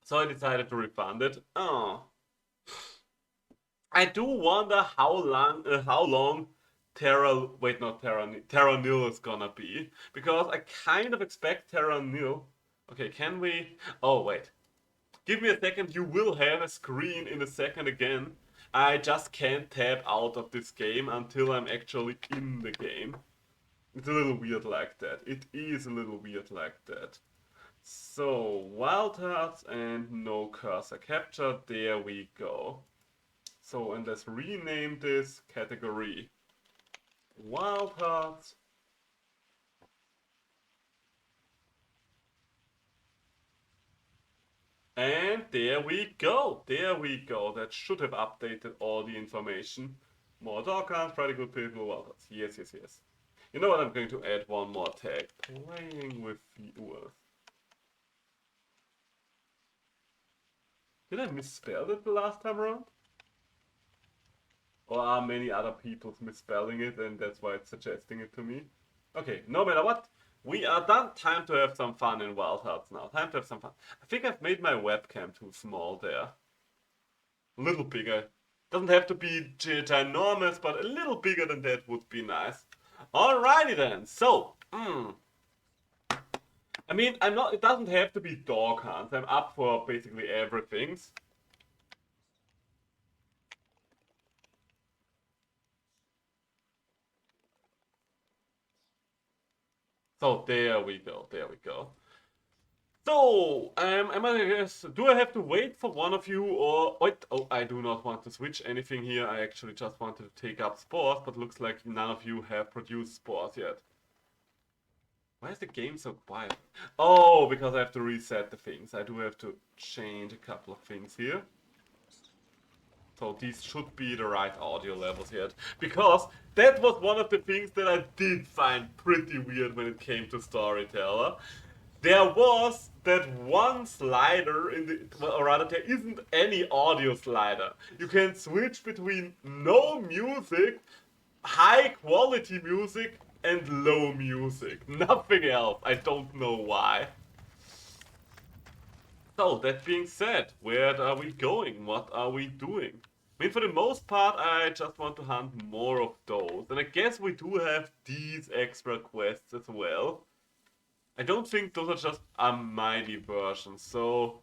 So I decided to refund it. Oh. I do wonder how long Terra Nil is gonna be. Because I kind of expect Terra Nil. Okay, can we... Oh, wait. Give me a second, you will have a screen in a second again. I just can't tab out of this game until I'm actually in the game. It's a little weird like that. It is a little weird like that. So, Wild Hearts and no cursor capture, there we go. So, and let's rename this category Wild Hearts. And there we go. There we go. That should have updated all the information. More dog hunt, pretty good people, Wild Hearts. Yes, yes, yes. You know what? I'm going to add one more tag. Playing with viewers. Did I misspell it the last time around? Or are many other people misspelling it and that's why it's suggesting it to me? Okay, no matter what, we are done. Time to have some fun in Wild Hearts now. Time to have some fun. I think I've made my webcam too small there. A little bigger. Doesn't have to be ginormous, but a little bigger than that would be nice. Alrighty then, so, I mean, it doesn't have to be dog hunts. I'm up for basically everything. So there we go, there we go. So, do I have to wait for one of you or... Wait, oh, I do not want to switch anything here. I actually just wanted to take up spores, but looks like none of you have produced spores yet. Why is the game so quiet? Oh, because I have to reset the things. I do have to change a couple of things here. So these should be the right audio levels yet. Because that was one of the things that I did find pretty weird when it came to Storyteller. There was that one slider in the, or rather there isn't any audio slider. You can switch between no music, high quality music, and low music. Nothing else. I don't know why. So, that being said, where are we going? What are we doing? I mean, for the most part, I just want to hunt more of those. And I guess we do have these extra quests as well. I don't think those are just a mighty version, so...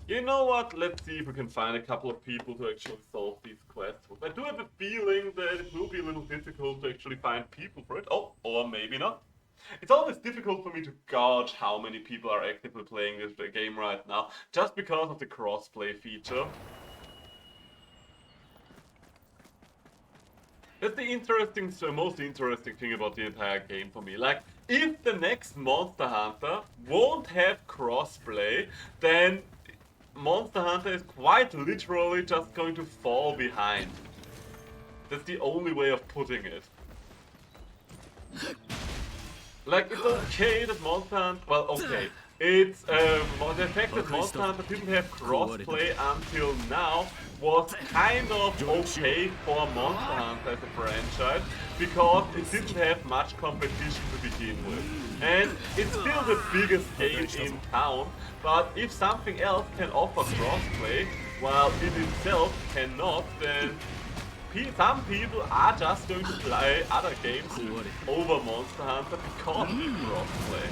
You know what? Let's see if we can find a couple of people to actually solve these quests. I do have a feeling that it will be a little difficult to actually find people for it. Oh, or maybe not. It's always difficult for me to gauge how many people are actively playing this game right now, just because of the crossplay feature. That's the most interesting thing about the entire game for me. Like, if the next Monster Hunter won't have crossplay, then Monster Hunter is quite literally just going to fall behind. That's the only way of putting it. Like, it's okay that Monster Hunter... Well, okay. It's, the fact that Monster Hunter didn't have crossplay until now was kind of okay for Monster Hunter as a franchise, because it didn't have much competition to begin with. And it's still the biggest game in town, but if something else can offer crossplay, while it itself cannot, then some people are just going to play other games over Monster Hunter because of crossplay.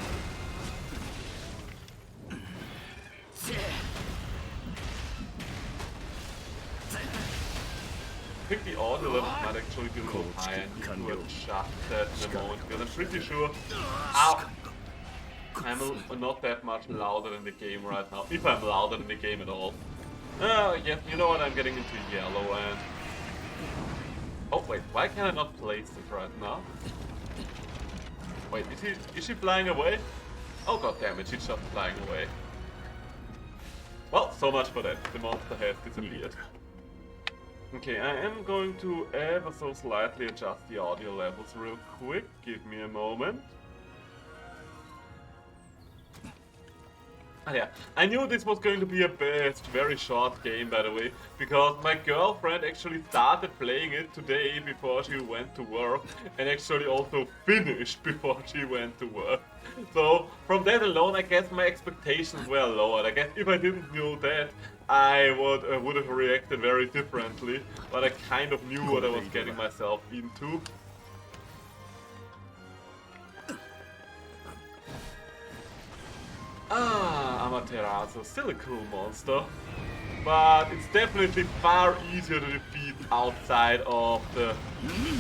I think the audio level might actually be a little high and need to adjust that in a moment, because I'm pretty sure I'm not that much louder than the game right now, if I'm louder than the game at all. Yeah, you know what, I'm getting into yellow and... Oh wait, why can I not place it right now? Wait, is she flying away? Oh god damn it, she's just flying away. Well, so much for that, the monster has disappeared. Okay, I am going to ever so slightly adjust the audio levels real quick. Give me a moment. Yeah, I knew this was going to be a best, very short game, by the way, because my girlfriend actually started playing it today before she went to work, and actually also finished before she went to work. So from that alone, I guess my expectations were lowered. I guess if I didn't know that, I would have reacted very differently, but I kind of knew what I was getting myself into. Ah, Amaterasu, still a cool monster. But it's definitely far easier to defeat outside of the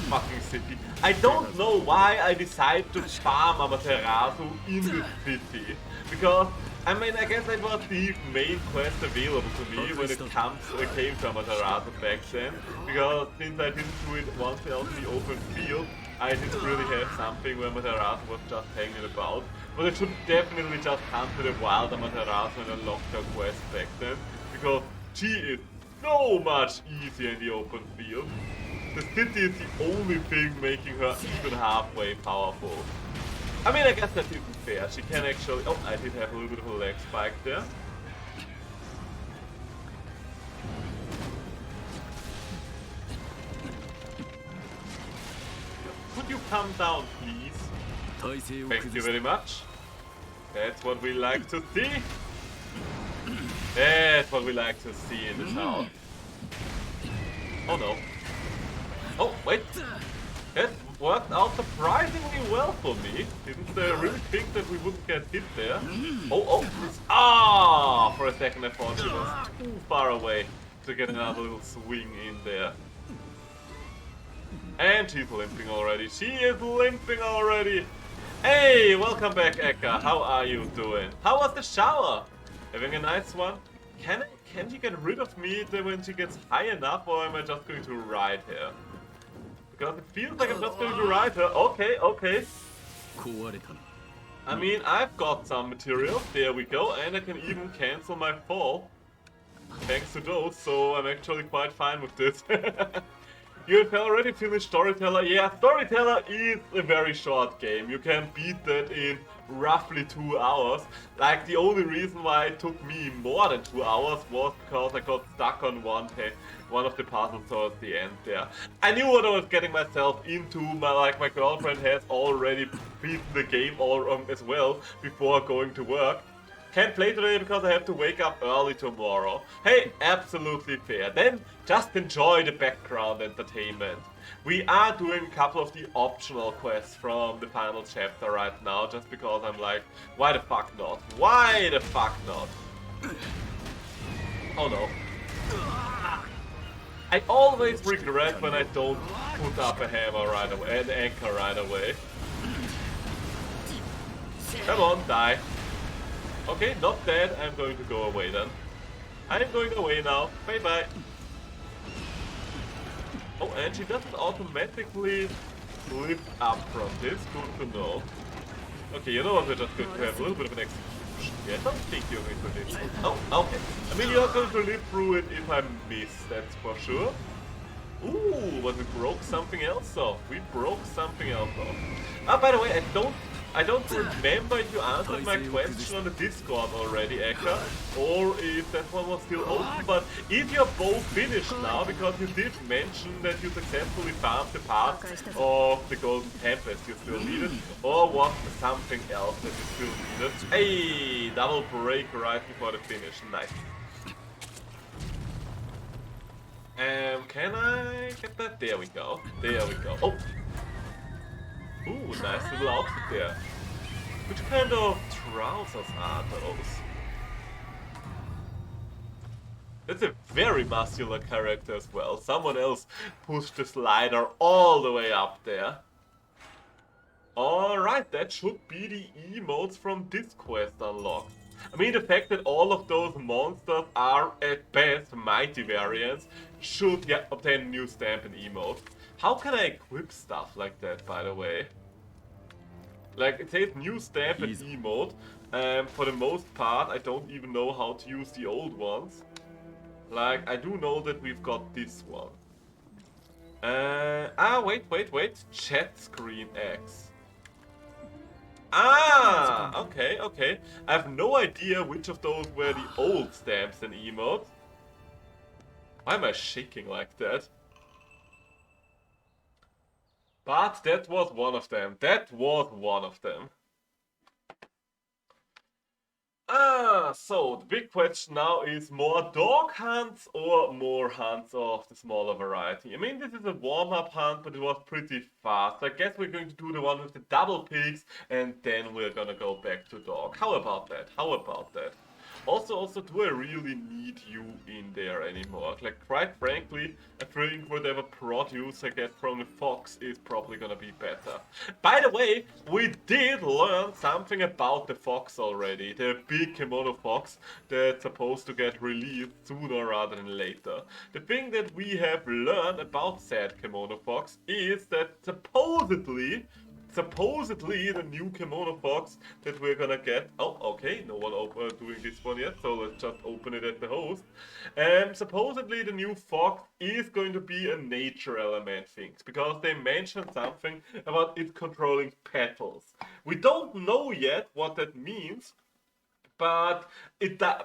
fucking city. I don't know why I decided to farm Amaterasu in the city. Because, I mean, I guess that was the main quest available to me when it came to Amaterasu back then. Because since I didn't do it once else in the open field, I didn't really have something where Amaterasu was just hanging about. But I should definitely just hunt to the wild Amaterasu and unlock her quest back then. Because she is so much easier in the open field. The city is the only thing making her even halfway powerful. I mean, I guess that isn't fair. She can actually... Oh, I did have a little bit of a leg spike there. Could you come down, please? Thank you very much. That's what we like to see. That's what we like to see in the town. Oh no. Oh, wait. That worked out surprisingly well for me. Didn't really think that we wouldn't get hit there. Oh. Ah! For a second I thought she was too far away to get another little swing in there. And she's limping already. She is limping already. Hey, welcome back, Eka. How are you doing? How was the shower? Having a nice one? Can she get rid of me when she gets high enough, or am I just going to ride her? Because it feels like I'm just going to ride her. Okay. I mean, I've got some material. There we go. And I can even cancel my fall. Thanks to those, so I'm actually quite fine with this. You have already finished Storyteller? Yeah, Storyteller is a very short game. You can beat that in roughly 2 hours. Like, the only reason why it took me more than 2 hours was because I got stuck on one of the puzzles towards the end there. I knew what I was getting myself into. My girlfriend has already beaten the game as well before going to work. Can't play today because I have to wake up early tomorrow. Hey, absolutely fair. Then just enjoy the background entertainment. We are doing a couple of the optional quests from the final chapter right now, just because I'm like, why the fuck not? Why the fuck not? Oh no. I always regret when I don't put up a hammer right away, an anchor right away. Come on, die. Okay, not dead. I'm going to go away then. I'm going away now. Bye bye. Oh, and she doesn't automatically lift up from this. Good to know. Okay, you know what? We're just going to have a little bit of an execution. Yeah, I don't think you're going to live. Oh, okay. I mean, you're going to live through it if I miss, that's for sure. Ooh, but we broke something else off. We broke something else off. Ah, by the way, I don't remember if you answered my question on the Discord already, Eka, or if that one was still open, but is your bow finished now? Because you did mention that you successfully farmed the parts of the Golden Tempest you still needed, or was there something else that you still needed? Hey, double break right before the finish, nice. Can I get that? There we go. There we go. Oh! Ooh, nice little outfit there. Which kind of trousers are those? That's a very muscular character as well. Someone else pushed the slider all the way up there. Alright, that should be the emotes from this quest unlocked. I mean, the fact that all of those monsters are at best mighty variants should obtain a new stamp and emote. How can I equip stuff like that, by the way? Like, it says new stamp and emote. For the most part, I don't even know how to use the old ones. Like, I do know that we've got this one. Wait. Chat screen X. Ah, okay, okay. I have no idea which of those were the old stamps and emotes. Why am I shaking like that? But that was one of them. That was one of them. So the big question now is more dog hunts or more hunts of the smaller variety. I mean, this is a warm-up hunt, but it was pretty fast. I guess we're going to do the one with the double pigs, and then we're gonna go back to dog. How about that? How about that? Also, do I really need you in there anymore? Like, quite frankly, I think whatever produce I get from the fox is probably gonna be better. By the way, we did learn something about the fox already. The big kimono fox that's supposed to get released sooner rather than later. The thing that we have learned about said kimono fox is that supposedly the new kimono fox that we're gonna get. Oh, okay, no one doing this one yet, so let's just open it at the host. Supposedly the new fox is going to be a nature element things, because they mentioned something about it controlling petals. We don't know yet what that means, but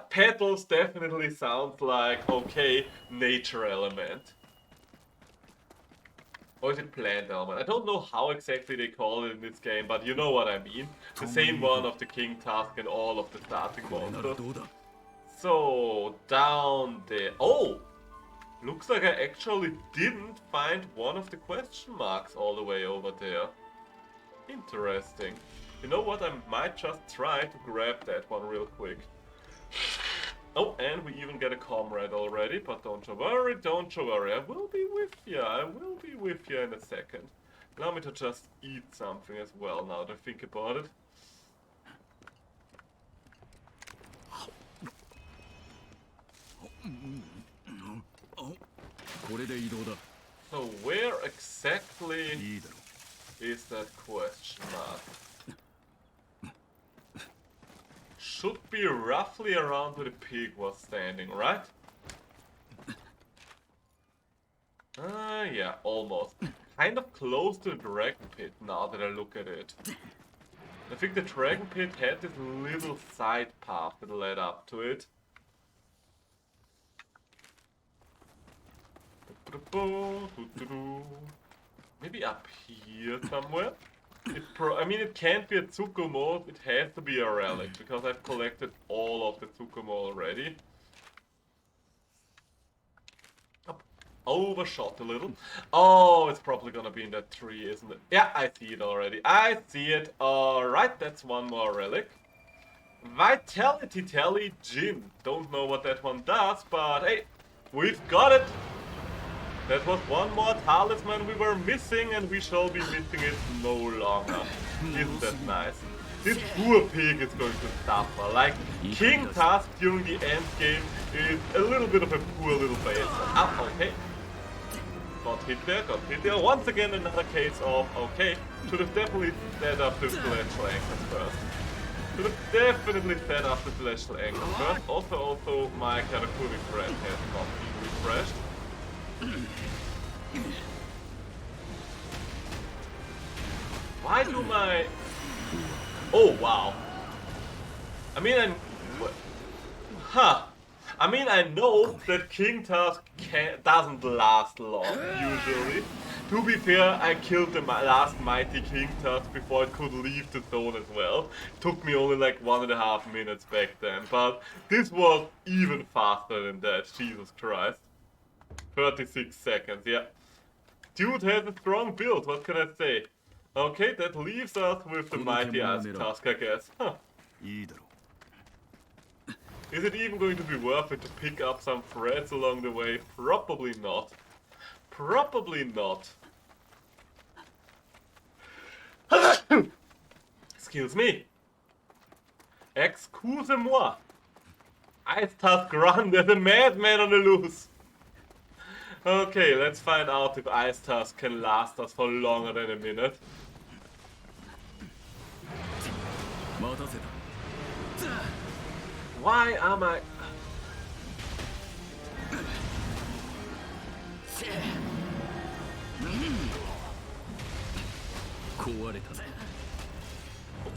petals definitely sounds like, okay, nature element. Or is it plant element? I don't know how exactly they call it in this game, but you know what I mean. The same one of the King Tusk and all of the starting monsters. So, down there. Oh! Looks like I actually didn't find one of the question marks all the way over there. Interesting. You know what? I might just try to grab that one real quick. Oh, and we even get a comrade already, but don't you worry, don't you worry. I will be with you. I will be with you in a second. Allow me to just eat something as well now that I think about it. So where exactly is that question mark? Should be roughly around where the pig was standing, right? Yeah, almost. Kind of close to the dragon pit now that I look at it. I think the dragon pit had this little side path that led up to it. Maybe up here somewhere? I mean, it can't be a Tsukumo, it has to be a relic, because I've collected all of the Tsukumo already. Overshot a little. Oh, it's probably gonna be in that tree, isn't it? Yeah, I see it already. I see it. Alright, that's one more relic. Vitality Tally Gin. Don't know what that one does, but hey, we've got it! That was one more talisman we were missing, and we shall be missing it no longer. Isn't that nice? This poor pig is going to suffer. Like, King Tusk during the end game is a little bit of a poor little bastard. Ah, okay. Got hit there, got hit there. Once again, another case of, okay, should have definitely set up the celestial anchors first. Should have definitely set up the celestial anchor first. Also, my Karakuri friend has not been refreshed. Why do my... Oh, wow. I mean, I mean, I know that King Tusk doesn't last long, usually. To be fair, I killed the last mighty King Tusk before it could leave the zone as well. It took me only like 1.5 minutes back then, but this was even faster than that, Jesus Christ. 36 seconds, yeah. Dude has a strong build, what can I say? Okay, that leaves us with the mighty Ice Tusk, I guess. Huh. Is it even going to be worth it to pick up some threads along the way? Probably not. Probably not. Excuse me. Excuse-moi. Ice Tusk run, there's a madman on the loose. Okay, let's find out if Ice Tusk can last us for longer than a minute. Why am I...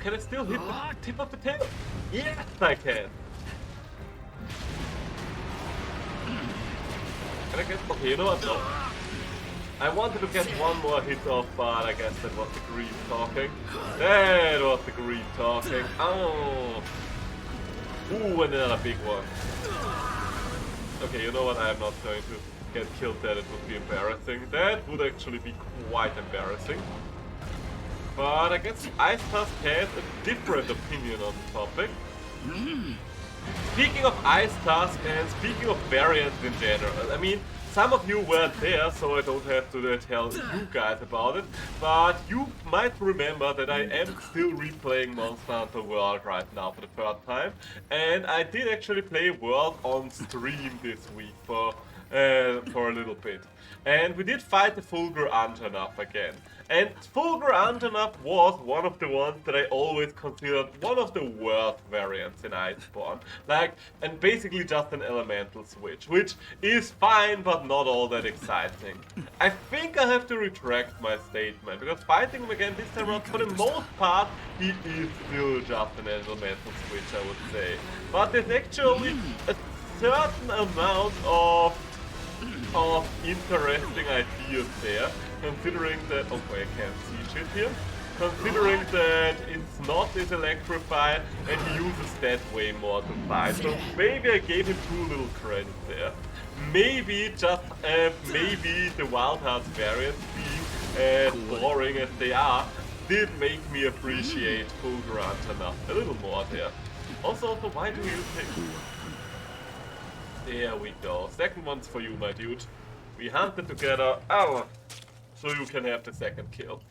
can I still hit the tip of the tail? Yes, I can. Can I get... Okay, you know what? No. I wanted to get one more hit off, but I guess that was the greed talking. That was the greed talking. Oh! Ooh, another big one. Okay, you know what? I'm not going to get killed there. It would be embarrassing. That would actually be quite embarrassing. But I guess Ice Tusk has a different opinion on the topic. Speaking of Ice Tusk and speaking of variants in general, I mean, some of you weren't there, so I don't have to tell you guys about it, but you might remember that I am still replaying Monster Hunter World right now for the third time, and I did actually play World on stream this week for a little bit. And we did fight the Fulgur Anjanath again. And Fulgur Anjanath was one of the ones that I always considered one of the worst variants in Iceborne. Like, and basically just an elemental switch, which is fine but not all that exciting. I think I have to retract my statement, because fighting him again this time around, for the most part, he is still just an elemental switch, I would say. But there's actually a certain amount of interesting ideas there, considering that... Okay, I can't see shit here. Considering that it's not as electrified and he uses that way more to fight. So maybe I gave him too little credit there. Maybe just, maybe the Wild Hearts variants being as boring as they are did make me appreciate Fulgur Anjanath a little more there. Also, why do you think... There we go. Second one's for you, my dude. We hunted together. Oh, so you can have the second kill.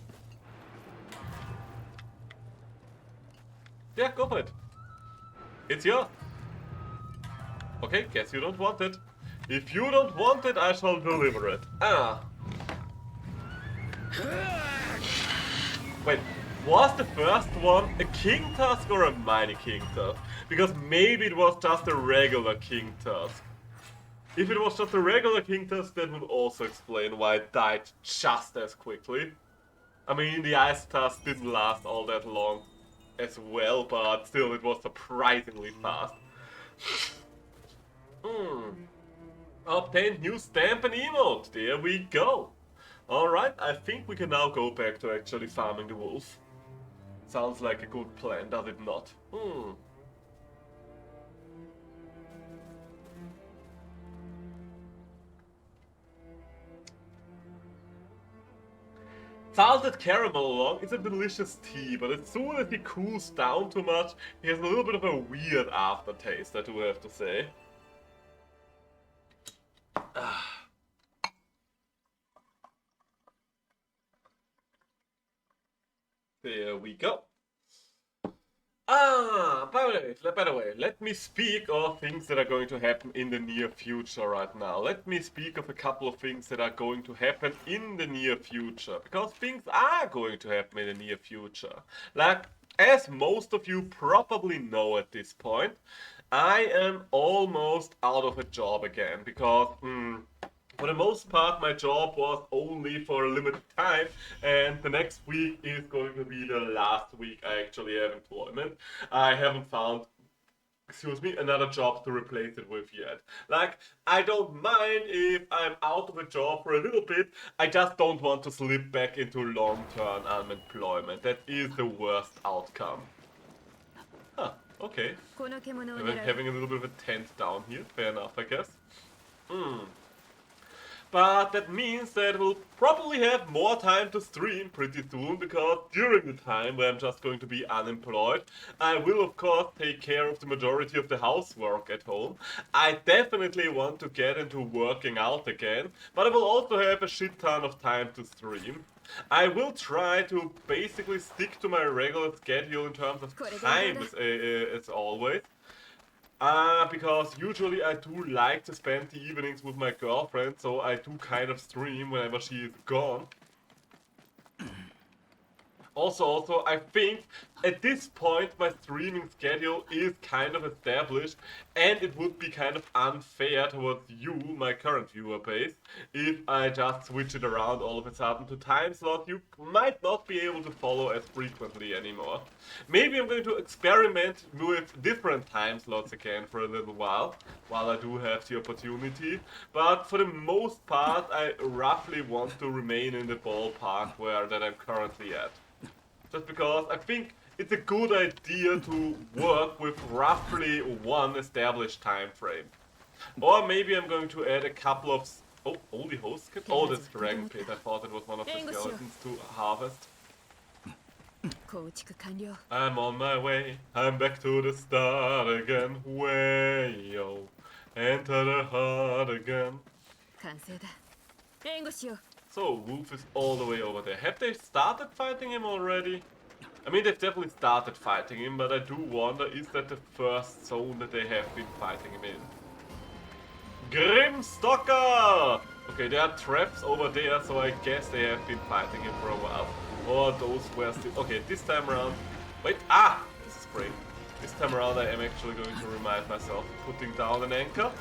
Yeah, go for it. It's yours. Okay, guess you don't want it. If you don't want it, I shall deliver it. Ah. Wait, was the first one a King Tusk or a Mighty King Tusk? Because maybe it was just a regular King Tusk. If it was just a regular King Tusk, that would also explain why it died just as quickly. I mean, the Ice Tusk didn't last all that long as well, but still it was surprisingly fast. Obtained new stamp and emote. There we go. Alright, I think we can now go back to actually farming the wolf. Sounds like a good plan, does it not? Salted caramel along is a delicious tea, but as soon as he cools down too much, he has a little bit of a weird aftertaste, I do have to say. There we go. By the way, let me speak of things that are going to happen in the near future right now. Let me speak of a couple of things that are going to happen in the near future. Because things are going to happen in the near future. Like, as most of you probably know at this point, I am almost out of a job again. Because, for the most part, my job was only for a limited time, and the next week is going to be the last week I actually have employment. I haven't found, another job to replace it with yet. Like, I don't mind if I'm out of a job for a little bit, I just don't want to slip back into long-term unemployment. That is the worst outcome. Huh, okay. Having a little bit of a tent down here, fair enough, I guess. But that means that we'll probably have more time to stream pretty soon, because during the time where I'm just going to be unemployed, I will of course take care of the majority of the housework at home. I definitely want to get into working out again, but I will also have a shit ton of time to stream. I will try to basically stick to my regular schedule in terms of time as always. Because usually I do like to spend the evenings with my girlfriend, so I do kind of stream whenever she is gone. Also, I think at this point my streaming schedule is kind of established, and it would be kind of unfair towards you, my current viewer base, if I just switch it around all of a sudden to time slots you might not be able to follow as frequently anymore. Maybe I'm going to experiment with different time slots again for a little while I do have the opportunity, but for the most part I roughly want to remain in the ballpark that I'm currently at. Just because I think it's a good idea to work with roughly one established time frame. Or maybe I'm going to add a couple of... Oh, only host skip? Oh, that's Dragon Pit. I thought it was one of the skeletons to harvest. I'm on my way. I'm back to the start again. Way-yo. Enter the heart again. So, Wolf is all the way over there. Have they started fighting him already? I mean, they've definitely started fighting him, but I do wonder, is that the first zone that they have been fighting him in? Grimstalker! Okay, there are traps over there, so I guess they have been fighting him for a while. Or those were still... Okay, this time around... Wait, this is spring. This time around I am actually going to remind myself of putting down an anchor.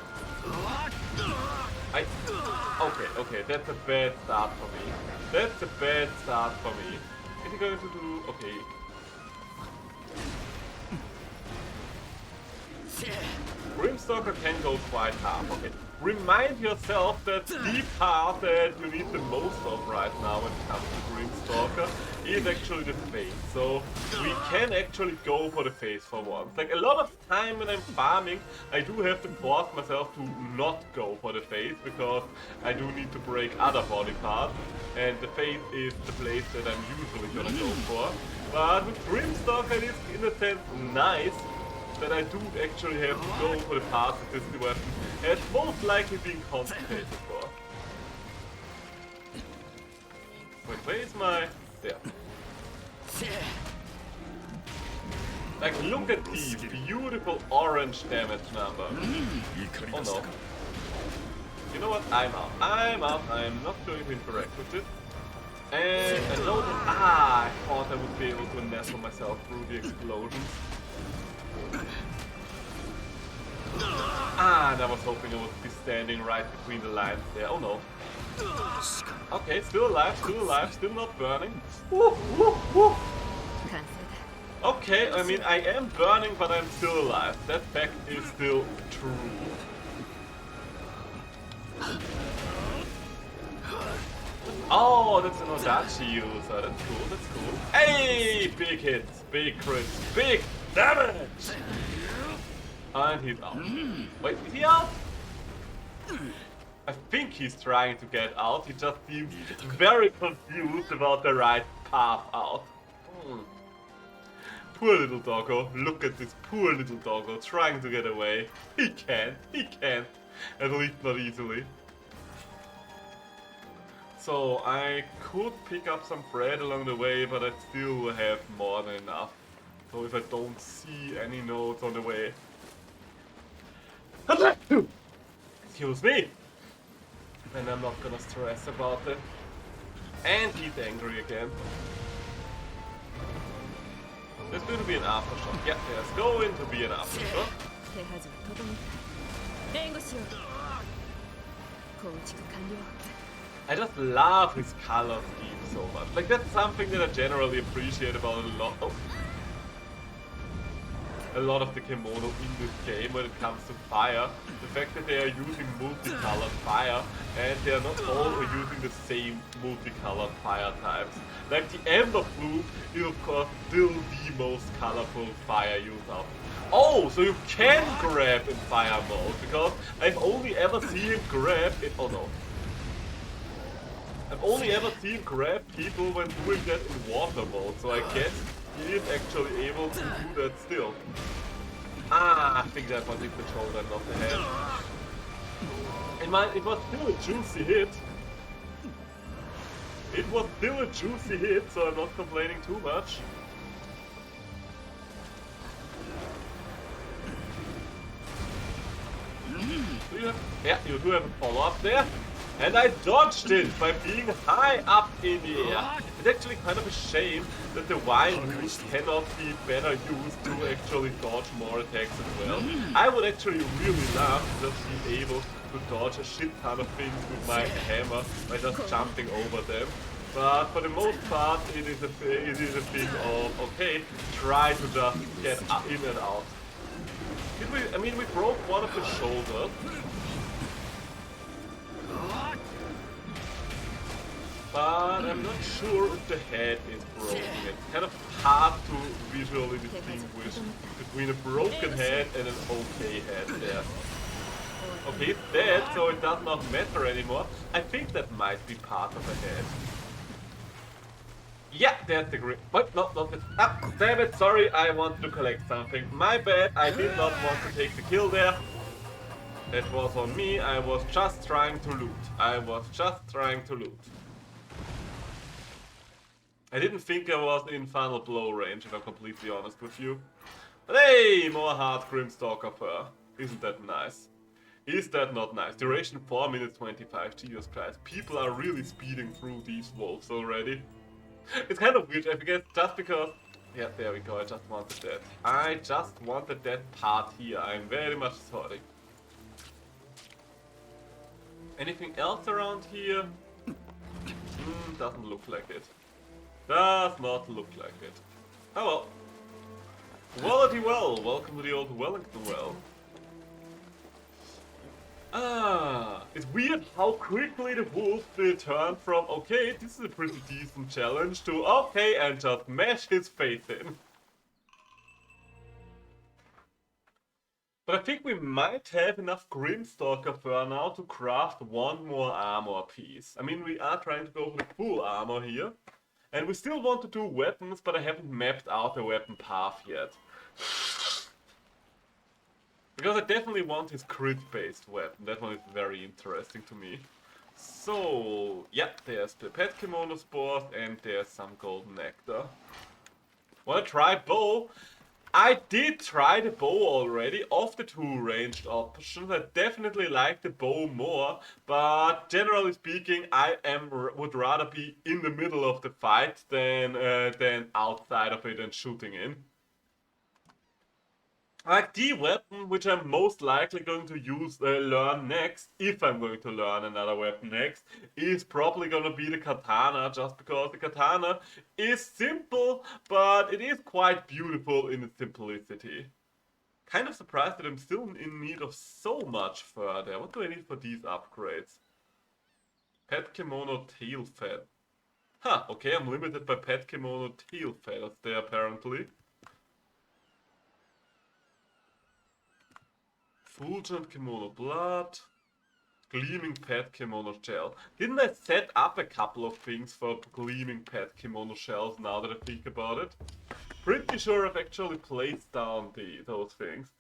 Okay, that's a bad start for me. That's a bad start for me. Is he going to do... Okay. Grimstalker can go quite hard. Okay. Remind yourself that the part that you need the most of right now when it comes to Grimstalker is actually the phase. So we can actually go for the phase for once. Like a lot of time when I'm farming, I do have to force myself to not go for the phase because I do need to break other body parts, and the phase is the place that I'm usually gonna go for. But with Grimstalker it is in a sense nice that I do actually have to go for the parts of this weapon as most likely being compensated for. Wait, where is my... There. Like, look at these beautiful orange damage number. Oh no. You know what? I'm out. I'm out. I'm not going to interact with it. And I know that... I thought I would be able to nestle myself through the explosions. And I was hoping I would be standing right between the lines there. Oh no. Okay, still alive, still not burning. Woo, woo, woo. Okay, I mean, I am burning, but I'm still alive. That fact is still true. Oh, that's an Odachi user. That's cool, that's cool. Hey! Big hits, big crits, big damage! And he's out. Wait, is he out? I think he's trying to get out. He just seems very confused about the right path out. Poor little doggo. Look at this poor little doggo trying to get away. He can't. He can't. At least not easily. So I could pick up some bread along the way, but I still have more than enough. So if I don't see any nodes on the way... Excuse me! And I'm not gonna stress about it. And he's angry again. There's going to be an aftershock. Yeah, there's going to be an aftershock. I just love his color scheme so much. Like, that's something that I generally appreciate about a lot of the Kemono in this game when it comes to fire. The fact that they are using multicolored fire, and they are not all using the same multicolored fire types. Like the Ember Flute is of course still the most colorful fire used out. Oh, so you can grab in fire mode, because I've only ever seen him grab in... Oh no. I've only ever seen grab people when doing that in water mode, so I guess he is actually able to do that still. I think that was in the shoulder, not the head. It was still a juicy hit. It was still a juicy hit, so I'm not complaining too much. You do have a follow-up there. And I dodged it by being high up in the air. It's actually kind of a shame that the wild moves cannot be better used to actually dodge more attacks as well. I would actually really love to just be able to dodge a shit ton of things with my hammer by just jumping over them. But for the most part, it is a thing of, okay, try to just get in and out. I mean, we broke one of the shoulders. But I'm not sure if the head is broken. It's kind of hard to visually distinguish between a broken head and an okay head there. Okay, it's dead, so it does not matter anymore. I think that might be part of a head. Yeah, there's the grip. What? No, not this. Ah, damn it, sorry, I wanted to collect something. My bad, I did not want to take the kill there. That was on me, I was just trying to loot. I didn't think I was in final blow range, if I'm completely honest with you. But hey, more hard Grimstalker fur. Isn't that nice? Is that not nice? Duration 4 minutes 25, Jesus Christ. People are really speeding through these wolves already. It's kind of weird, I guess, just because... Yeah, there we go, I just wanted that. I just wanted that part here, I'm very much sorry. Anything else around here? Doesn't look like it. Does not look like it. Oh well. Wellity well, welcome to the old Wellington well. It's weird how quickly the wolf will turn from, okay, this is a pretty decent challenge, to, okay, and just mash his face in. But I think we might have enough Grimstalker fur now to craft one more armor piece. I mean, we are trying to go for the full armor here. And we still want to do weapons, but I haven't mapped out the weapon path yet. Because I definitely want his crit-based weapon. That one is very interesting to me. So, yeah, there's the pet kimono spores and there's some golden nectar. Wanna try bow? I did try the bow already. Of the two ranged options, I definitely like the bow more, but generally speaking, would rather be in the middle of the fight than outside of it and shooting in. Like the weapon which I'm most likely going to learn next, if I'm going to learn another weapon next, is probably going to be the katana, just because the katana is simple, but it is quite beautiful in its simplicity. Kind of surprised that I'm still in need of so much further. What do I need for these upgrades? Pet kimono tail feather. Huh, okay, I'm limited by pet kimono tail feathers there apparently. Fulgent kimono blood, gleaming pet kimono shell. Didn't I set up a couple of things for gleaming pet kimono shells now that I think about it? Pretty sure I've actually placed down those things.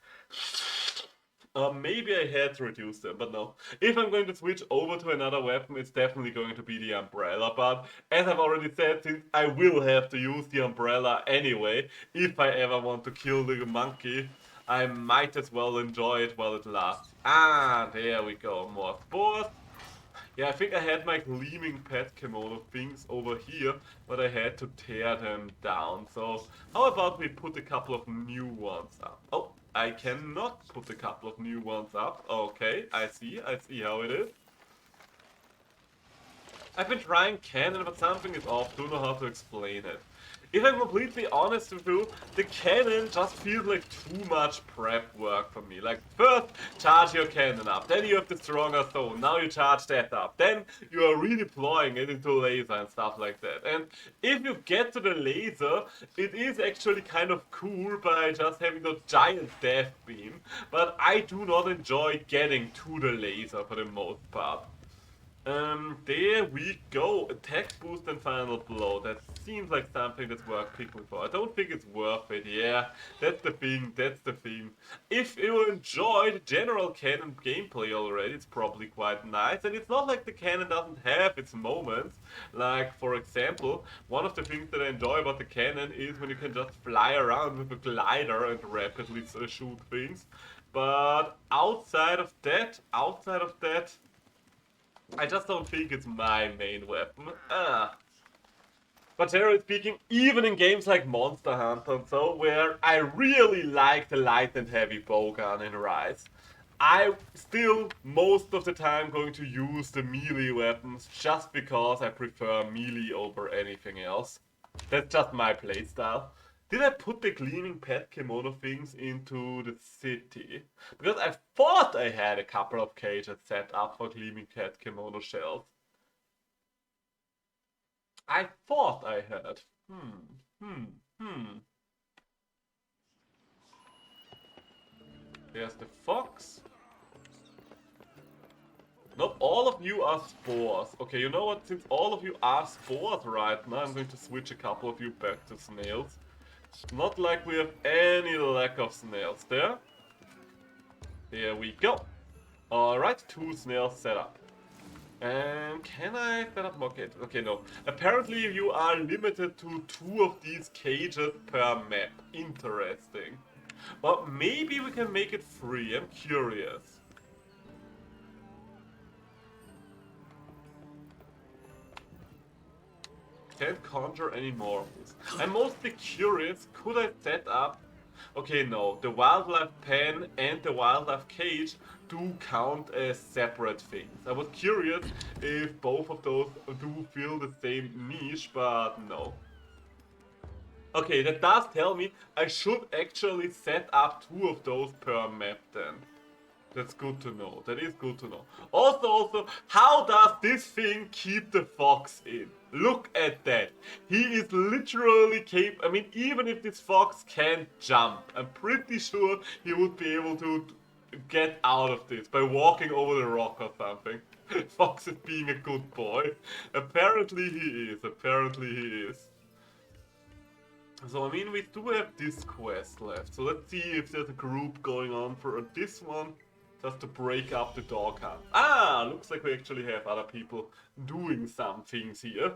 Maybe I had to reduce them, but no. If I'm going to switch over to another weapon, it's definitely going to be the umbrella, but as I've already said, since I will have to use the umbrella anyway, if I ever want to kill the monkey, I might as well enjoy it while it lasts. Ah, there we go, more spores. Yeah, I think I had my gleaming pet kimono things over here, but I had to tear them down. So, how about we put a couple of new ones up? Oh, I cannot put a couple of new ones up. Okay, I see how it is. I've been trying cannon, but something is off. Don't know how to explain it. If I'm completely honest with you, the cannon just feels like too much prep work for me. Like, first, charge your cannon up, then you have the stronger stone, now you charge that up, then you are redeploying it into laser and stuff like that. And if you get to the laser, it is actually kind of cool by just having the giant death beam, but I do not enjoy getting to the laser for the most part. There we go. Attack boost and final blow. That seems like something that's worth picking for. I don't think it's worth it. Yeah, that's the thing. If you enjoyed the general cannon gameplay already, it's probably quite nice. And it's not like the cannon doesn't have its moments. Like, for example, one of the things that I enjoy about the cannon is when you can just fly around with a glider and rapidly shoot things. But outside of that, I just don't think it's my main weapon. But generally speaking, even in games like Monster Hunter and so, where I really like the light and heavy bowgun in Rise, I still most of the time going to use the melee weapons just because I prefer melee over anything else. That's just my playstyle. Did I put the gleaming pet kimono things into the city? Because I thought I had a couple of cages set up for gleaming pet kimono shells. I thought I had. There's the fox. Not all of you are spores. Okay, you know what? Since all of you are spores right now, I'm going to switch a couple of you back to snails. Not like we have any lack of snails there. There we go. Alright, 2 snails set up. And can I set up more cages? Okay, no. Apparently you are limited to 2 of these cages per map. Interesting. Well, maybe we can make it 3. I'm curious. Can't conjure any more of this. I'm mostly curious, could I set up... Okay, no, the wildlife pen and the wildlife cage do count as separate things. I was curious if both of those do fill the same niche, but no. Okay, that does tell me I should actually set up 2 of those per map then. That's good to know. That is good to know. Also, how does this thing keep the fox in? Look at that. He is literally capable. I mean, even if this fox can't jump, I'm pretty sure he would be able to get out of this by walking over the rock or something. Fox is being a good boy. Apparently he is. Apparently he is. So, I mean, we do have this quest left. So let's see if there's a group going on for this one. Just to break up the dog hunt. Ah, looks like we actually have other people doing some things here.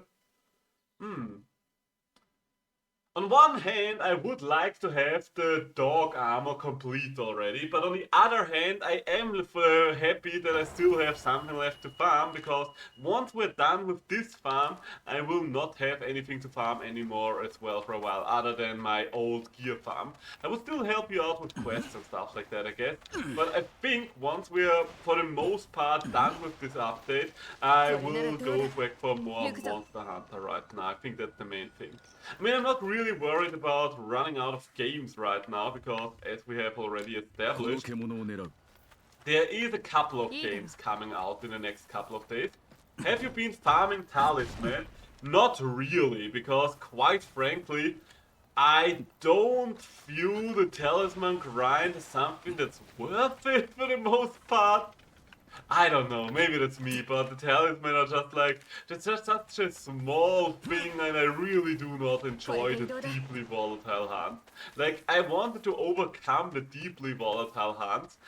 On one hand, I would like to have the dog armor complete already, but on the other hand, I am happy that I still have something left to farm, because once we're done with this farm, I will not have anything to farm anymore as well for a while, other than my old gear farm. I will still help you out with quests and stuff like that, I guess, but I think once we're, for the most part, done with this update, I will go back for more Monster Hunter right now. I think that's the main thing. I mean, I'm not really worried about running out of games right now, because as we have already established, there is a couple of games coming out in the next couple of days. Have you been farming Talisman? Not really, because quite frankly, I don't view the Talisman grind as something that's worth it for the most part. I don't know, maybe that's me, but the talisman are just like, it's just such a small thing, and I really do not enjoy the deeply volatile hunt. Like, I wanted to overcome the deeply volatile hunts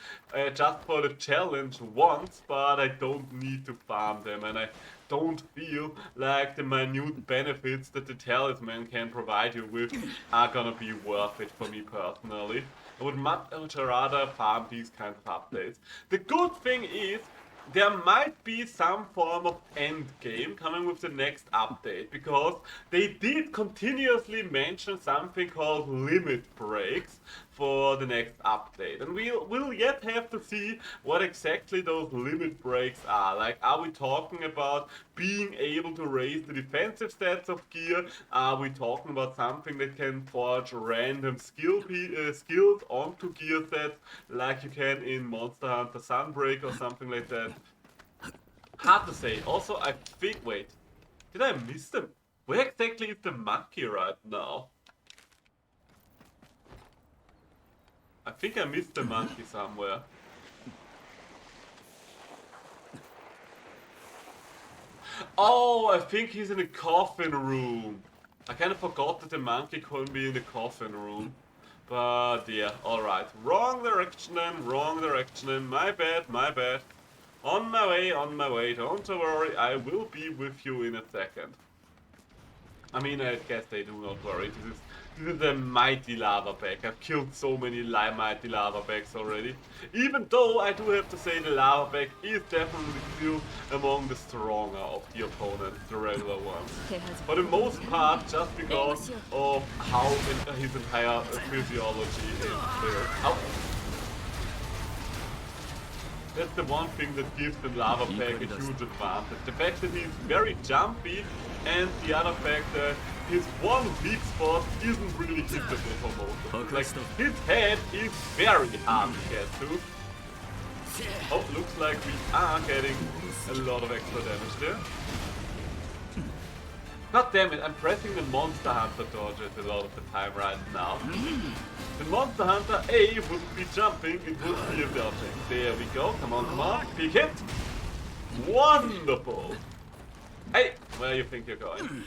just for the challenge once, but I don't need to farm them, and I don't feel like the minute benefits that the talisman can provide you with are gonna be worth it for me personally. I would much rather farm these kinds of updates. The good thing is, there might be some form of end game coming with the next update, because they did continuously mention something called limit breaks for the next update, and we'll yet have to see what exactly those limit breaks are. Like, are we talking about being able to raise the defensive stats of gear? Are we talking about something that can forge random skills onto gear sets, like you can in Monster Hunter Sunbreak or something like that? Hard to say. Also, I think, wait, did I miss them? Where exactly is the monkey right now? I think I missed the monkey somewhere. Oh, I think he's in the coffin room. I kind of forgot that the monkey couldn't be in the coffin room. But yeah, alright. Wrong direction then, my bad, my bad. On my way, don't worry, I will be with you in a second. I mean, I guess they do not worry. This is a mighty lava bag. I've killed so many mighty lava bags already. Even though I do have to say the lava bag is definitely still among the stronger of the opponents, the regular ones. For the most part, just because of how his entire physiology is built. Ow. That's the one thing that gives the lava bag a huge advantage. The fact that he's very jumpy, and the other fact that his one weak spot isn't really hittable for most of them. Like, his head is very hard to get to. Oh, looks like we are getting a lot of extra damage there. God damn it, I'm pressing the Monster Hunter dodges a lot of the time right now. The Monster Hunter A would be jumping, it would be a dodging. There we go, come on, come on, big hit! Wonderful! Hey, where do you think you're going?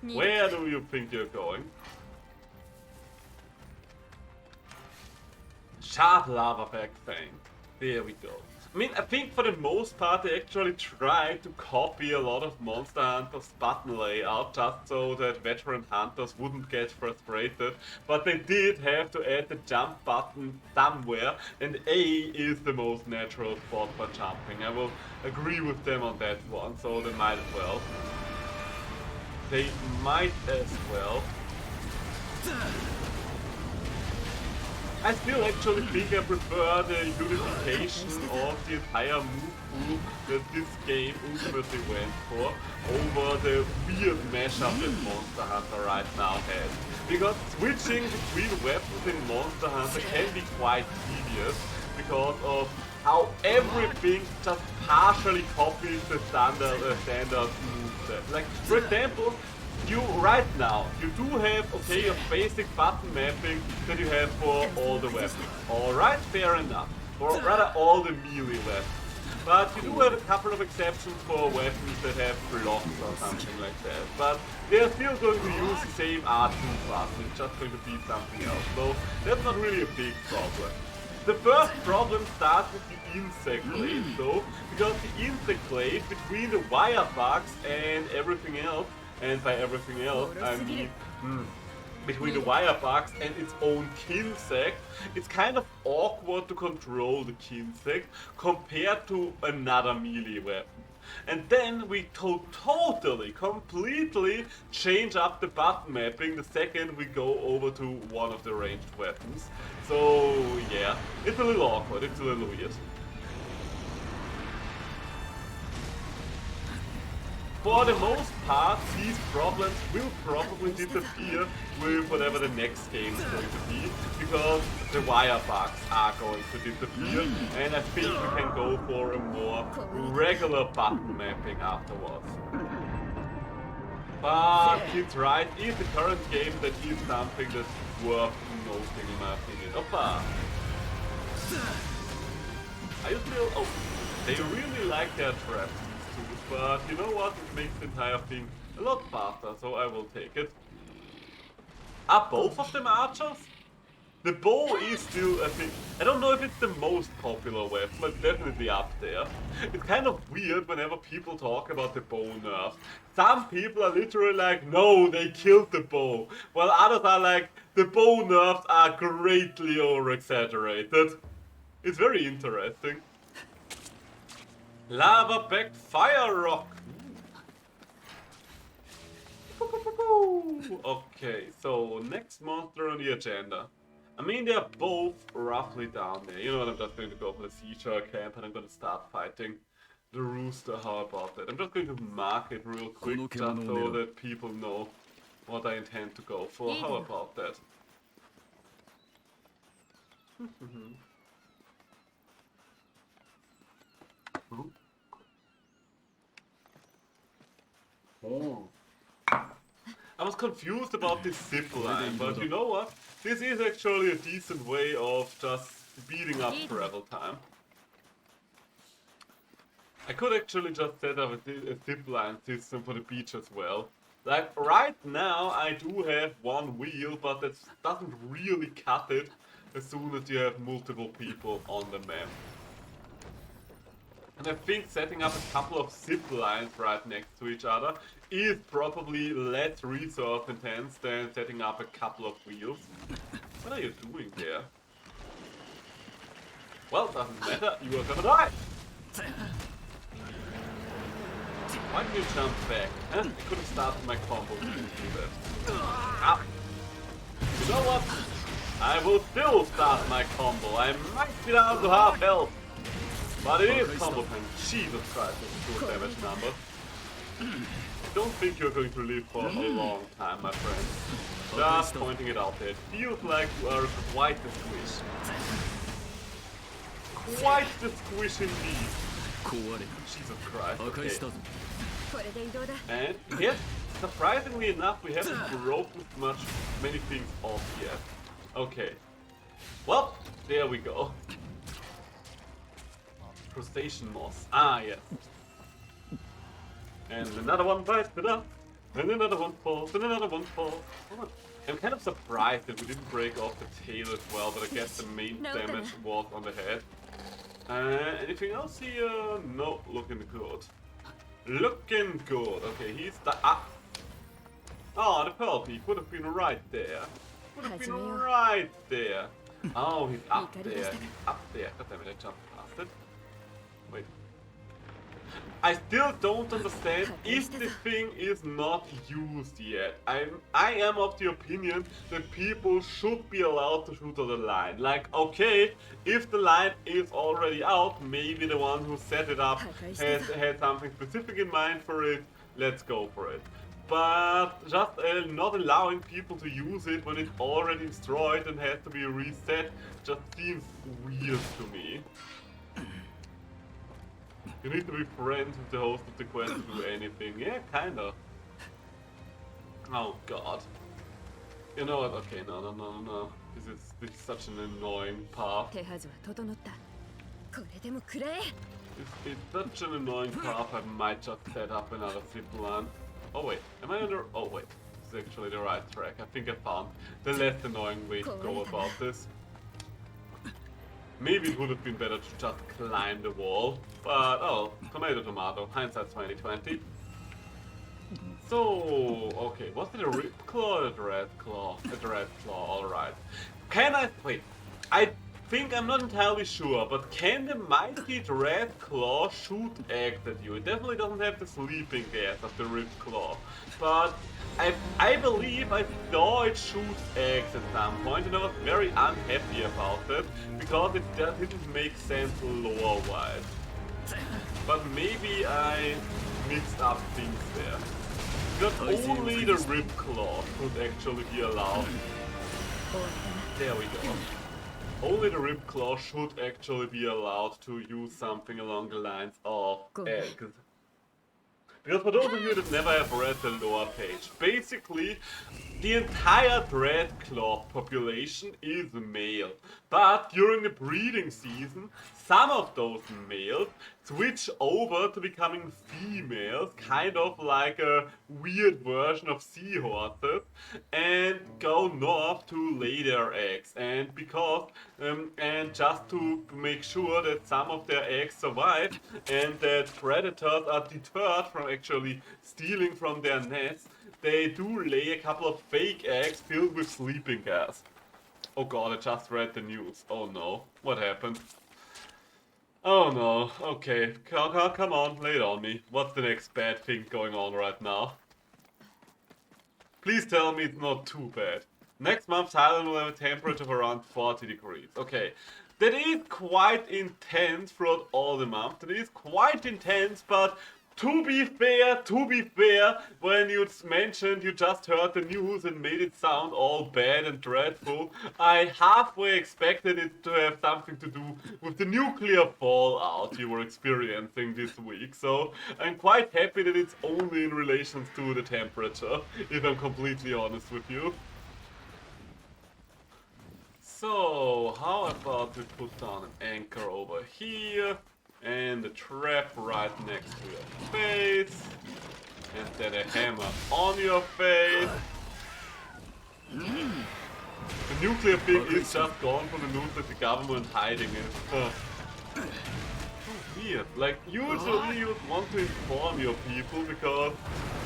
Where do you think you're going? Sharp lava bag thing. There we go. I mean, I think for the most part they actually tried to copy a lot of Monster Hunter's button layout just so that veteran hunters wouldn't get frustrated. But they did have to add the jump button somewhere, and A is the most natural spot for jumping. I will agree with them on that one, so they might as well. They might as well. I still actually think I prefer the unification of the entire move pool that this game ultimately went for over the weird mashup that Monster Hunter right now has. Because switching between weapons in Monster Hunter can be quite tedious because of how everything just partially copies the standard moveset. Like, for example, you right now, you do have, okay, your basic button mapping that you have for all the weapons. Alright, fair enough. Or rather, all the melee weapons. But you do have a couple of exceptions for weapons that have blocks or something like that. But they're still going to use the same R2 button, it's just going to be something else. So that's not really a big problem. The first problem starts with the insect glaive though, because the insect glaive between the wire bugs and everything else, and by everything else I mean between the wire bugs and its own Kinsect, it's kind of awkward to control the Kinsect compared to another melee weapon. And then we totally, completely change up the button mapping the second we go over to one of the ranged weapons. So yeah, it's a little awkward, it's a little weird. For the most part, these problems will probably disappear with whatever the next game is going to be, because the wire bugs are going to disappear, and I think we can go for a more regular button mapping afterwards. But it's right, in the current game that is something that's worth noting in my opinion. Oppa! Are you still... Oh, they really like their traps. But you know what, it makes the entire thing a lot faster, so I will take it. Are both of them archers? The bow is still, I think, I don't know if it's the most popular weapon, but definitely up there. It's kind of weird whenever people talk about the bow nerf. Some people are literally like, no, they killed the bow, while others are like, the bow nerfs are greatly over-exaggerated. It's very interesting. Lava back fire rock. Okay, so next monster on the agenda. I mean, they're both roughly down there. You know what, I'm just going to go for the Seashore camp and I'm going to start fighting the rooster. How about that? I'm just going to mark it real quick just so that people know what I intend to go for. How about that? Oh. I was confused about this zip line, but you know what? This is actually a decent way of just speeding up travel time. I could actually just set up a zip line system for the beach as well. Like, right now I do have one wheel, but that doesn't really cut it as soon as you have multiple people on the map. And I think setting up a couple of zip lines right next to each other is probably less resource intense than setting up a couple of wheels. What are you doing there? Well, doesn't matter, you are gonna die! Why did you jump back? Huh? I could have started my combo to do that. Ah. You know what? I will still start my combo. I might be down to half health. But it is combo time. Jesus Christ, that's a good damage number. I don't think you're going to live for a long time, my friend. Just pointing it out there. It feels like you are quite the squish. Quite the squish indeed. Jesus Christ. Okay. And yes, surprisingly enough, we haven't broken many things off yet. Okay. Well, there we go. Crustacean moss. Ah, yes. And another one bites it up. And another one falls. And another one falls. I'm kind of surprised that we didn't break off the tail as well, but I guess the main damage was on the head. Anything else here? No, looking good. Looking good. Okay, he's the Oh, the Pearl Peak would have been right there. Would have been right there. Oh, he's up there. He's up there. God damn it, I jumped past it. Wait. I still don't understand if this thing is not used yet. I am of the opinion that people should be allowed to shoot on the line. Like, okay, if the line is already out, maybe the one who set it up had something specific in mind for it, let's go for it. But just not allowing people to use it when it's already destroyed and has to be reset just seems weird to me. You need to be friends with the host of the quest to do anything. Yeah, kinda. Oh god. You know what? Okay, no. This is such an annoying path. It's such an annoying path, I might just set up another zip line. Oh wait, am I under... Oh wait, this is actually the right track. I think I found the less annoying way to go about this. Maybe it would have been better to just climb the wall, but oh, tomato, hindsight's 2020. So, okay, was it a Rip Claw or a Dread Claw? A Dread Claw, alright. Can I... Wait, I think I'm not entirely sure, but can the mighty Dread Claw shoot eggs at you? It definitely doesn't have the sleeping gas of the Rip Claw, but I believe I saw it shoot eggs at some point, and I was very unhappy about it, because it didn't make sense lore-wise. But maybe I mixed up things there. Because only the Rip Claw could actually be allowed. There we go. Only the Rip Claw should actually be allowed to use something along the lines of eggs. Because for those of you that never have read the lore page, basically the entire Dreadclaw population is male. But during the breeding season, some of those males switch over to becoming females, kind of like a weird version of seahorses, and go north to lay their eggs. And because, and just to make sure that some of their eggs survive and that predators are deterred from actually stealing from their nests, they do lay a couple of fake eggs filled with sleeping gas. Oh god, I just read the news. Oh no, what happened? Oh no, okay, come on, lay it on me. What's the next bad thing going on right now? Please tell me it's not too bad. Next month, Thailand will have a temperature of around 40 degrees. Okay, that is quite intense throughout all the month. That is quite intense, but to be fair, when you mentioned you just heard the news and made it sound all bad and dreadful, I halfway expected it to have something to do with the nuclear fallout you were experiencing this week. So I'm quite happy that it's only in relation to the temperature, if I'm completely honest with you. So, how about we put down an anchor over here? And the trap right next to your face. And then a hammer on your face. The nuclear thing is just gone from the news that the government hiding it. So weird. weird. Like, usually you would want to inform your people because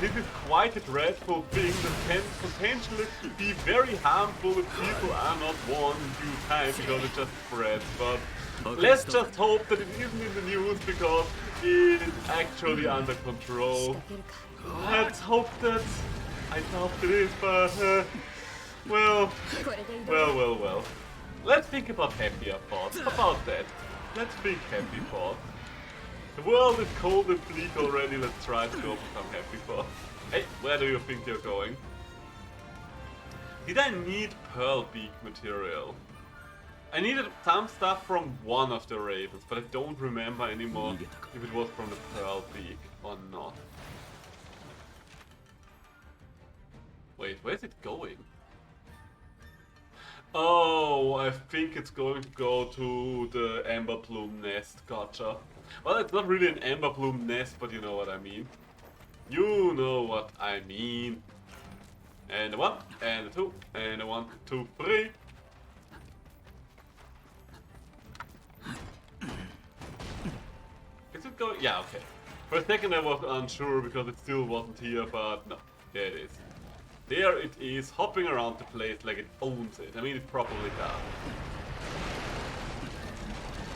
this is quite a dreadful thing that can potentially be very harmful if people are not warned in due time because it just spreads. But let's just hope that it isn't in the news because it is actually under control. Let's hope that... I doubt it is, but... well... Let's think about happier thoughts. How about that? Let's think happy thoughts. The world is cold and bleak already, let's try to go for some happy thoughts. Hey, where do you think you're going? Did I need Pearl Beak material? I needed some stuff from one of the ravens, but I don't remember anymore if it was from the Pearl Beak or not. Wait, where's it going? Oh, I think it's going to go to the Amber Plume nest, gotcha. Well, it's not really an Amber Plume nest, but you know what I mean. You know what I mean. And a 1, and a 2, and a 1, 2, 3. Is it going? Yeah, okay. For a second I was unsure because it still wasn't here, but no, there it is. There it is, hopping around the place like it owns it. I mean, it probably does.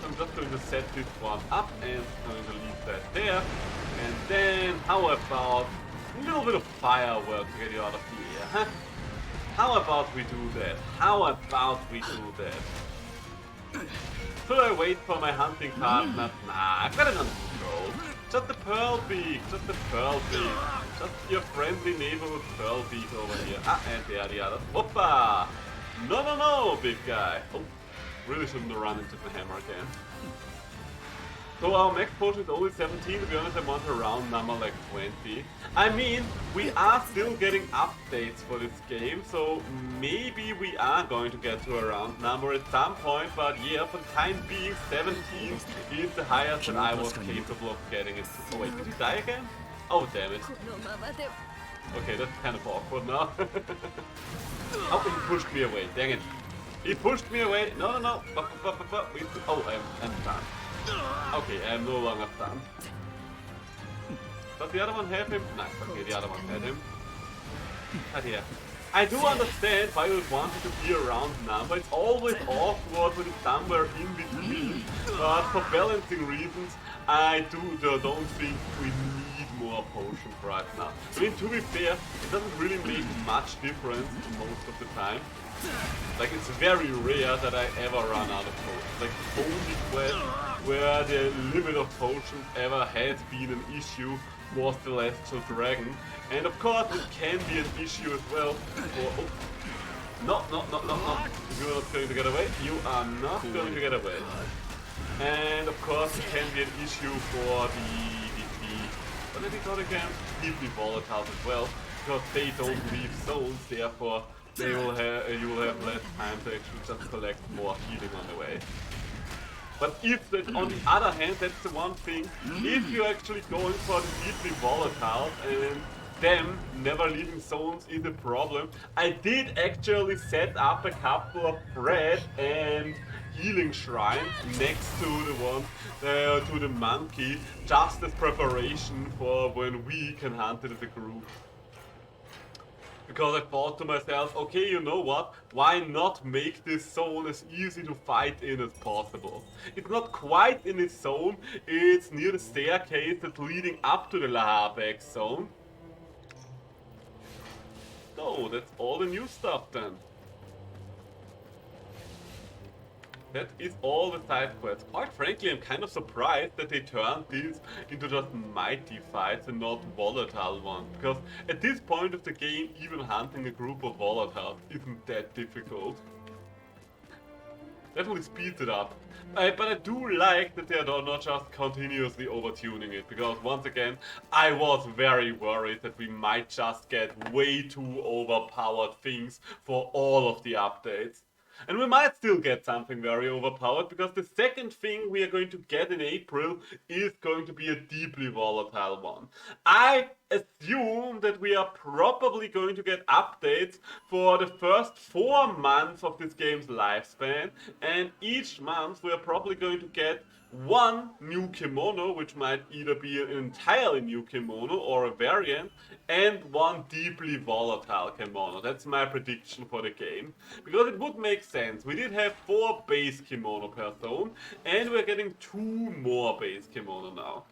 I'm just going to set this one up and I'm going to leave that there. And then, how about a little bit of fireworks to get you out of the air, huh? How about we do that? How about we do that? Should I wait for my hunting partner? Nah, I've got it under control. Just the Pearl Beak, just the Pearl Beak. Just your friendly neighborhood Pearl Beak over here. Ah, and there the others. Hoppa! No, big guy. Oh, really shouldn't have run into the hammer again. So our max potion is only 17, to be honest I want a round number like 20. I mean, we are still getting updates for this game, so maybe we are going to get to a round number at some point, but yeah, for the time being, 17 is the highest that I was capable of getting it. Oh wait, did he die again? Oh damn it. Okay, that's kind of awkward now. Oh, he pushed me away, dang it. He pushed me away. No. Oh, I'm done. Okay, I am no longer stunned. Does the other one have him? Nice, okay, the other one had him. But yeah. I do understand why you wanted to be a round number. It's always awkward when it's somewhere in between. But for balancing reasons, I don't think we need more potions right now. I mean, to be fair, it doesn't really make much difference most of the time. Like, it's very rare that I ever run out of potions. Like, the only quest where the limit of potions ever has been an issue was the Celestial Dragon. And of course, it can be an issue as well for... Oh. No. You're not going to get away. You are not going to get away. And of course, it can be an issue for what did we call it again? Deeply volatiles as well, because they don't leave zones, therefore they will you will have less time to actually just collect more healing on the way. But if that, on the other hand, that's the one thing, if you're actually going for the deeply volatiles and them never leaving zones is a problem. I did actually set up a couple of bread and healing shrines next to the one, to the monkey, just as preparation for when we can hunt it as a group. Because I thought to myself, okay, you know what, why not make this zone as easy to fight in as possible? It's not quite in its zone, it's near the staircase that's leading up to the Lahabex zone. So, that's all the new stuff then. That is all the side quests. Quite frankly, I'm kind of surprised that they turned these into just mighty fights and not volatile ones. Because at this point of the game, even hunting a group of volatiles isn't that difficult. Definitely speeds it up. But I do like that they are not just continuously overtuning it. Because once again, I was very worried that we might just get way too overpowered things for all of the updates. And we might still get something very overpowered, because the second thing we are going to get in April is going to be a deeply volatile one. I assume that we are probably going to get updates for the first 4 months of this game's lifespan, and each month we are probably going to get one new kimono, which might either be an entirely new kimono or a variant, and one deeply volatile kimono. That's my prediction for the game, because it would make sense. We did have 4 base kimono per zone, and we're getting 2 more base kimono now.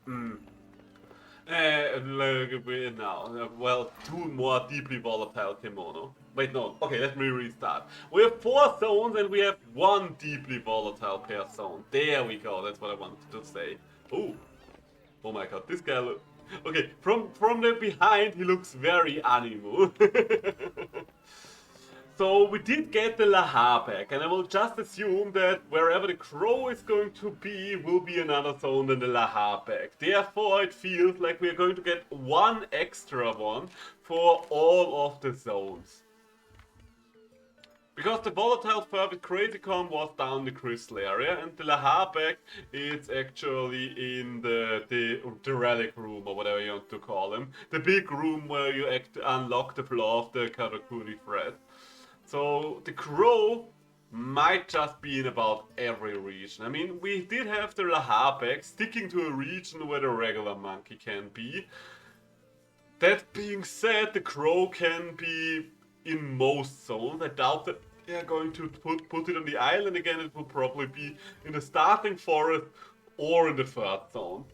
Well, 2 more deeply volatile kimono. Wait, no. Okay, let me restart. We have 4 zones and we have 1 deeply volatile per zone. There we go. That's what I wanted to say. Oh my god, this guy looks... Okay, from the behind, he looks very animal. So we did get the Laha back, and I will just assume that wherever the Crow is going to be will be another zone than the Laha back. Therefore, it feels like we are going to get 1 extra one for all of the zones. Because the volatile fur with Crazy Com was down the crystal area, and the Laha back is actually in the relic room, or whatever you want to call him. The big room where you unlock the flaw of the Karakuri thread. So the Crow might just be in about every region. I mean, we did have the Laha back sticking to a region where the regular monkey can be. That being said, the Crow can be in most zones. I doubt that they're going to put it on the island again. It will probably be in the starting forest or in the 3rd zone.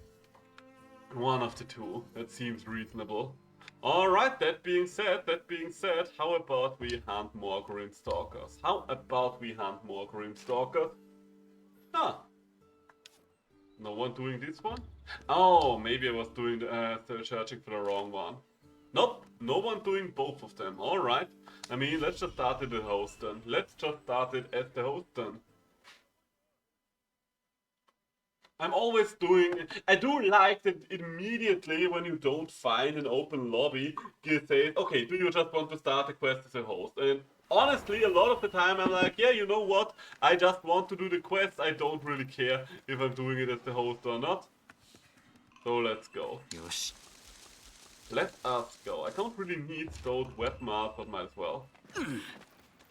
One of the 2. That seems reasonable. Alright, that being said, how about we hunt more Grim Stalkers? Ah. No one doing this one? Oh, maybe I was doing searching for the wrong one. Nope, no one doing both of them. Alright. I mean, let's just start at the host then. I do like that immediately when you don't find an open lobby, it says, okay, do you just want to start a quest as a host? And honestly, a lot of the time I'm like, yeah, you know what? I just want to do the quest. I don't really care if I'm doing it as the host or not. So let's go. Let us go. I don't really need those webmaps, but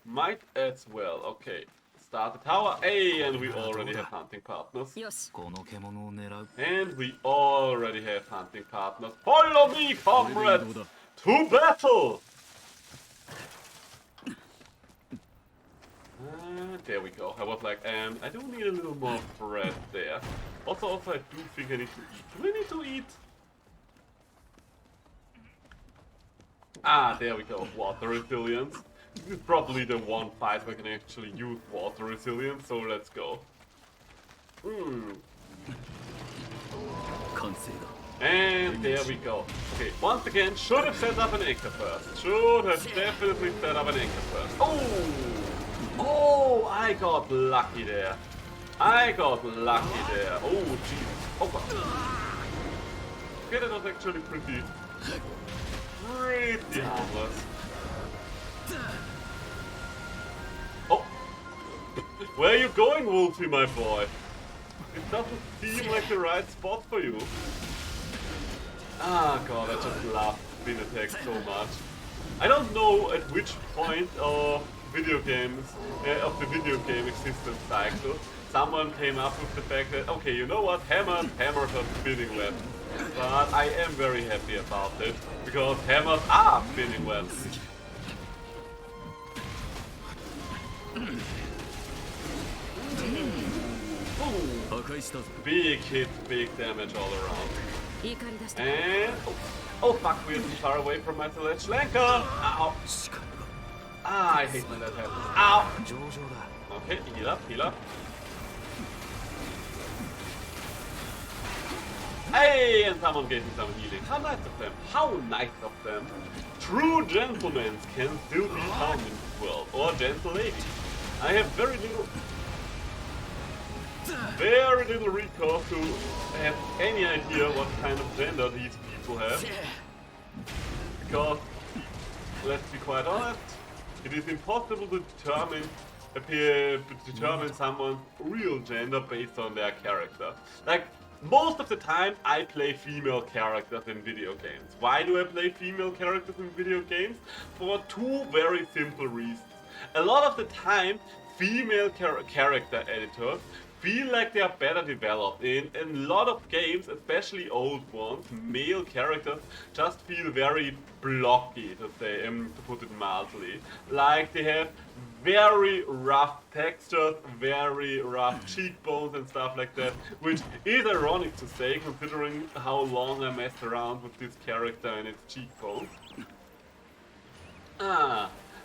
might as well. Okay. Start the tower. Hey, and we already have hunting partners. Follow me, comrades! To battle! There we go. I was like, I do need a little more bread there. Also, I do think I need to eat. Do I need to eat? Ah, there we go. Water resilience. This is probably the one fight where I can actually use water resilience, so let's go. And there we go. Okay, once again, should have set up an anchor first. Should have definitely set up an anchor first. Oh, I got lucky there. Oh, jeez. Oh, God. Okay, that was actually pretty harmless. Oh! Where are you going, Wolfie, my boy? It doesn't seem like the right spot for you. Ah, God, I just love spin attacks so much. I don't know at which point of the video game existence cycle someone came up with the fact that, okay, you know what, hammers are spinning weapons. But I am very happy about it, because hammers are spinning weapons. Big hit, big damage all around. And... oh fuck, we're too far away from my Celeste Schlenker! Ow! Ah, I hate when that happens. Ow! Okay, heal up. Hey, and someone gave me some healing. How nice of them. True gentlemen can still be found in this world. Or gentle ladies. I have very little recourse to have any idea what kind of gender these people have. Because, let's be quite honest, it is impossible to determine determine someone's real gender based on their character. Like, most of the time I play female characters in video games. Why do I play female characters in video games? For two very simple reasons. A lot of the time, female character editors feel like they are better developed. In a lot of games, especially old ones, male characters just feel very blocky, to put it mildly. Like they have very rough textures, very rough cheekbones and stuff like that, which is ironic to say considering how long I messed around with this character and its cheekbones.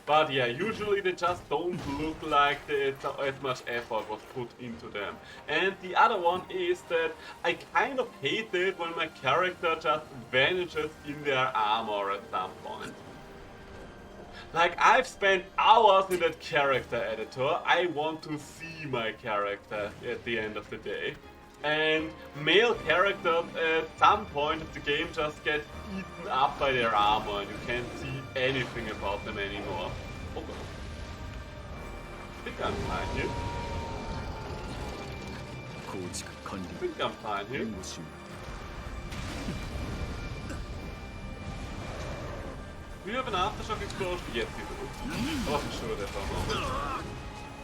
But yeah, usually they just don't look like as much effort was put into them. And the other one is that I kind of hate it when my character just vanishes in their armor at some point. Like, I've spent hours in that character editor, I want to see my character at the end of the day. And male characters at some point of the game just get eaten up by their armor and you can't see anything about them anymore. Oh god. I think I'm fine here. I think I'm fine here. Do you have an aftershock explosion? Yes, we do. I wasn't sure that for a moment.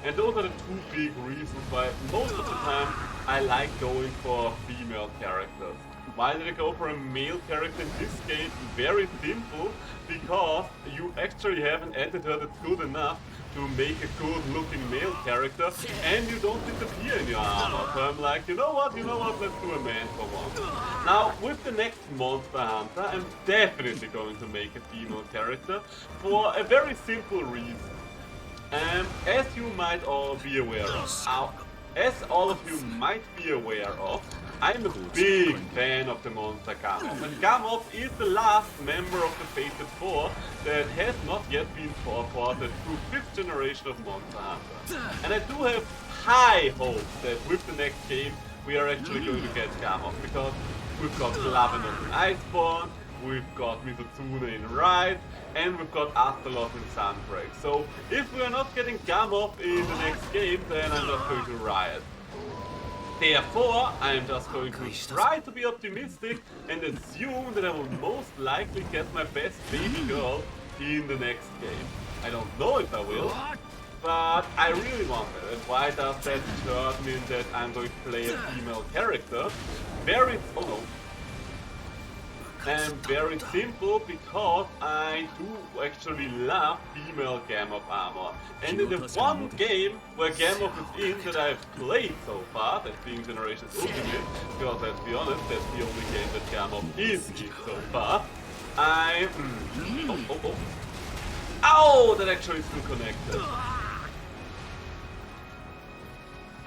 And those are the two big reasons why most of the time I like going for female characters. Why did I go for a male character in this game? Very simple, because you actually have an editor that's good enough to make a good looking male character and you don't disappear in your armor. So I'm like, you know what, let's do a man for once. Now, with the next Monster Hunter, I'm definitely going to make a female character for a very simple reason. As you might all be aware of, I'm a big fan of the monster Gammoth. And Gammoth is the last member of the Fated 4 that has not yet been ported to 5th generation of Monster Hunter. And I do have high hopes that with the next game we are actually going to get Gammoth, because we've got Glavenus in Iceborne, we've got Mizotsune in Rise, and we've got Astalos in Sunbreak. So if we are not getting Gammoth in the next game, then I'm just going to riot. Therefore, I'm just going to try to be optimistic and assume that I will most likely get my best baby girl in the next game. I don't know if I will, but I really want it. And why does that mean that I'm going to play a female character? Very simple, because I do actually love female Gammoth armor. And in the one game where Gammoth is in that I've played so far, that being Generations Ultimate, because let's be honest, that's the only game that Gammoth is in so far, Ow! That actually is still connected.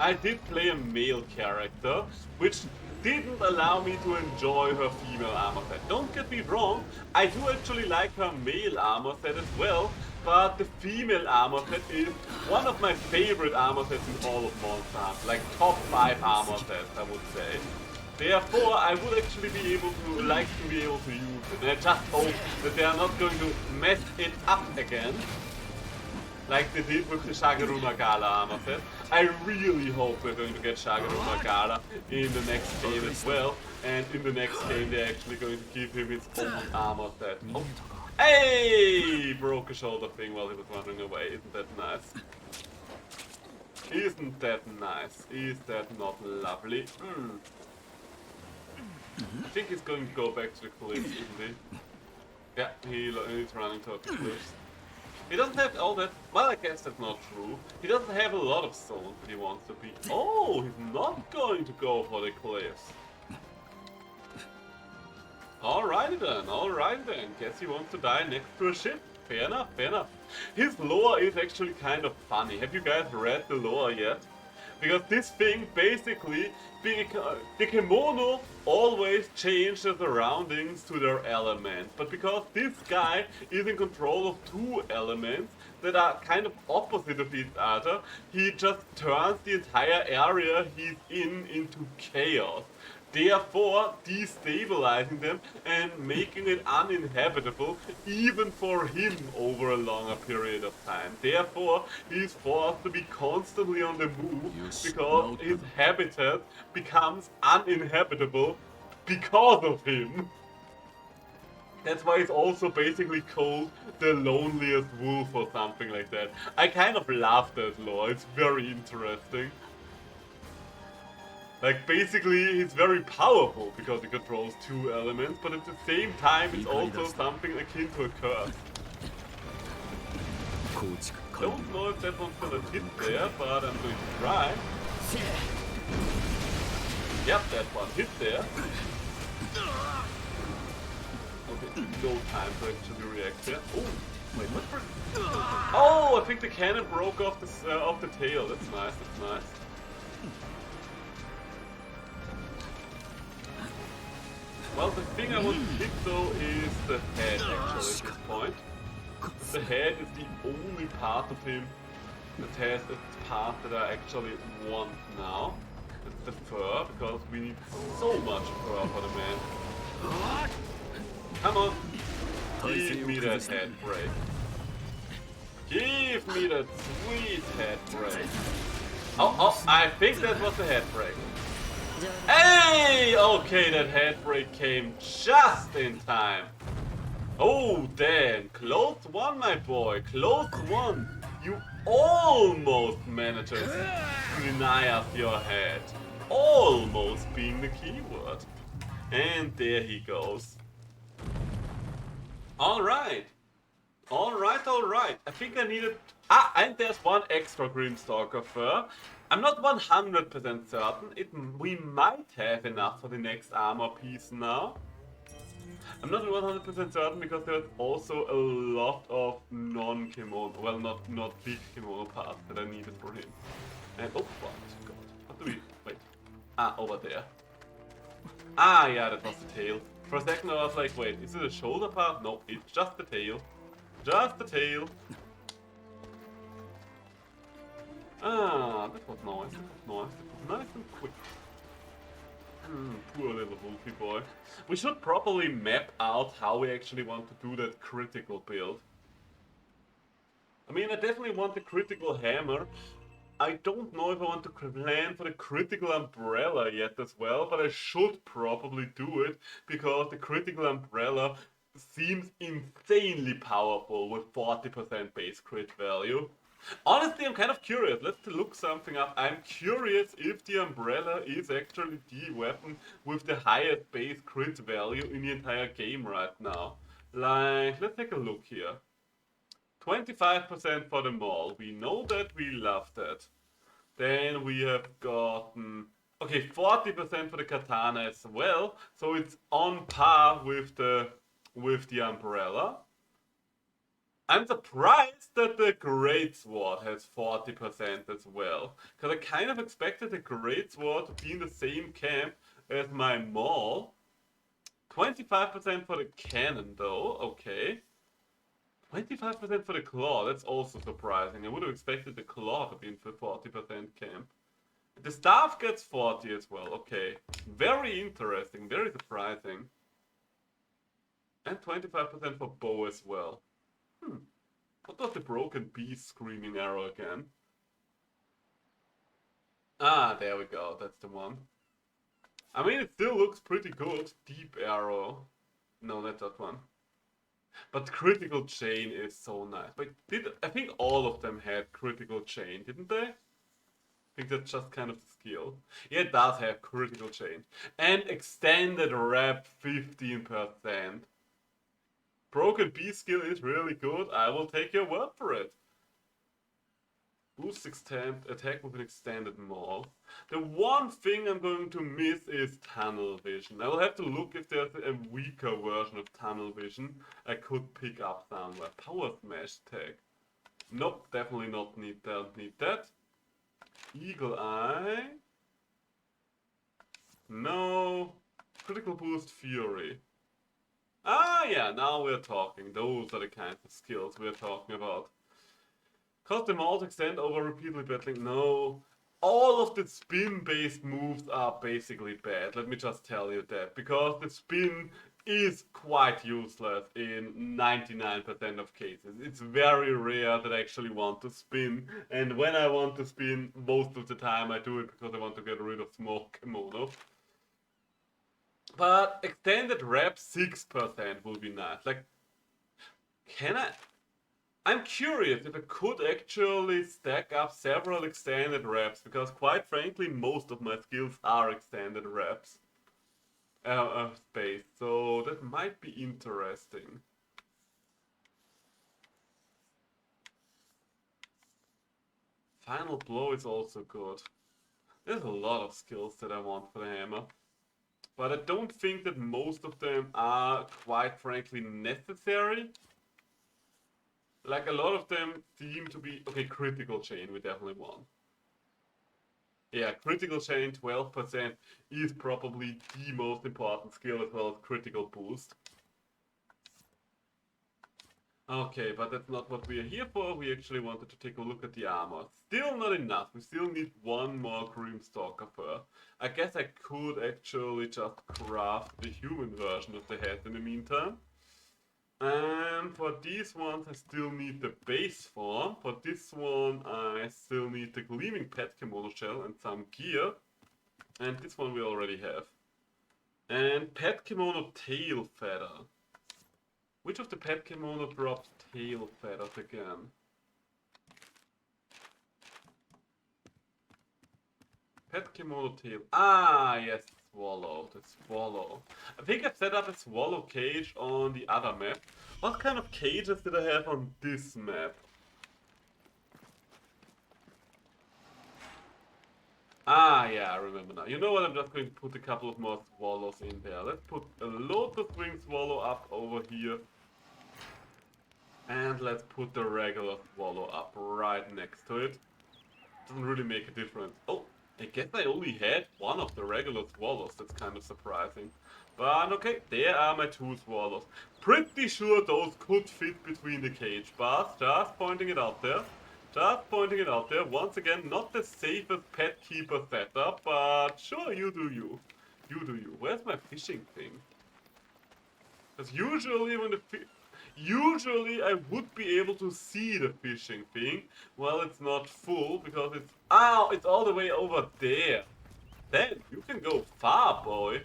I did play a male character, which didn't allow me to enjoy her female armor set. Don't get me wrong, I do actually like her male armor set as well, but the female armor set is one of my favorite armor sets in all of Monster Hunter, like top 5 armor sets, I would say. Therefore, I would actually be able to use it, and I just hope that they are not going to mess it up again, like they did with the Shagaru Magala armor set. I really hope we're going to get Shagaru Magala in the next game as well, and in the next game they're actually going to give him his own armor set. Oh. Hey! Broke a shoulder thing while he was running away. Isn't that nice? Isn't that nice? Is that not lovely? I think he's going to go back to the cliffs, isn't he? Yeah, he's running towards the cliffs. He doesn't have all that. Well, I guess that's not true. He doesn't have a lot of stones that he wants to be. Oh, he's not going to go for the cliffs. Alrighty then. Guess he wants to die next to a ship. Fair enough. His lore is actually kind of funny. Have you guys read the lore yet? Because this thing basically, the Kemono always change the surroundings to their elements. But because this guy is in control of 2 elements, that are kind of opposite of each other, he just turns the entire area he's in into chaos, therefore destabilizing them and making it uninhabitable even for him over a longer period of time. Therefore, he's forced to be constantly on the move because his habitat becomes uninhabitable because of him. That's why it's also basically called the loneliest wolf or something like that. I kind of love that lore, it's very interesting. Like, basically, he's very powerful because he controls two elements, but at the same time, it's also something akin to a curse. Don't know if that one's gonna hit there, but I'm going to try. Yep, that one hit there. Okay, no time to actually react there. Oh, wait, what for? Oh, I think the cannon broke off the tail. That's nice, that's nice. Well, the thing I want to hit though is the head actually at this point. The head is the only part of him that has the part that I actually want now. It's the fur, because we need so much fur for the man. Come on! Give me that head break. Give me that sweet head break. Oh, I think that was the head break. Hey! Okay, that head break came just in time. Oh, damn. Close one, my boy. Close one. You almost managed to deny us your head. Almost being the keyword. And there he goes. Alright. Alright. I think I needed... Ah, and there's one extra Grimstalker fur. I'm not 100% certain. We might have enough for the next armor piece now. I'm not 100% certain because there's also a lot of non-kimono, well, not big kimono parts that I needed for him. And oh, what do we? Wait. Ah, over there. Ah, yeah, that was the tail. For a second I was like, wait, is it a shoulder part? No, it's just the tail. Just the tail. Ah, that was nice. Nice and quick. Poor little Wolfie boy. We should probably map out how we actually want to do that critical build. I mean, I definitely want the critical hammer. I don't know if I want to plan for the critical umbrella yet as well, but I should probably do it because the critical umbrella seems insanely powerful with 40% base crit value. Honestly, I'm kind of curious. Let's look something up. I'm curious if the umbrella is actually the weapon with the highest base crit value in the entire game right now. Like, let's take a look here. 25% for the maul. We know that, we love that. Then we have gotten... Okay, 40% for the katana as well. So it's on par with the umbrella. I'm surprised that the Greatsword has 40% as well. Because I kind of expected the Greatsword to be in the same camp as my maul. 25% for the cannon though, okay. 25% for the claw, that's also surprising. I would have expected the claw to be in the 40% camp. The staff gets 40 as well, okay. Very interesting, very surprising. And 25% for bow as well. What was the broken beast screaming arrow again? Ah, there we go, that's the one. I mean, it still looks pretty good. Deep arrow. No, that's that one. But critical chain is so nice. But I think all of them had critical chain, didn't they? I think that's just kind of the skill. Yeah, it does have critical chain. And extended rep 15%. Broken beast skill is really good. I will take your word for it. Boost attack with an extended maul. The one thing I'm going to miss is tunnel vision. I will have to look if there's a weaker version of tunnel vision I could pick up somewhere. Power smash tag. Nope, definitely don't need that. Eagle eye. No. Critical boost fury. Ah yeah, now we're talking. Those are the kinds of skills we're talking about. Cause the mouse extend over repeatedly battling. No. All of the spin-based moves are basically bad. Let me just tell you that. Because the spin is quite useless in 99% of cases. It's very rare that I actually want to spin. And when I want to spin, most of the time I do it because I want to get rid of Smoke Kimono. But extended rep 6% will be nice. Like, can I? I'm curious if I could actually stack up several extended reps, because quite frankly, most of my skills are extended reps based, so that might be interesting. Final blow is also good. There's a lot of skills that I want for the hammer, but I don't think that most of them are quite frankly necessary. Like a lot of them seem to be okay. Critical chain, we definitely want. Yeah, critical chain 12% is probably the most important skill, as well as critical boost. Okay, but that's not what we are here for. We actually wanted to take a look at the armor. Still not enough. We still need one more Grimstalker fur. I guess I could actually just craft the human version of the head in the meantime. And for these ones, I still need the base form. For this one, I still need the Gleaming Pet Kimono Shell and some gear. And this one we already have. And Pet Kimono Tail Feather. Which of the Pet Kimono drops tail feathers again? Pet Kimono Tail. Ah, yes, Swallow. The Swallow. I think I've set up a Swallow cage on the other map. What kind of cages did I have on this map? Ah, yeah, I remember now. You know what? I'm just going to put a couple of more Swallows in there. Let's put a Lotus Wing Swallow up over here. And let's put the regular Swallow up right next to it. Doesn't really make a difference. Oh, I guess I only had one of the regular Swallows. That's kind of surprising. But okay, there are my two Swallows. Pretty sure those could fit between the cage bars. Just pointing it out there. Just pointing it out there. Once again, not the safest pet keeper setup, but sure, you do you. You do you. Where's my fishing thing? Because usually when usually I would be able to see the fishing thing. Well, it's not full because it's... Ow! It's all the way over there. Then you can go far, boy.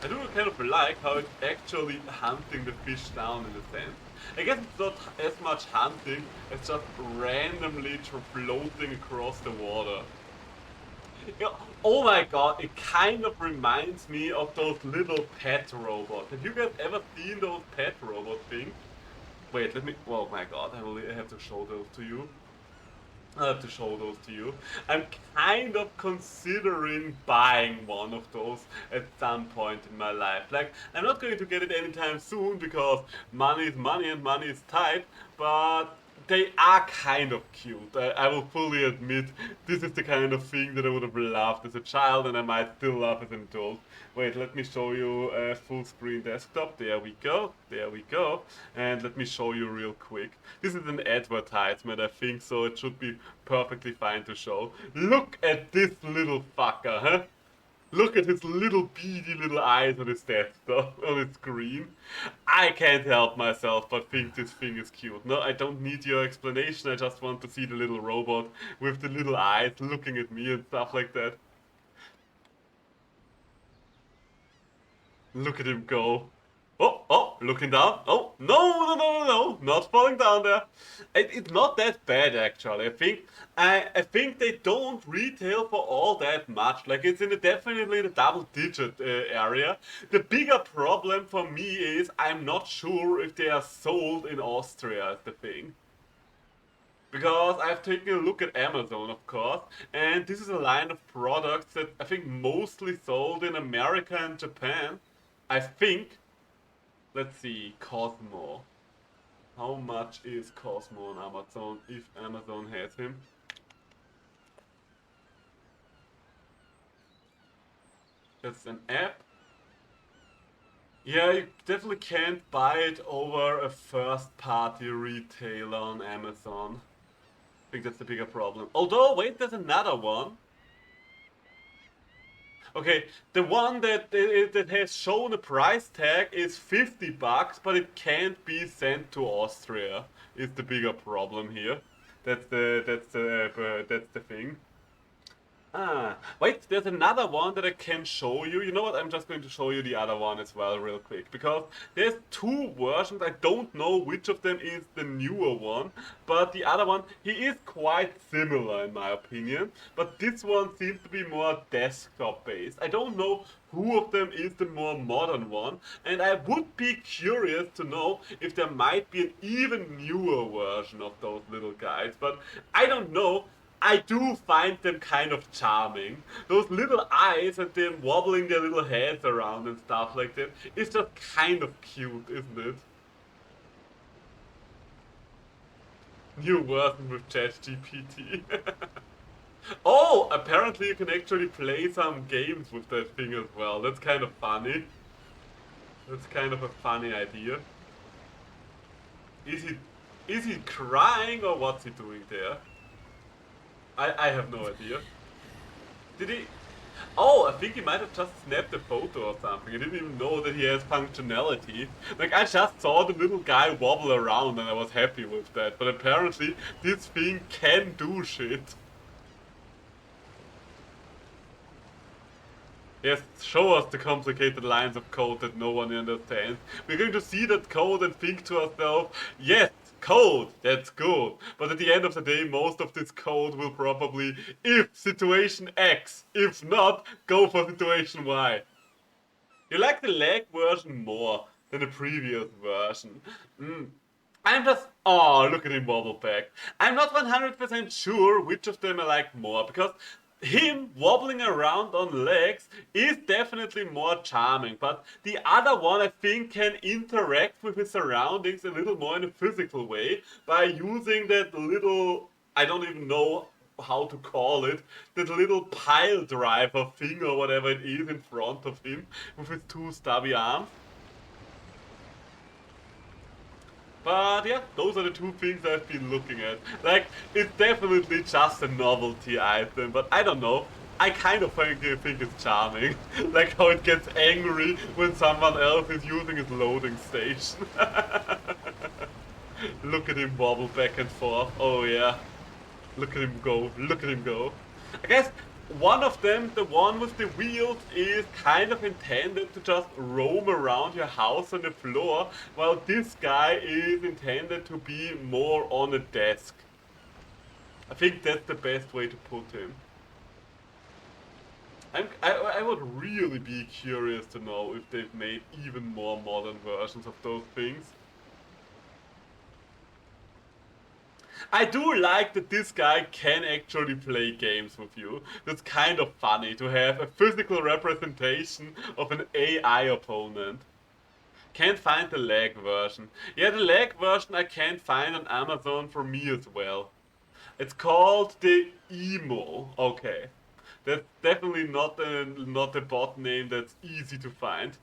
I do kind of like how it's actually hunting the fish down in a sense. I guess it's not as much hunting as just randomly floating across the water. Yeah, oh my god, it kind of reminds me of those little pet robots. Have you guys ever seen those pet robot things? Wait, let me... Oh my god, I have to show those to you. I have to show those to you. I'm kind of considering buying one of those at some point in my life. Like, I'm not going to get it anytime soon because money is money and money is tight, but they are kind of cute. I will fully admit this is the kind of thing that I would have loved as a child and I might still love as an adult. Wait, let me show you a full screen desktop. There we go. There we go. And let me show you real quick. This is an advertisement, I think, so it should be perfectly fine to show. Look at this little fucker, huh? Look at his little beady little eyes on his desktop, on his screen. I can't help myself but think this thing is cute. No, I don't need your explanation, I just want to see the little robot with the little eyes looking at me and stuff like that. Look at him go. Oh, oh, looking down. Oh, no, no, no, no, no, not falling down there. It's not that bad actually. I think they don't retail for all that much. Like it's in definitely the double-digit area. The bigger problem for me is I'm not sure if they are sold in Austria. Is the thing. Because I've taken a look at Amazon, of course, and this is a line of products that I think mostly sold in America and Japan. I think. Let's see, Cosmo. How much is Cosmo on Amazon if Amazon has him? It's an app. Yeah, you definitely can't buy it over a first-party retailer on Amazon. I think that's the bigger problem. Although, wait, there's another one. Okay, the one that has shown a price tag is 50 bucks, but it can't be sent to Austria. Is the bigger problem here. That's the thing. Ah, wait, there's another one that I can show you. You know what? I'm just going to show you the other one as well real quick. Because there's two versions. I don't know which of them is the newer one. But the other one, he is quite similar in my opinion. But this one seems to be more desktop based. I don't know who of them is the more modern one. And I would be curious to know if there might be an even newer version of those little guys. But I don't know. I do find them kind of charming. Those little eyes and them wobbling their little heads around and stuff like that. It's just kind of cute, isn't it? New version with ChatGPT. Oh, apparently you can actually play some games with that thing as well. That's kind of funny. That's kind of a funny idea. Is he is he crying or what's he doing there? I have no idea. Did he? Oh, I think he might have just snapped a photo or something. I didn't even know that he has functionality. Like, I just saw the little guy wobble around and I was happy with that. But apparently, this thing can do shit. Yes, show us the complicated lines of code that no one understands. We're going to see that code and think to ourselves, yes, code, that's good. But at the end of the day, most of this code will probably, if situation X, if not, go for situation Y. You like the lag version more than the previous version. Mm. I'm just. Oh, look at him wobble back. I'm not 100% sure which of them I like more because him wobbling around on legs is definitely more charming, but the other one I think can interact with his surroundings a little more in a physical way by using that little. I don't even know how to call it, that little pile driver thing or whatever it is in front of him with his two stubby arms. But yeah, those are the two things I've been looking at. Like, it's definitely just a novelty item, but I don't know. I kind of think it's charming. Like how it gets angry when someone else is using its loading station. Look at him wobble back and forth. Oh yeah. Look at him go. Look at him go. I guess one of them, the one with the wheels, is kind of intended to just roam around your house on the floor, while this guy is intended to be more on a desk. I think that's the best way to put him. I would really be curious to know if they've made even more modern versions of those things. I do like that this guy can actually play games with you. That's kind of funny to have a physical representation of an AI opponent. Can't find the lag version. Yeah, the lag version I can't find on Amazon for me as well. It's called the Emo. Okay. That's definitely not a bot name that's easy to find.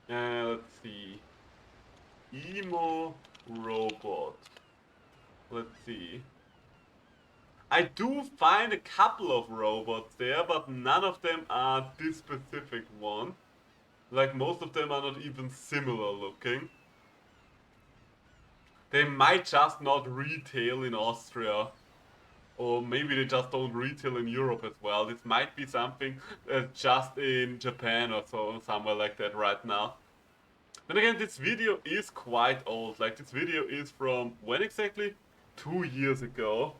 Let's see. Emo robot. Let's see. I do find a couple of robots there, but none of them are this specific one. Like, most of them are not even similar looking. They might just not retail in Austria. Or maybe they just don't retail in Europe as well. This might be something just in Japan or so, somewhere like that right now. Then again, this video is quite old. Like, this video is from when exactly? 2 years ago.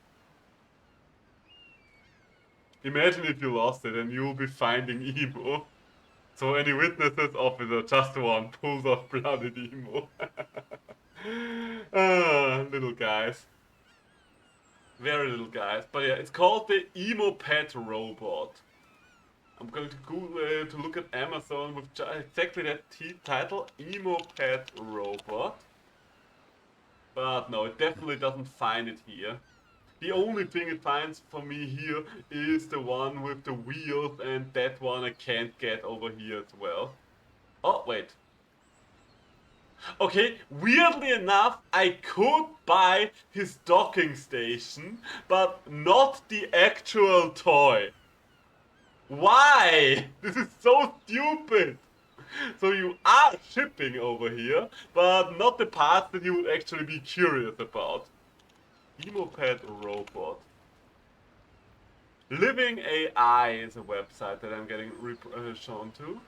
Imagine if you lost it and you'll be finding Emo. So any witnesses, officer, just one, pulls off blooded Emo. Little guys. Very little guys. But yeah, it's called the Emo Pet Robot. I'm going to Google to look at Amazon with exactly that title, Emo Pet Robot. But no, it definitely doesn't find it here. The only thing it finds for me here is the one with the wheels, and that one I can't get over here as well. Oh, wait. Okay, weirdly enough, I could buy his docking station, but not the actual toy. Why? This is so stupid. So you are shipping over here, but not the parts that you would actually be curious about. Emoped robot. Living AI is a website that I'm getting shown to.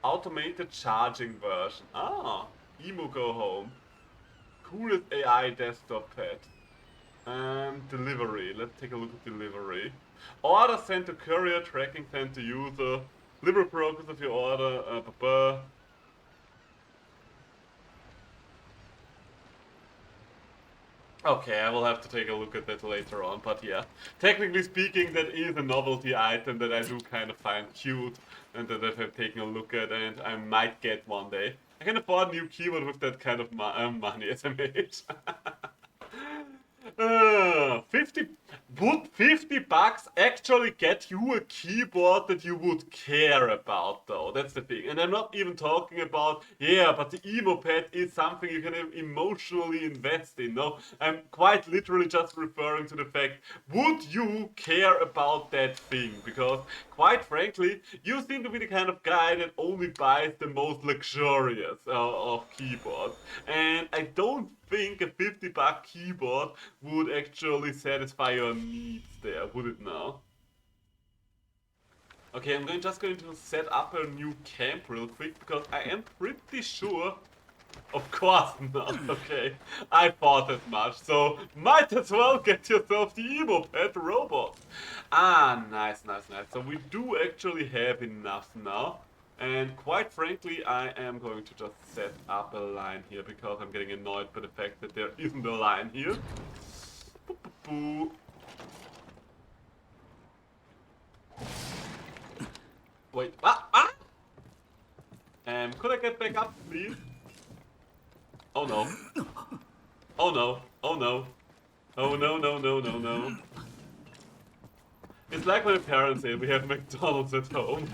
Automated charging version. Ah, Emo Go Home. Coolest AI desktop pet. Delivery. Let's take a look at delivery. Order sent to courier, tracking sent to user. Delivery progress of your order. Okay, I will have to take a look at that later on, but yeah. Technically speaking, that is a novelty item that I do kind of find cute and that I have taken a look at and I might get one day. I can afford a new keyboard with that kind of money, SMH. 50 would 50 bucks actually get you a keyboard that you would care about though? That's the thing. And I'm not even talking about, yeah, but the Emoped is something you can emotionally invest in. No, I'm quite literally just referring to the fact, would you care about that thing? Because quite frankly, you seem to be the kind of guy that only buys the most luxurious of keyboards. And I don't think a 50-buck keyboard would actually satisfy your needs there, would it now? Okay, just going to set up a new camp real quick because I am pretty sure. Of course not, okay. I thought as much, so might as well get yourself the Emoped robot. Ah, nice, nice, nice. So we do actually have enough now. And quite frankly, I am going to just set up a line here because I'm getting annoyed by the fact that there isn't a line here. Boo, boo, boo. Wait, ah! Could I get back up, please? Oh no. Oh no. Oh no. Oh no, no, no, no, no. It's like when parents say we have McDonald's at home.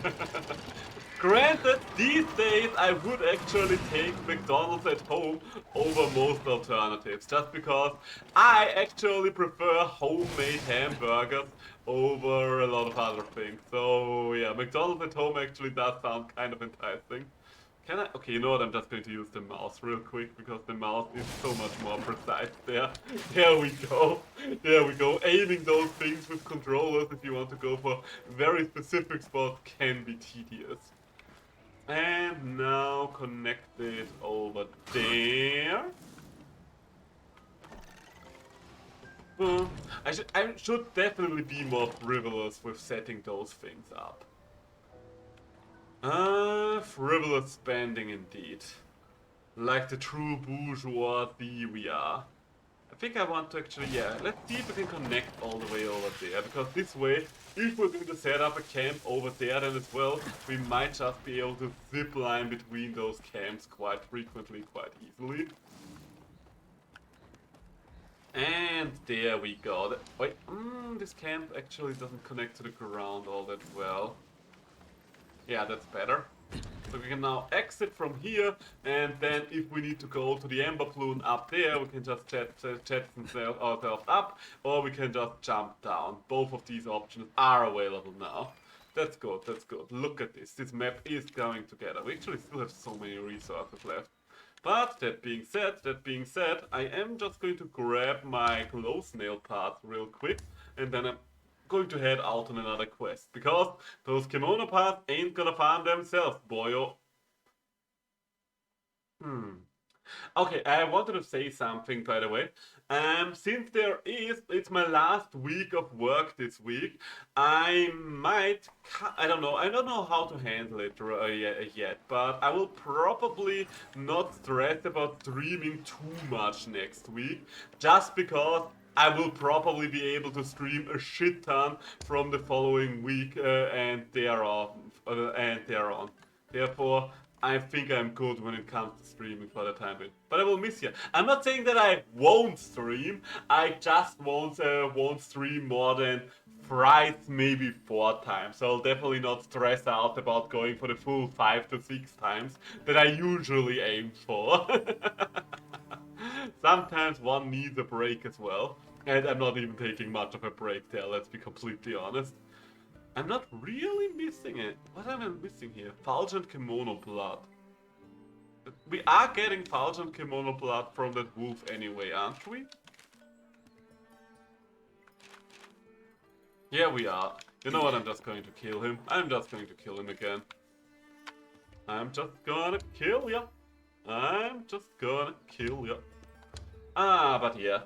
Granted, these days I would actually take McDonald's at home over most alternatives, just because I actually prefer homemade hamburgers over a lot of other things. So yeah, McDonald's at home actually does sound kind of enticing. Can I? Okay, you know what? I'm just going to use the mouse real quick because the mouse is so much more precise there. There we go. There we go. Aiming those things with controllers if you want to go for very specific spots can be tedious. And now connect it over there. I should definitely be more frivolous with setting those things up. Frivolous spending indeed. Like the true bourgeoisie we are. I think I want to actually, yeah, let's see if we can connect all the way over there, because this way, if we're going to set up a camp over there then as well, we might just be able to zip line between those camps quite frequently, quite easily. And there we go. Wait, this camp actually doesn't connect to the ground all that well. Yeah, that's better. So we can now exit from here, and then if we need to go to the Ember Balloon up there, we can just jettison ourselves up, or we can just jump down. Both of these options are available now. That's good, that's good. Look at this. This map is coming together. We actually still have so many resources left. But that being said, I am just going to grab my close nail path real quick, and then I'm going to head out on another quest, because those kimono paths ain't gonna farm themselves, boyo. Okay, I wanted to say something, by the way. Since it's my last week of work this week, I might, I don't know how to handle it yet, but I will probably not stress about streaming too much next week, just because I will probably be able to stream a shit ton from the following week and thereon. Therefore, I think I'm good when it comes to streaming for the time being. But I will miss you. I'm not saying that I won't stream. I just won't stream more than thrice, maybe 4 times. So I'll definitely not stress out about going for the full 5 to 6 times that I usually aim for. Sometimes one needs a break as well. And I'm not even taking much of a break there, let's be completely honest. I'm not really missing it. What am I missing here? Fulgent Kimono Blood. We are getting Fulgent Kimono Blood from that wolf anyway, aren't we? Yeah, we are. You know what, I'm just going to kill him. I'm just going to kill him again. I'm just gonna kill ya. I'm just gonna kill ya. But yeah.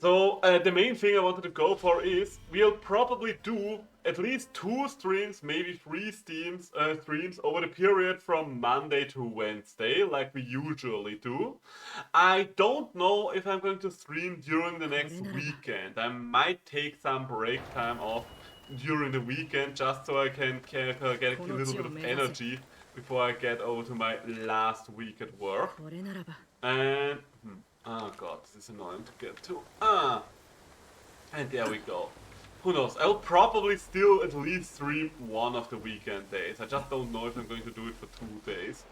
So, the main thing I wanted to go for is, we'll probably do at least 2 streams, maybe 3 streams over the period from Monday to Wednesday, like we usually do. I don't know if I'm going to stream during the next weekend. I might take some break time off during the weekend, just so I can get a little bit of energy before I get over to my last week at work. And... oh god, this is annoying to get to. And there we go. Who knows, I'll probably still at least stream one of the weekend days. I just don't know if I'm going to do it for 2 days.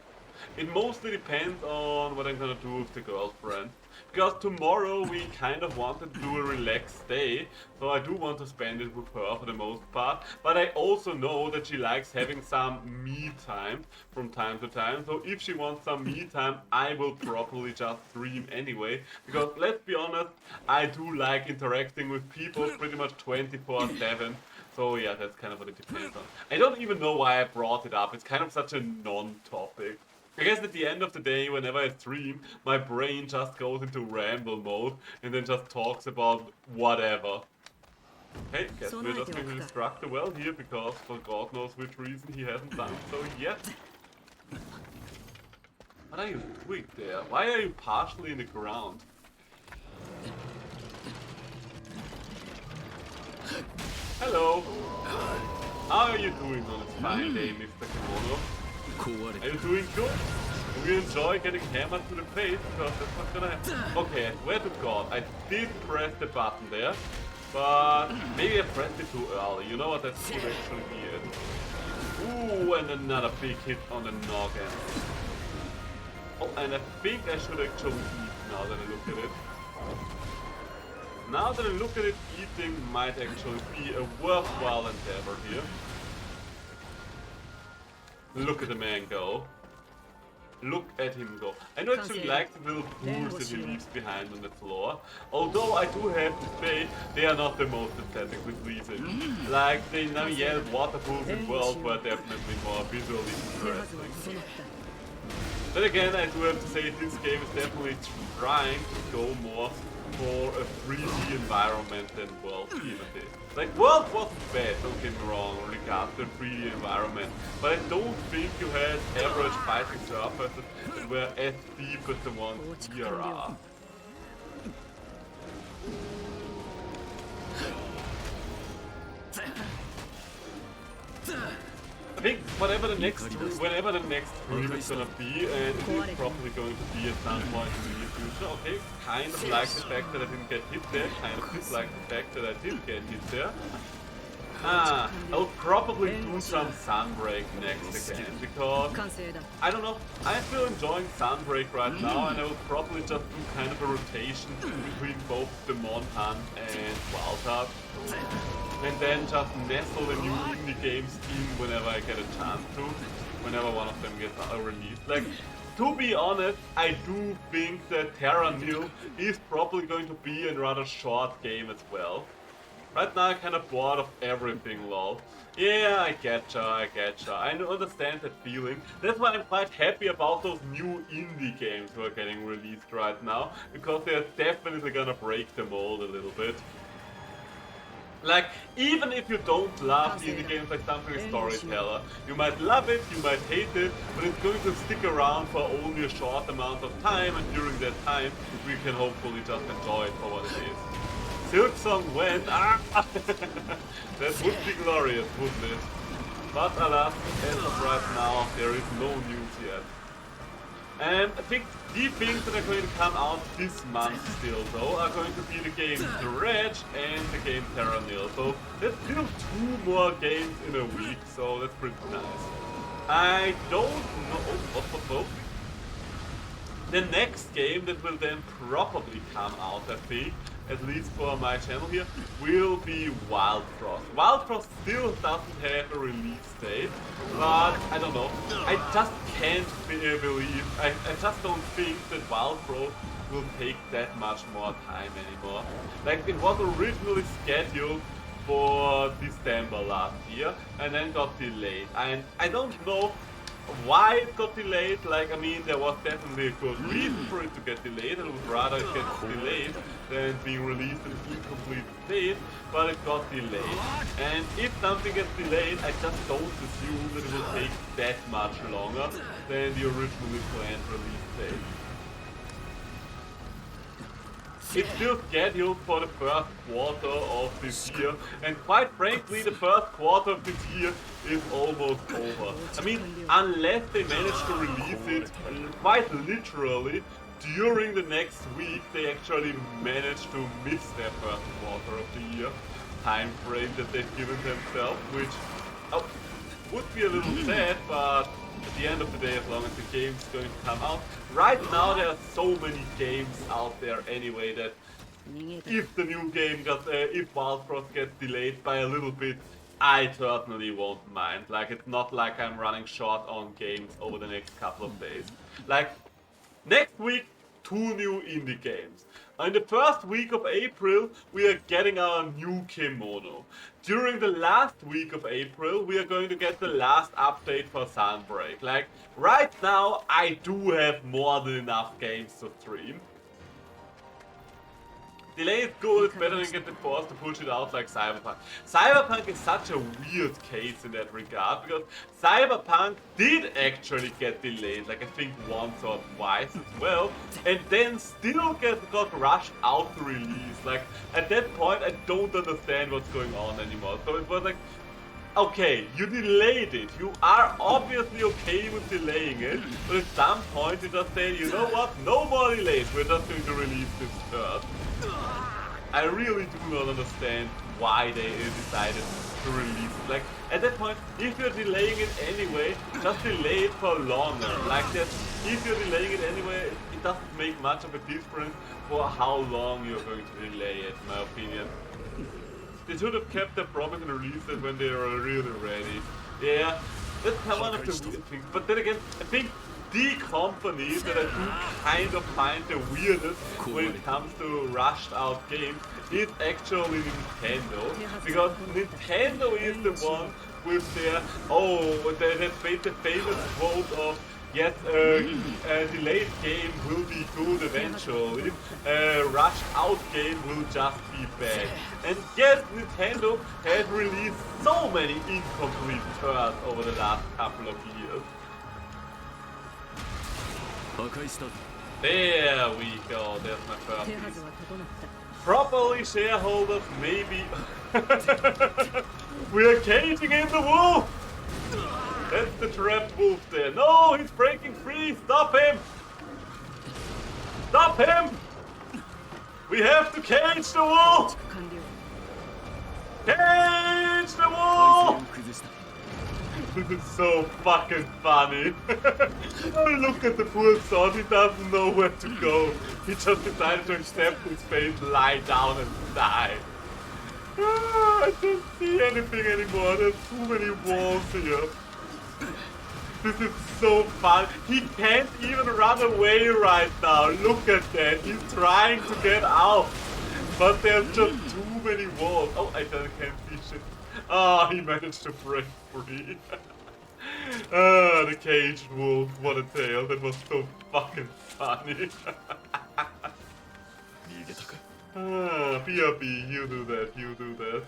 It mostly depends on what I'm gonna do with the girlfriend. Because tomorrow we kind of wanted to do a relaxed day, so I do want to spend it with her for the most part. But I also know that she likes having some me time from time to time. So if she wants some me time, I will probably just stream anyway. Because let's be honest, I do like interacting with people pretty much 24/7. So yeah, that's kind of what it depends on. I don't even know why I brought it up. It's kind of such a non-topic. I guess at the end of the day, whenever I stream, my brain just goes into ramble mode and then just talks about whatever. Hey, guess we're just going to destruct the well here because for God knows which reason he hasn't done so yet. What are you doing there? Why are you partially in the ground? Hello! How are you doing on this fine day, Mr. Kimono? Are you doing good? Do you enjoy getting hammered to the face? Because that's not gonna happen. Okay, I swear to God, I did press the button there, but maybe I pressed it too early. You know what, that could actually be it. Ooh, and another big hit on the noggin. Oh, and I think I should actually eat now that I look at it. Now that I look at it, eating might actually be a worthwhile endeavor here. Look at the man go. Look at him go. I don't actually like the little pools that he leaves behind on the floor. Although I do have to say, they are not the most aesthetically pleasing. Like, the Namiel water pools in World were definitely more visually interesting. But again, I do have to say, this game is definitely trying to go more for a 3D environment than World even did. Like, World wasn't bad, don't get me wrong, regards to the 3D environment, but I don't think you had average fighting surfaces that were as deep as the ones here are. I think whenever the next stream is gonna be, and it is probably going to be at some point in the near future, okay, kind of like the fact that I didn't get hit there, kind of dislike the fact that I did get hit there. I'll probably do some Sunbreak next again, because, I don't know, I'm still enjoying Sunbreak right now, and I will probably just do kind of a rotation between both the Monhan and Wildheart. And then just nestle the new indie games in whenever I get a chance to, whenever one of them gets released. Like, to be honest, I do think that Terra Nil is probably going to be a rather short game as well. Right now I'm kind of bored of everything, lol. Yeah, I getcha. I understand that feeling. That's why I'm quite happy about those new indie games who are getting released right now, because they're definitely gonna break the mold a little bit. Like, even if you don't love indie games like something Storyteller, you might love it, you might hate it, but it's going to stick around for only a short amount of time, and during that time, we can hopefully just enjoy it for what it is. Silksong went, that would be glorious, wouldn't it? But alas, as of right now, there is no news yet. I think the things that are going to come out this month still though are going to be the game Dredge and the game Terra Nil. So there's still 2 more games in a week, so that's pretty nice. I don't know what. The next game that will then probably come out, I think, at least for my channel here, will be Wild Frost. Wild Frost still doesn't have a release date, but I don't know. I just can't believe, I just don't think that Wild Frost will take that much more time anymore. Like, it was originally scheduled for December last year and then got delayed. And I don't know why it got delayed. Like, I mean, there was definitely a good reason for it to get delayed. I would rather it gets delayed than being released in an incomplete state, but it got delayed. And if something gets delayed, I just don't assume that it will take that much longer than the originally planned release date. It's still scheduled for the first quarter of this year, and quite frankly, the first quarter of this year is almost over. I mean, unless they manage to release it quite literally during the next week, they actually manage to miss their first quarter of the year time frame that they've given themselves, which would be a little sad, but at the end of the day, as long as the game's going to come out. Right now there are so many games out there anyway that if the new game if Wild Frost gets delayed by a little bit, I certainly won't mind. Like, it's not like I'm running short on games over the next couple of days. Like, next week, 2 new indie games. In the first week of April, we are getting our new Kimono. During the last week of April, we are going to get the last update for Sunbreak. Like, right now, I do have more than enough games to stream. Delay is good, it's better than getting forced to push it out like Cyberpunk. Cyberpunk is such a weird case in that regard, because Cyberpunk did actually get delayed, like I think once or twice as well, and then still got rushed out to release. Like, at that point, I don't understand what's going on anymore. So it was like, okay, you delayed it. You are obviously okay with delaying it, but at some point you just say, you know what, no more delays, we're just going to release this first. I really do not understand why they decided to release it. Like, at that point, if you're delaying it anyway, just delay it for longer. Like, that, if you're delaying it anyway, it doesn't make much of a difference for how long you're going to delay it, in my opinion. They should have kept their promise and released it when they were really ready. Yeah, that's one of the weird things. But then again, I think the company that I do kind of find the weirdest when it comes to rushed out games is actually Nintendo. Because Nintendo is the one with their, they made the famous quote of, yes, a delayed game will be good eventually, a rushed out game will just be bad. And yes, Nintendo has released so many incomplete turds over the last couple of years. There we go, there's my first piece. Properly shareholders, maybe. We are caging in the wolf! That's the trap wolf there. No, he's breaking free! Stop him! Stop him! We have to cage the wolf! Cage the wolf! This is so fucking funny. Look at the poor son, he doesn't know where to go. He just decided to accept his fate, lie down and die. I don't see anything anymore, there's too many walls here. This is so fun. He can't even run away right now. Look at that. He's trying to get out. But there's just too many walls. Oh, I can't see shit. Ah, he managed to break free. Ah, the caged wolf. What a tale. That was so fucking funny. Ah, BRB, you do that. You do that.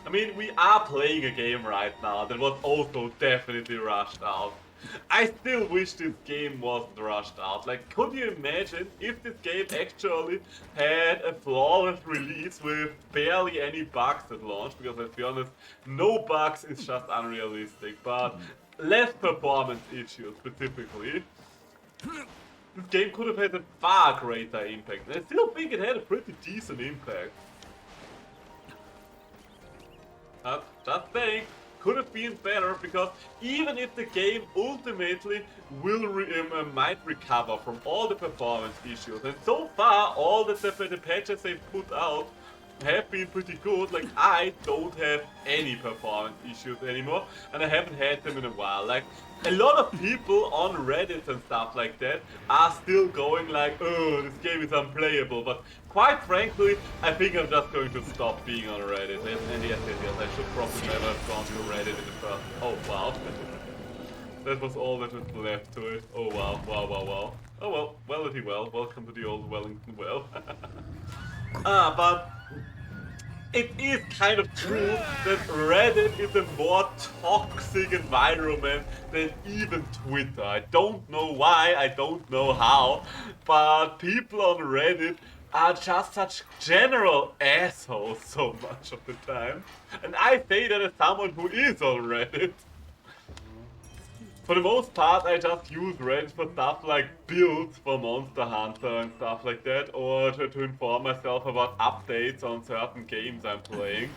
I mean, we are playing a game right now that was also definitely rushed out. I still wish this game wasn't rushed out. Like, could you imagine if this game actually had a flawless release with barely any bugs at launch? Because let's be honest, no bugs is just unrealistic, but less performance issues specifically. This game could have had a far greater impact. And I still think it had a pretty decent impact. Just saying, could have been better, because even if the game ultimately will might recover from all the performance issues, and so far all the patches they put out have been pretty good. Like, I don't have any performance issues anymore, and I haven't had them in a while. Like, a lot of people on Reddit and stuff like that are still going like, oh, this game is unplayable, but quite frankly, I think I'm just going to stop being on Reddit. And yes, I should probably never have gone to Reddit in the first. Oh wow. That was all that was left to it. Oh wow, wow. Oh well, Wellity well. Welcome to the old Wellington well. But it is kind of true that Reddit is a more toxic environment than even Twitter. I don't know why, I don't know how, but people on Reddit are just such general assholes so much of the time. And I say that as someone who is on Reddit. For the most part, I just use Reddit for stuff like builds for Monster Hunter and stuff like that, or to inform myself about updates on certain games I'm playing.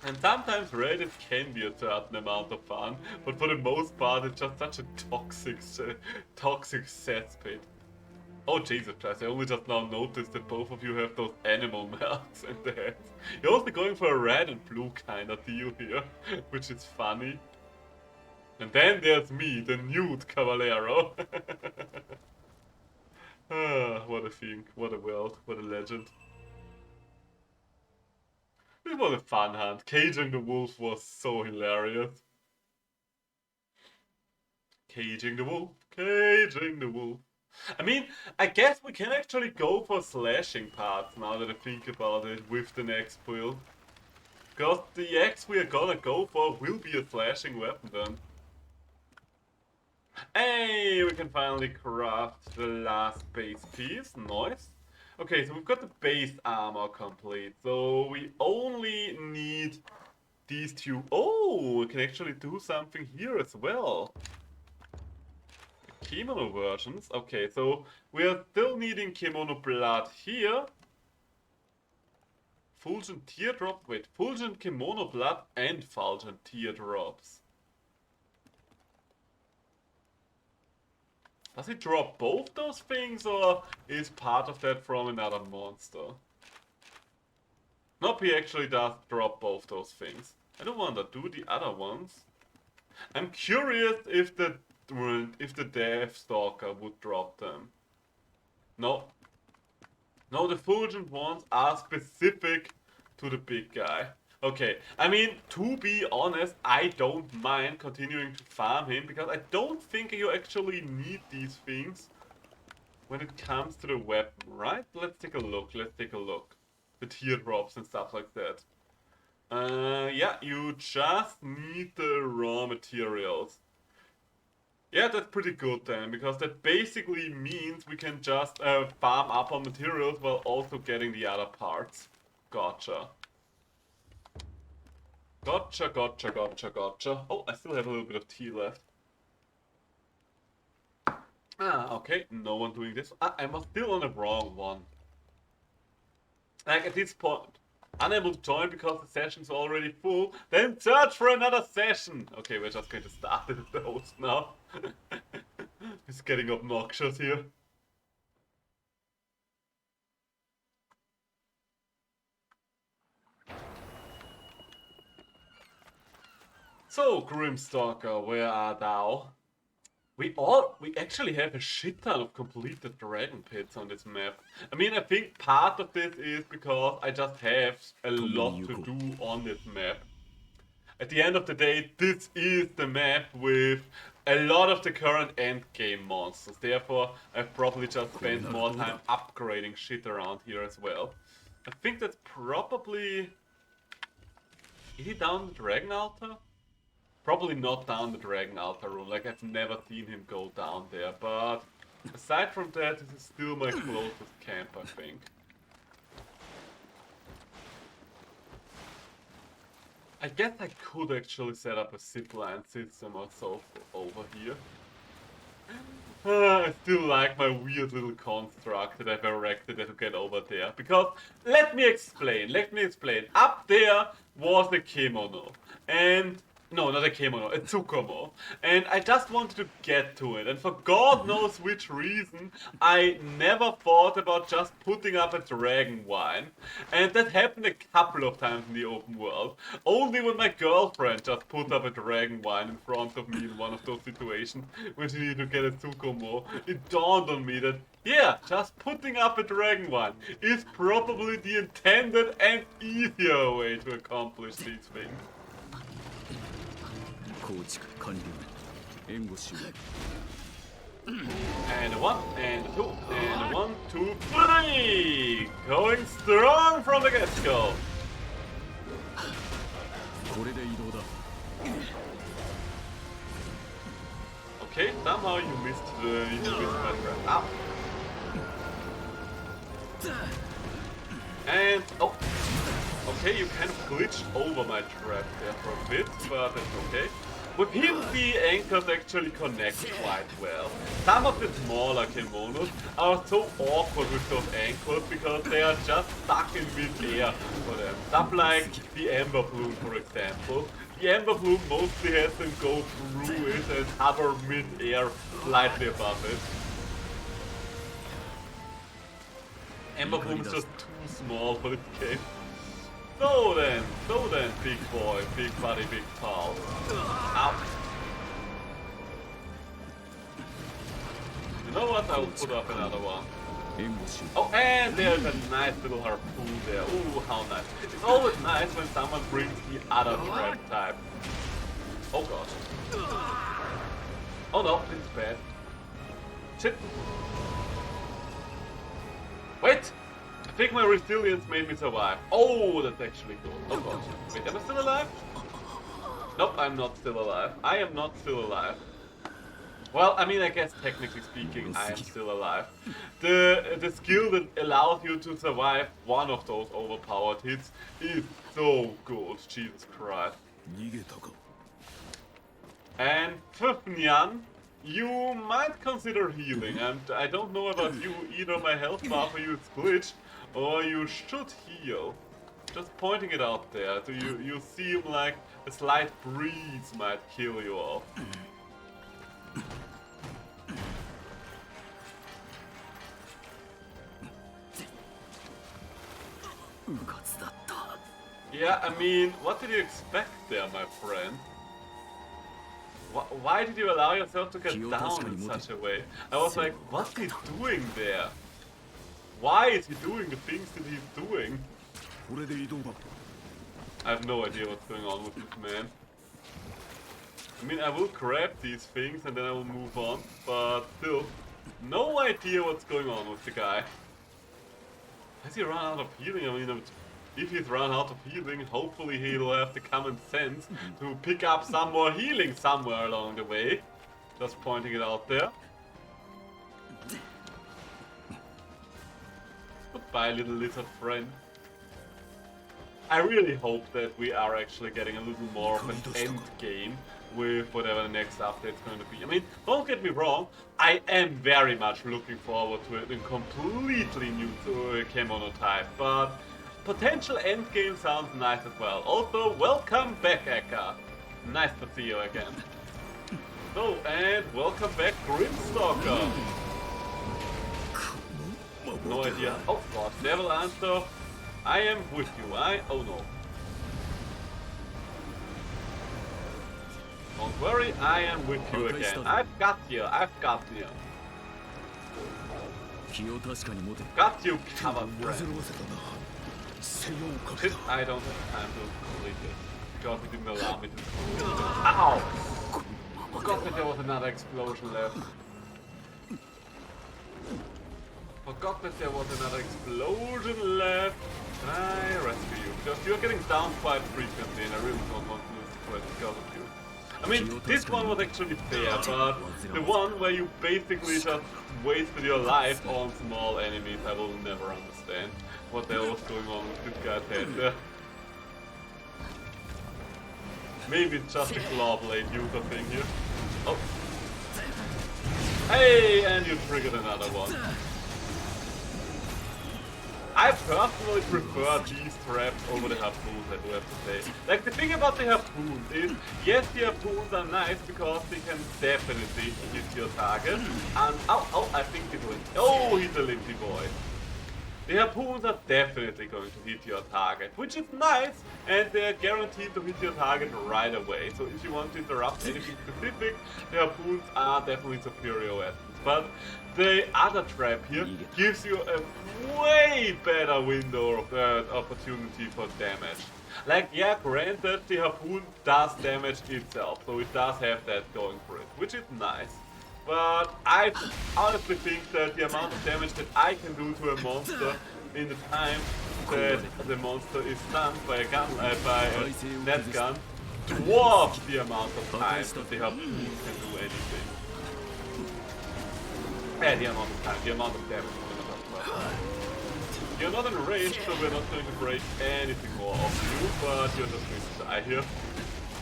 And sometimes Reddit can be a certain amount of fun, but for the most part, it's just such a toxic cesspit. Oh Jesus Christ, I only just now noticed that both of you have those animal marks in the heads. You're also going for a red and blue kind of deal here, which is funny. And then there's me, the nude Cavalero. What a thing, what a world, what a legend. This was a fun hunt. Caging the wolf was so hilarious. Caging the wolf, caging the wolf. I mean, I guess we can actually go for slashing parts now that I think about it with the next build. Because the axe we are gonna go for will be a slashing weapon then. Hey, we can finally craft the last base piece. Nice. Okay, so we've got the base armor complete. So we only need these two. Oh, we can actually do something here as well. Kimono versions. Okay, so we are still needing kimono blood here. Fulgent teardrop. Wait, fulgent kimono blood and fulgent teardrops. Does it drop both those things, or is part of that from another monster? Nope, he actually does drop both those things. I don't wonder, do the other ones? I'm curious if the Deathstalker would drop them. No. No, the fulgent ones are specific to the big guy. Okay, I mean, to be honest, I don't mind continuing to farm him, because I don't think you actually need these things when it comes to the weapon, right? Let's take a look, The teardrops and stuff like that. Yeah, you just need the raw materials. Yeah, that's pretty good then, because that basically means we can just farm up on materials while also getting the other parts. Gotcha. Gotcha. Oh, I still have a little bit of tea left. Okay, no one doing this. I'm still on the wrong one. Like, at this point, unable to join because the session's already full, then search for another session! Okay, we're just going to start it as the host now. It's getting obnoxious here. So, Grimstalker, where art thou? We actually have a shit ton of completed dragon pits on this map. I mean, I think part of this is because I just have a lot to do on this map. At the end of the day, this is the map with a lot of the current endgame monsters. Therefore, I've probably just spent more time upgrading shit around here as well. I think that's probably... Is he down the Dragon Altar? Probably not down the Dragon Altar Room, like I've never seen him go down there, but aside from that, this is still my closest camp, I think. I guess I could actually set up a zipline system or so over here. I still like my weird little construct that I've erected to get over there. Because, let me explain. Up there was the Kemono. And, no, not a Kemono, a Tsukumo. And I just wanted to get to it. And for God knows which reason, I never thought about just putting up a dragon wine. And that happened a couple of times in the open world. Only when my girlfriend just put up a dragon wine in front of me in one of those situations when she needed to get a Tsukumo, it dawned on me that, yeah, just putting up a dragon wine is probably the intended and easier way to accomplish these things. And a 1, and a 2, and a 1, 2, 3! Going strong from the get-go! Okay, somehow you missed my trap. Ow! And, oh! Okay, you kind of glitched over my trap there for a bit, but that's okay. With him, the anchors actually connect quite well. Some of the smaller Kemonos are so awkward with those anchors because they are just stuck in mid-air for them. Stuff like the Ember Bloom, for example. The Ember Bloom mostly has them go through it and hover mid-air slightly above it. Ember Bloom is just too small for this game. So then, big boy, big buddy, big pal. Ow. You know what? I will put up another one. Oh, and there's a nice little harpoon there. Ooh, how nice. It's always nice when someone brings the other trap type. Oh gosh. Oh no, this is bad. Shit. Wait! I think my resilience made me survive. Oh, that's actually good. Oh gosh. Wait, am I still alive? Nope, I'm not still alive. I am not still alive. Well, I mean, I guess technically speaking, I am still alive. The skill that allows you to survive one of those overpowered hits is so good. Jesus Christ. And Nyan, you might consider healing, and I don't know about you, either my health bar for you is glitched, or you should heal. Just pointing it out there, so you seem like a slight breeze might kill you off. Yeah, I mean, what did you expect there, my friend? Why did you allow yourself to get down in such a way? I was like, what's he doing there? Why is he doing the things that he's doing? I have no idea what's going on with this man. I mean, I will grab these things and then I will move on, but still, no idea what's going on with the guy. Has he run out of healing? I mean, if he's run out of healing, hopefully he'll have the common sense to pick up some more healing somewhere along the way. Just pointing it out there. Goodbye, little lizard friend. I really hope that we are actually getting a little more of an end game with whatever the next update's going to be. I mean, don't get me wrong, I am very much looking forward to a completely new Kemono type, but potential endgame sounds nice as well. Also, welcome back, Eka. Nice to see you again. So, and welcome back, Grimstalker. No idea. Oh god, Devil Answer. I am with you. Oh no. Don't worry, I am with you again. I've got you. Got you covered, friend. Shit, I don't have time to complete it. Because it didn't allow me to complete it. Ow! Forgot that there was another explosion left. Can I rescue you? Because you're getting down quite frequently and I really don't want to lose the quest because of you. I mean, this one was actually fair, but the one where you basically just wasted your life on small enemies, I will never understand what the hell was going on with this guy's head there. Maybe it's just a claw blade user thing here. Oh. Hey, and you triggered another one. I personally prefer these traps over the harpoons, I do have to say. Like, the thing about the harpoons is, yes, the harpoons are nice because they can definitely hit your target. And, oh, I think it went. Oh, he's a limpy boy. The harpoons are definitely going to hit your target, which is nice, and they are guaranteed to hit your target right away. So if you want to interrupt anything specific, the harpoons are definitely superior weapons. But the other trap here gives you a way better window of opportunity for damage. Like, yeah, granted, the harpoon does damage itself, so it does have that going for it, which is nice. But I honestly think that the amount of damage that I can do to a monster in the time that the monster is stunned by a gun, by a net gun, dwarfs the amount of time that the harpoon can do anything. Yeah, the amount of time, the amount of damage we're not talking about. You're not in range, so we're not going to break anything more of you, but you're just going to die here.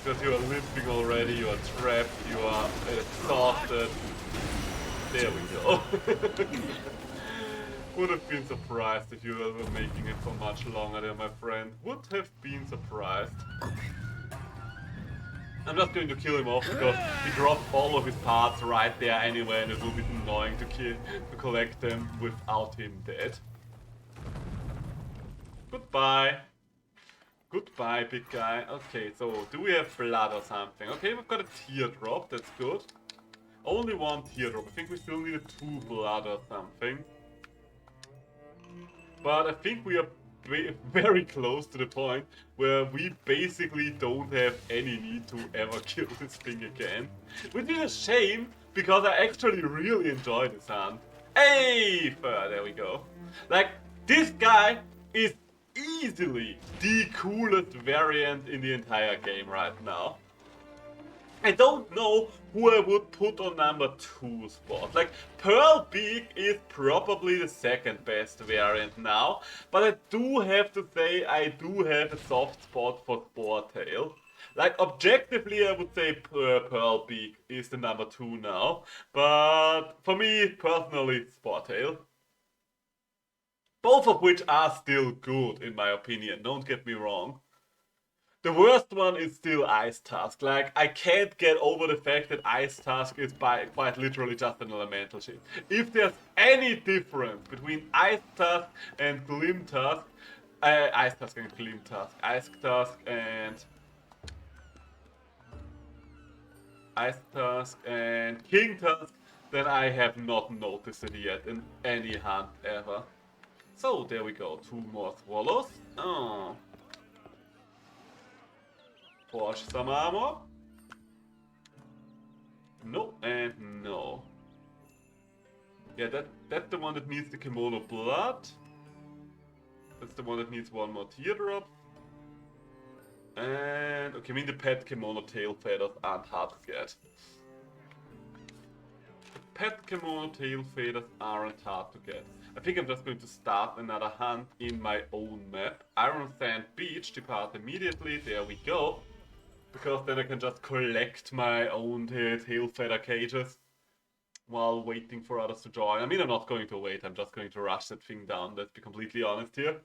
Because you are limping already, you are trapped, you are exhausted. There we go. Would have been surprised if you were making it for much longer there, my friend. Would have been surprised. I'm just going to kill him off because he dropped all of his parts right there anyway, and it will be annoying to collect them without him dead. Goodbye. Goodbye, big guy. Okay, so do we have blood or something? Okay, we've got a teardrop, that's good. Only one teardrop. I think we still need a 2 blood or something. But I think we are very close to the point where we basically don't have any need to ever kill this thing again. Which is a shame, because I actually really enjoy this hunt. Hey! There we go. Like, this guy is easily the coolest variant in the entire game right now. I don't know who I would put on number 2 spot. Like, Pearlbeak is probably the second best variant now, but I do have to say I do have a soft spot for Sportail. Like, objectively I would say Pearlbeak is the number 2 now, but for me personally Sportail. Both of which are still good in my opinion, don't get me wrong. The worst one is still Ice Tusk. Like, I can't get over the fact that Ice Tusk is quite literally just an elemental shit. If there's any difference between Ice Tusk and Glim Tusk, Ice Tusk and Glim Tusk, Ice Tusk and King Tusk, then I have not noticed it yet in any hunt ever. So there we go, 2 more swallows. Oh. Forge some armor. No and no. Yeah, that's the one that needs the kimono blood. That's the one that needs 1 more teardrop. And okay, I mean the pet kimono tail feathers aren't hard to get. The pet kimono tail feathers aren't hard to get. I think I'm just going to start another hunt in my own map. Iron Sand Beach, depart immediately, there we go. Because then I can just collect my own tail feather cages while waiting for others to join. I mean, I'm not going to wait, I'm just going to rush that thing down, let's be completely honest here.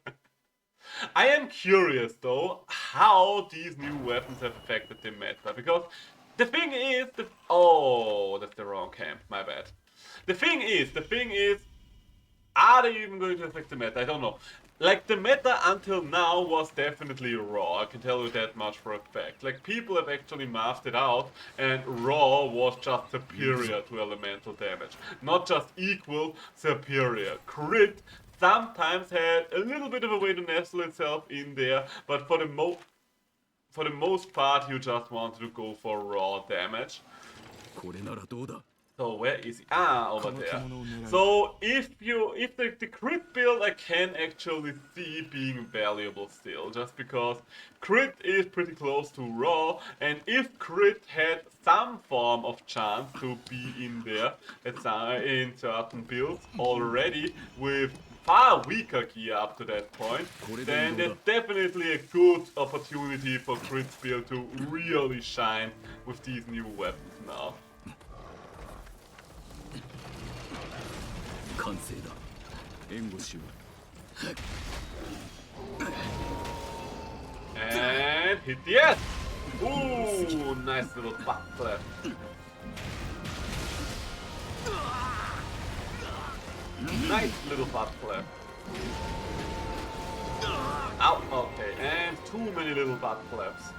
I am curious though, how these new weapons have affected the meta, because the thing is, oh, that's the wrong camp, my bad. The thing is, are they even going to affect the meta? I don't know. Like, the meta until now was definitely raw, I can tell you that much for a fact. Like, people have actually mathed it out, and raw was just superior to elemental damage. Not just equal, superior. Crit sometimes had a little bit of a way to nestle itself in there, but for the most part you just wanted to go for raw damage. So where is he? Ah, over there. So if the crit build I can actually see being valuable still, just because crit is pretty close to raw, and if crit had some form of chance to be in there in certain builds already with far weaker gear up to that point, then there's definitely a good opportunity for crit build to really shine with these new weapons now. 完成だ援護しよう And hit the S! Ooh, nice little butt flap. Nice little butt flap. Ow, okay, and too many little butt flaps.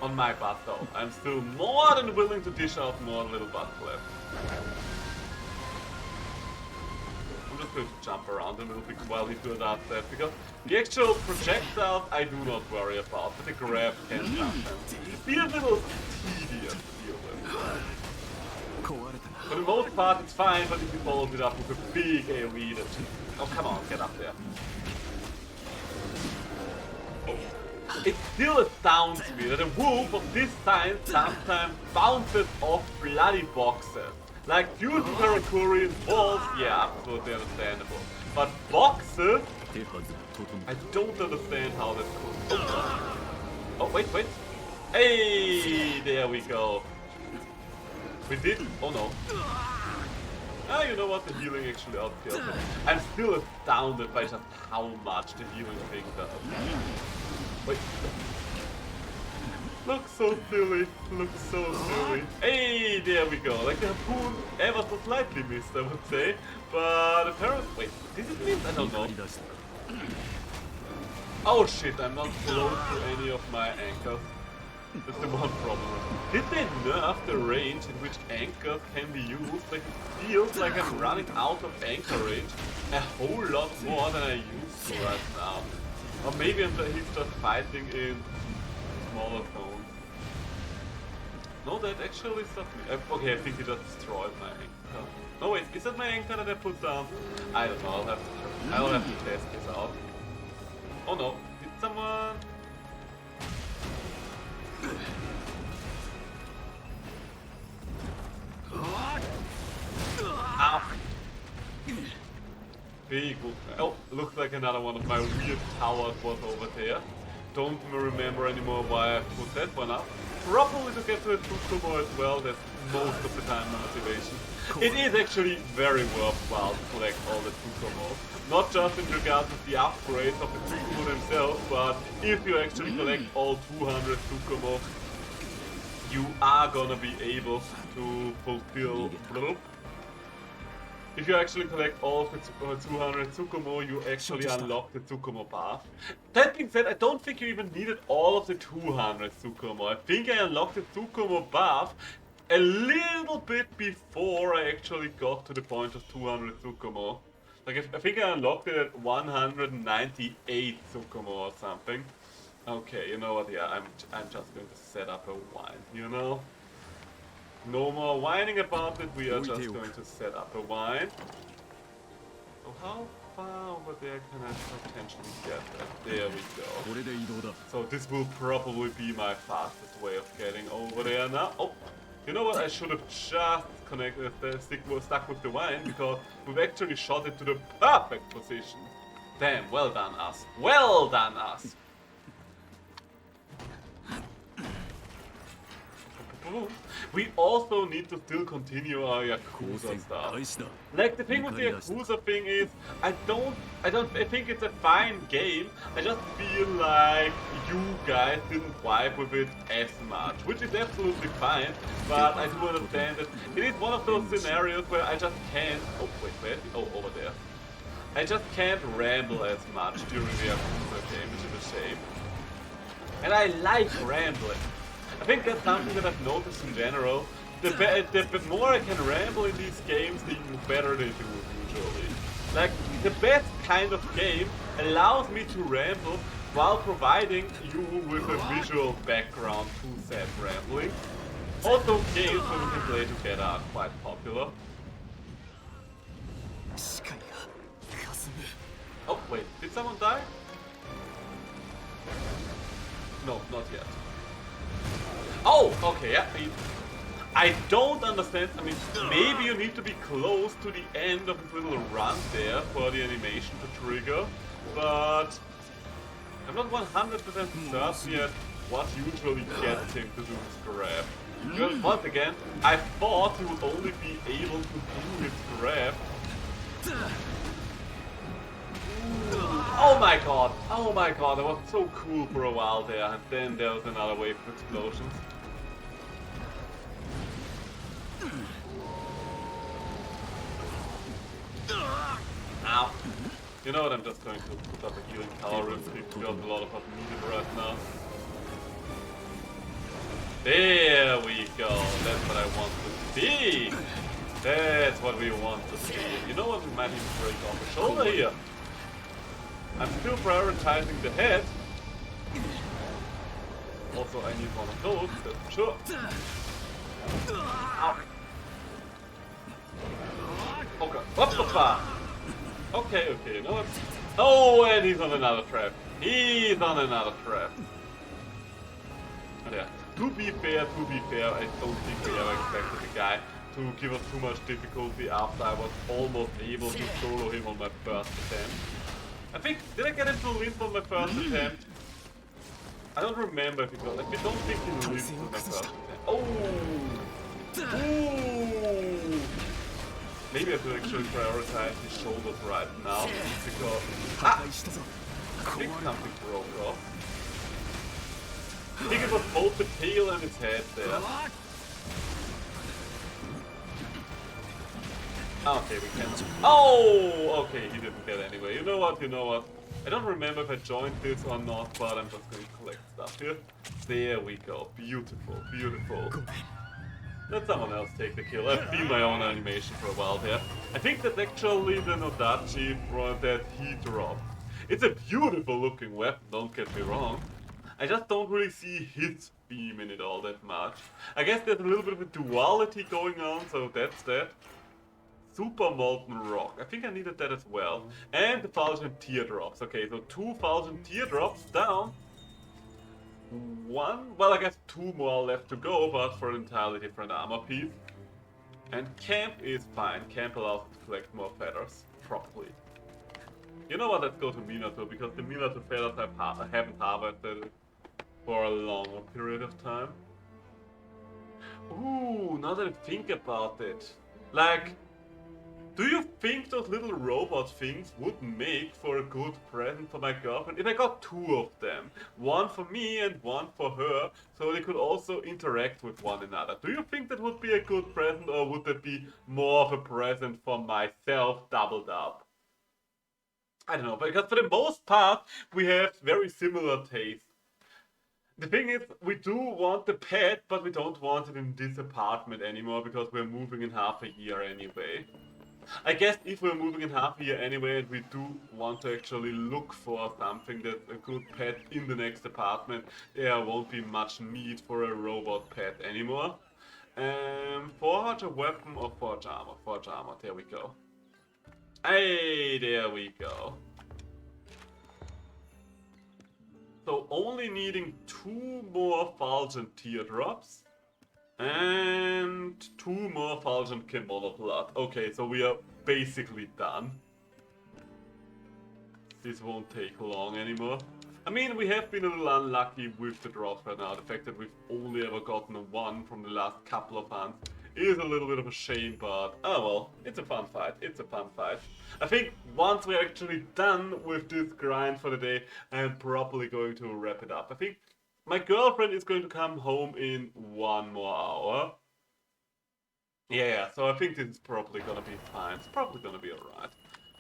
On my butt though. I'm still more than willing to dish out more little butt flaps. I'm just going to jump around a little bit while he does that, because the actual projectiles I do not worry about, but the grab can sometimes be a little tedious to deal with. For the most part it's fine, but if he follows it up with a big AoE that... Oh, come on, get up there. Oh. It still astounds me that a wolf of this size sometimes bounces off bloody boxes. Like fusion Karakuri and walls, yeah, absolutely understandable. But boxes? I don't understand how that's cool. Oh, wait. Hey, there we go. We did. Oh no. Ah, you know what? The healing actually outkilled it. I'm still astounded by just how much the healing thing does. Wait. Looks so silly. Looks so silly. Hey, there we go. Like the harpoon ever so slightly missed, I would say. But apparently... Wait, did it miss? I don't know. Oh shit, I'm not close to any of my anchors. That's the one problem. Did they nerf the range in which anchors can be used? Like, it feels like I'm running out of anchor range a whole lot more than I used to right now. Or maybe he's just fighting in smaller zones. No, that actually stopped me. Okay, I think he just destroyed my anchor. No wait, is that my anchor that I put down? I don't know, I'll have to test this out. Oh no, did someone... Ow. Big. Oh, looks like another one of my weird towers was over there. Don't remember anymore why I put that one up. Probably to get to a Tsukumo as well, that's most of the time my motivation. It is actually very worthwhile to collect all the Tsukumos. Not just in regards to the upgrades of the Tsukumo themselves, but if you actually collect all 200 Tsukumo, you are gonna be able to fulfill... If you actually collect all of the 200 Tsukumo, you actually unlock the Tsukumo path. That being said, I don't think you even needed all of the 200 Tsukumo. I think I unlocked the Tsukumo path a little bit before I actually got to the point of 200 Tsukumo. Like, I think I unlocked it at 198 Tsukumo or something. Okay, you know what, yeah, I'm just going to set up a wine, you know? No more whining about it, we are just going to set up a wine. So how far over there can I potentially get that? There we go. So this will probably be my fastest way of getting over there now. Oh, you know what, I should have just stuck with the wine, because we've actually shot it to the perfect position. Damn, well done us. Well done us. We also need to still continue our Yakuza stuff. Like, the thing with the Yakuza thing is, I think it's a fine game. I just feel like you guys didn't vibe with it as much, which is absolutely fine, but I do understand that it is one of those scenarios where I just can't... Oh, wait, where? Oh, over there. I just can't ramble as much during the Yakuza game, which is a shame. And I like rambling. I think that's something that I've noticed in general. The more I can ramble in these games, the better they do usually. Like, the best kind of game allows me to ramble while providing you with a visual background to that rambling. Also, games where we can play together are quite popular. 視界が霞む Oh, wait, did someone die? No, not yet. Oh, okay, yeah. I don't understand. I mean, maybe you need to be close to the end of this little run there for the animation to trigger, but I'm not 100% certain yet what usually gets him to do this grab. Because once again, I thought he would only be able to do his grab. Oh my god, that was so cool for a while there, and then there was another wave of explosions. Ow. You know what, I'm just going to put up a healing tower real quick because a lot of us need it right now. There we go, that's what I want to see! That's what we want to see. You know what, we might even break off a shoulder here. I'm still prioritizing the head. Also, I need one of those, that's for sure. Ow. Okay. Whoop-a-pa. Okay, you know what? Oh, and he's on another trap. He's on another trap. Yeah. To be fair, I don't think we ever expected the guy to give us too much difficulty after I was almost able to solo him on my first attempt. I think, did I get him to limp on my first attempt? I don't remember if it was, I don't think he limped on my first attempt. Oh! Ooh! Maybe I should actually prioritize his shoulders right now, because... Ah! I think something broke off. I think it was both the tail and his head there. Okay, we can... Oh! Okay, he didn't get anyway. You know what? I don't remember if I joined this or not, but I'm just going to collect stuff here. There we go. Beautiful. Let someone else take the kill. I've seen my own animation for a while there. I think that's actually the Nodachi that he dropped. It's a beautiful looking weapon, don't get me wrong. I just don't really see his beam in it all that much. I guess there's a little bit of a duality going on, so that's that. Super Molten Rock. I think I needed that as well. And the Fulgent Teardrops. Okay, so 2 Fulgent Teardrops down. 1, well I guess 2 more left to go, but for an entirely different armor piece. And Camp is fine. Camp allows us to collect more feathers properly. You know what, let's go to Minato, because the Minato feathers I haven't harvested for a longer period of time. Ooh, now that I think about it. Like, do you think those little robot things would make for a good present for my girlfriend? If I got 2 of them, one for me and one for her, so they could also interact with one another. Do you think that would be a good present, or would that be more of a present for myself doubled up? I don't know, because for the most part, we have very similar tastes. The thing is, we do want the pet, but we don't want it in this apartment anymore, because we're moving in half a year anyway. I guess if we're moving in half a year anyway and we do want to actually look for something that's a good pet in the next apartment, there won't be much need for a robot pet anymore. Forge a weapon or forge armor? Forge armor, there we go. Hey, there we go. So only needing 2 more Fulgent Teardrops. And 2 more Fulgent Kimono Blood. Okay, so we are basically done. This won't take long anymore. I mean, we have been a little unlucky with the drops right now. The fact that we've only ever gotten 1 from the last couple of hunts is a little bit of a shame, but oh well, it's a fun fight. I think once we're actually done with this grind for the day, I'm probably going to wrap it up. I think my girlfriend is going to come home in 1 more hour. Yeah, so I think this is probably gonna be fine. It's probably gonna be alright.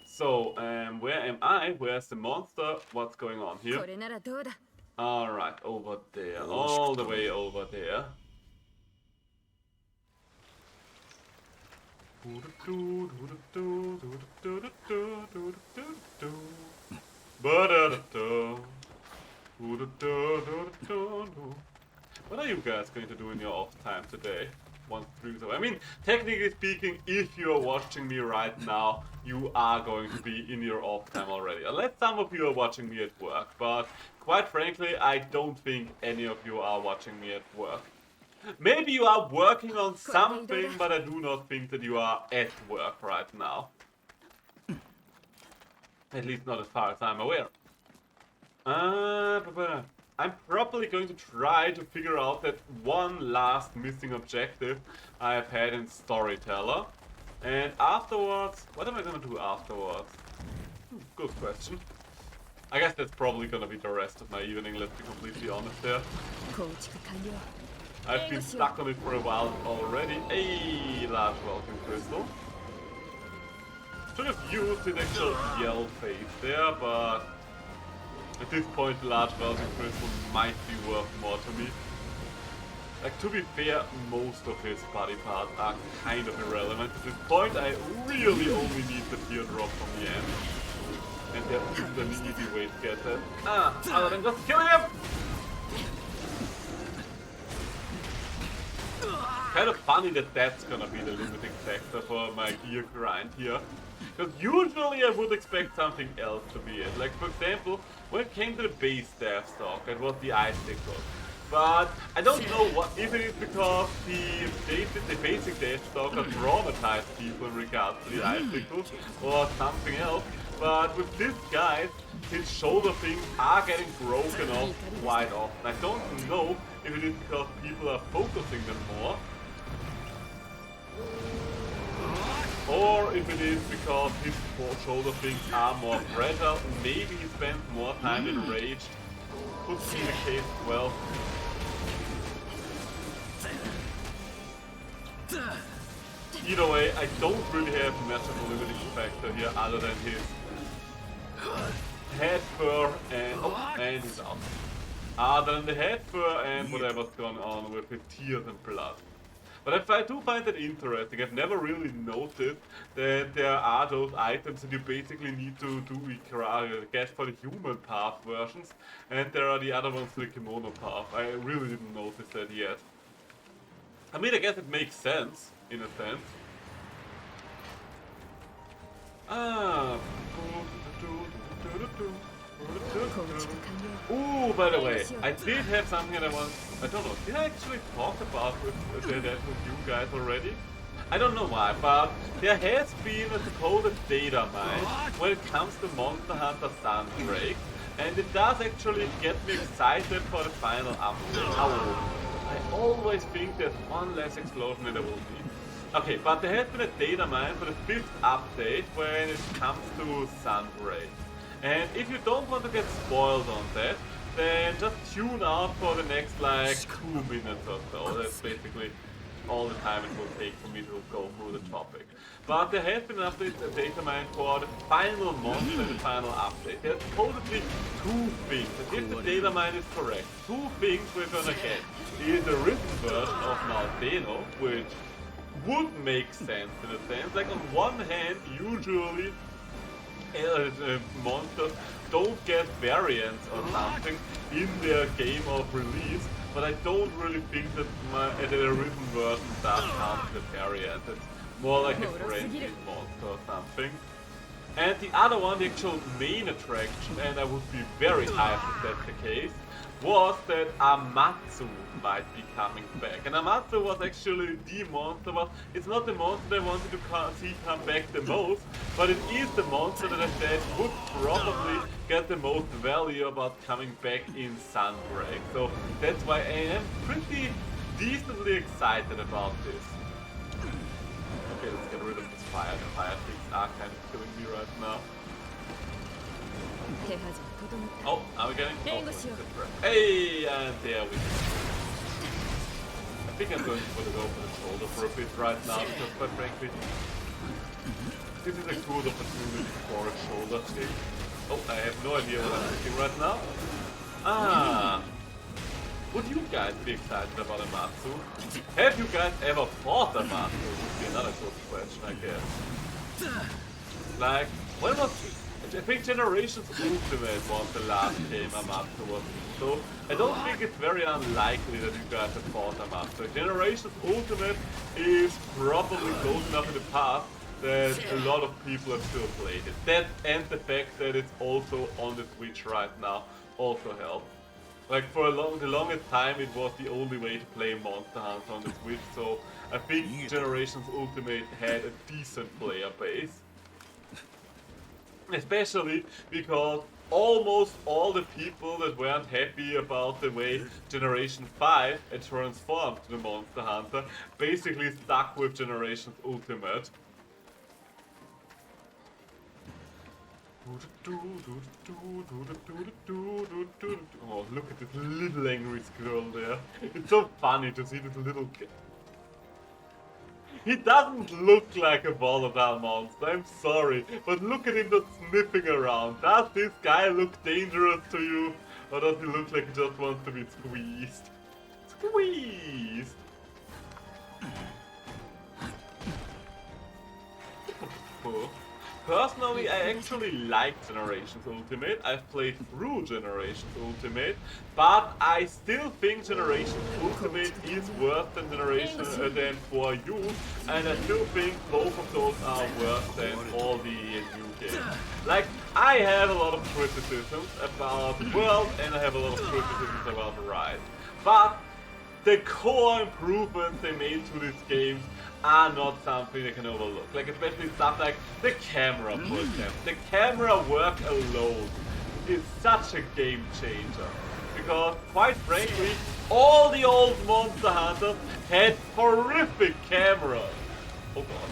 So, where am I? Where's the monster? What's going on here? Alright, over there. All the way over there. What are you guys going to do in your off time today? One stream so. I mean, technically speaking, if you're watching me right now, you are going to be in your off time already. Unless some of you are watching me at work, but quite frankly, I don't think any of you are watching me at work. Maybe you are working on something, but I do not think that you are at work right now. At least not as far as I'm aware. I'm probably going to try to figure out that one last missing objective I have had in Storyteller. And afterwards, what am I gonna do afterwards? Good question. I guess that's probably gonna be the rest of my evening, let's be completely honest there. I've been stuck on it for a while already. A large welcome crystal. Should have used the actual yell phase there, but at this point the large welcome crystal might be worth more to me. Like, to be fair, most of his body parts are kind of irrelevant. At this point I really only need the teardrop from the end. And there isn't an easy way to get that. Other than just killing him! Kind of funny that that's gonna be the limiting factor for my gear grind here. Because usually I would expect something else to be it. Like, for example, when it came to the base staff stock, it was the icicle. But I don't know if it is because the basic death stock has traumatized people in regards to the icicles or something else. But with this guy, his shoulder things are getting broken off quite often. I don't know if it is because people are focusing them more, or if it is because his shoulder things are more fragile. Maybe he spends more time enraged. Could be the case as well. Either way, I don't really have much of a limiting factor here other than his head fur and his arm. Other than the head fur and whatever's going on with his tears and blood. But I do find that interesting. I've never really noticed that there are those items that you basically need to do get for the human path versions, and there are the other ones for the kimono path. I really didn't notice that yet. I mean, I guess it makes sense, in a sense. Ooh, by the way, I did have something that I don't know, did I actually talk about that with you guys already? I don't know why, but there has been a supposed data mine when it comes to Monster Hunter Sunbreak, and it does actually get me excited for the final update. I always think there's one less explosion than there will be. Okay, but there has been a data mine for the 5th update when it comes to Sunbreak. And if you don't want to get spoiled on that, then just tune out for the next like 2 minutes or so. That's basically all the time it will take for me to go through the topic. But there has been an update, a data mine for the final monster and the final update. There's supposedly 2 things, and if the data mine is correct, 2 things we're gonna get is a written version of Naldeno, which would make sense in a sense. Like, on one hand, usually monsters don't get variants or something in their game of release, but I don't really think that a written version does count as a variant. It's more like a friendly monster or something. And the other one, the actual main attraction, and I would be very hyped if that's the case, was that Amatsu might be coming back. And Amatsu was actually the monster. Well, it's not the monster I wanted to see come back the most, but it is the monster that I said would probably get the most value about coming back in Sunbreak. So that's why I am pretty decently excited about this. Okay, let's get rid of this fire. The fire things are kind of killing me right now. Oh, are we getting? Oh, hey, and there we go. I think I'm going to put it over the shoulder for a bit right now, because quite frankly, this is a good opportunity for a shoulder thing. Oh, I have no idea what I'm thinking right now. Would you guys be excited about Amatsu? Have you guys ever fought Amatsu? Would be another good question, I guess. Like, when was I think Generations Ultimate was the last game I'm afterwards. So I don't think it's very unlikely that you guys have thought I'm after. Generations Ultimate is probably close enough in the past that a lot of people have still played it. That and the fact that it's also on the Switch right now also helps. Like for the longest time it was the only way to play Monster Hunter on the Switch, so I think Generations Ultimate had a decent player base. Especially because almost all the people that weren't happy about the way Generation 5 had transformed to the Monster Hunter basically stuck with Generations Ultimate. Oh, look at this little angry squirrel there. It's so funny to see this little kid. He doesn't look like a volatile monster, I'm sorry, but look at him just sniffing around. Does this guy look dangerous to you? Or does he look like he just wants to be squeezed? Squeezed! Personally, I actually like Generations Ultimate. I've played through Generations Ultimate, but I still think Generations Ultimate is worse than than 4U, and I still think both of those are worse than all the new games. Like, I have a lot of criticisms about the world, and I have a lot of criticisms about the ride, but the core improvements they made to these games are not something they can overlook. Like, especially stuff like the camera, for example. The camera work alone is such a game changer. Because, quite frankly, all the old Monster Hunters had horrific cameras. Oh god.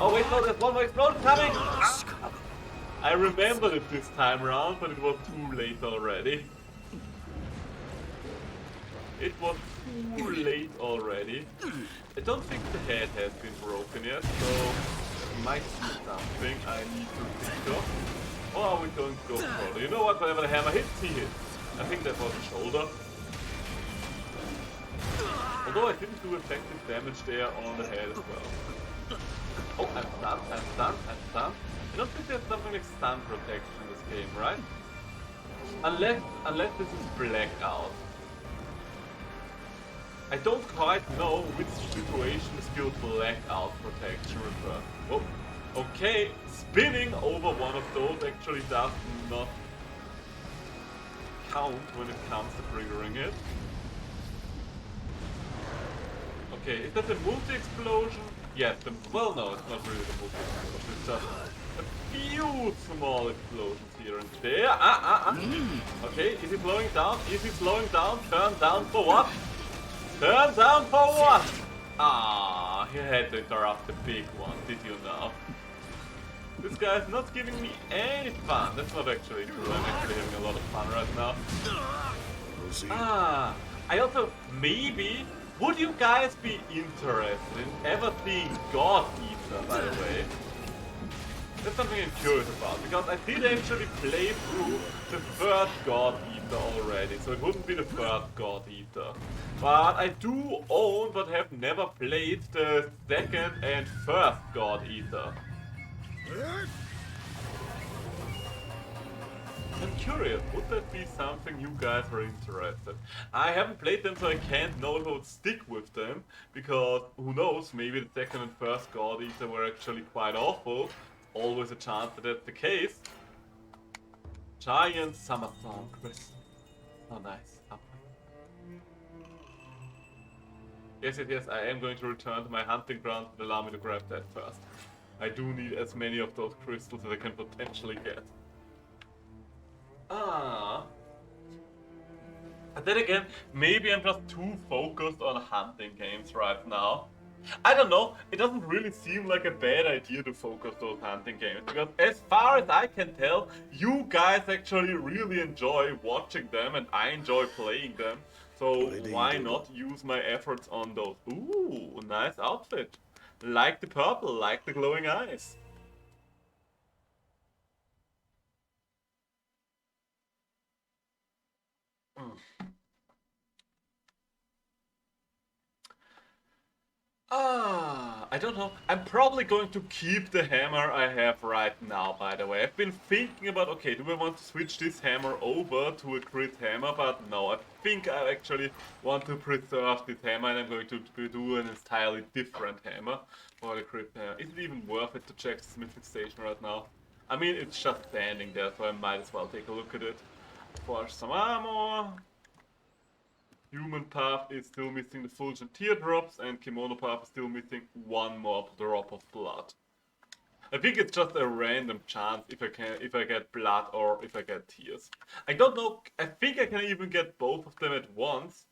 Oh wait, no, there's one more explosion coming! Ah! I remembered it this time around, but it was too late already. It was too late already. I don't think the head has been broken yet, so there might be something I need to think of. Or are we going to go for it? You know what, whenever the hammer hits, he hits. I think that was the shoulder. Although I didn't do effective damage there on the head as well. Oh, I'm stunned, I'm stunned, I'm stunned. I don't think there's something like stun protection in this game, right? Unless this is blackout. I don't quite know which situation skill blackout protection refers. Oh, okay, spinning over one of those actually does not count when it comes to triggering it. Okay, is that the multi-explosion? Yes, well no, it's not really the multi-explosion, it's just a few small explosions here and there. Okay, is he slowing down? Is he slowing down? Turn down for what? Turn down for what? Ah, he had to interrupt the big one, did you know? This guy's not giving me any fun. That's not actually true, I'm actually having a lot of fun right now. Ah, I also, maybe, would you guys be interested in ever seeing God Eater, by the way? That's something I'm curious about, because I did actually play through the first God Eater already, so it wouldn't be the first God Eater. But I do own, but have never played, the second and first God Eater. I'm curious, would that be something you guys are interested? I haven't played them, so I can't know if I would stick with them, because who knows, maybe the second and first God Eater were actually quite awful. Always a chance that that's the case. Giant Summer Song Crystal. Oh, nice. Yes, I am going to return to my hunting ground, but allow me to grab that first. I do need as many of those crystals as I can potentially get. But then again, maybe I'm just too focused on hunting games right now. I don't know, it doesn't really seem like a bad idea to focus those hunting games, because as far as I can tell, you guys actually really enjoy watching them and I enjoy playing them. So why not use my efforts on those? Ooh, nice outfit. Like the purple, like the glowing eyes. I don't know. I'm probably going to keep the hammer I have right now, by the way. I've been thinking about, okay, do I want to switch this hammer over to a crit hammer? But no, I think I actually want to preserve this hammer and I'm going to do an entirely different hammer for the crit hammer. Is it even worth it to check the smithing station right now? I mean, it's just standing there, so I might as well take a look at it. Forge some armor. Human path is still missing the fulgent teardrops, and kimono path is still missing one more drop of blood. I think it's just a random chance if I get blood or if I get tears. I don't know. I think I can even get both of them at once.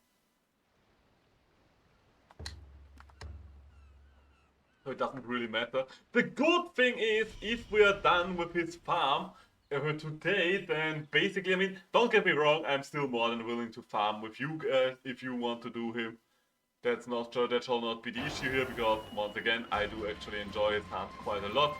So it doesn't really matter. The good thing is, if we are done with his farm today, then basically, I mean, don't get me wrong, I'm still more than willing to farm with you guys if you want to do him. That shall not be the issue here, because once again, I do actually enjoy his hunt quite a lot.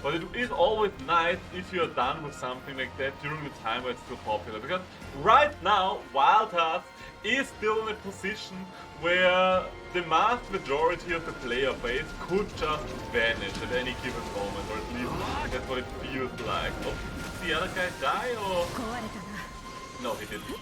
But it is always nice if you're done with something like that during the time where it's still popular, because right now, Wild Hearts is still in a position where the vast majority of the player base could just vanish at any given moment, or at least that's what it feels like. Oh, did the other guy die, or...? No, he didn't.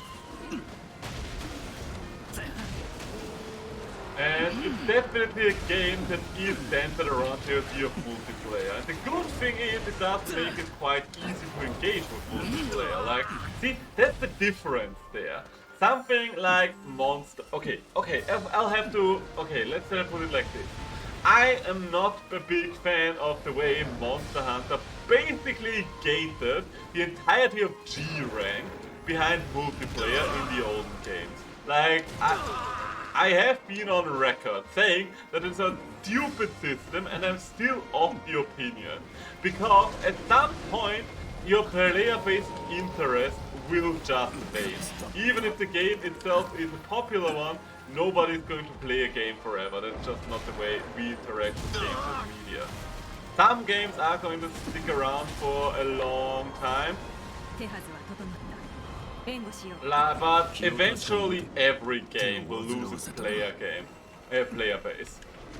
And it's definitely a game that is centered around the idea of multiplayer. And the good thing is, it does make it quite easy to engage with multiplayer. Like, see, that's the difference there. Something like Monster... Okay, I'll have to... Okay, let's put it like this. I am not a big fan of the way Monster Hunter basically gated the entirety of G rank behind multiplayer in the olden games. Like, I have been on record saying that it's a stupid system, and I'm still of the opinion. Because at some point, your player-based interest will just fade. Even if the game itself is a popular one, nobody's going to play a game forever. That's just not the way we interact with games and media. Some games are going to stick around for a long time. But eventually every game will lose its player base.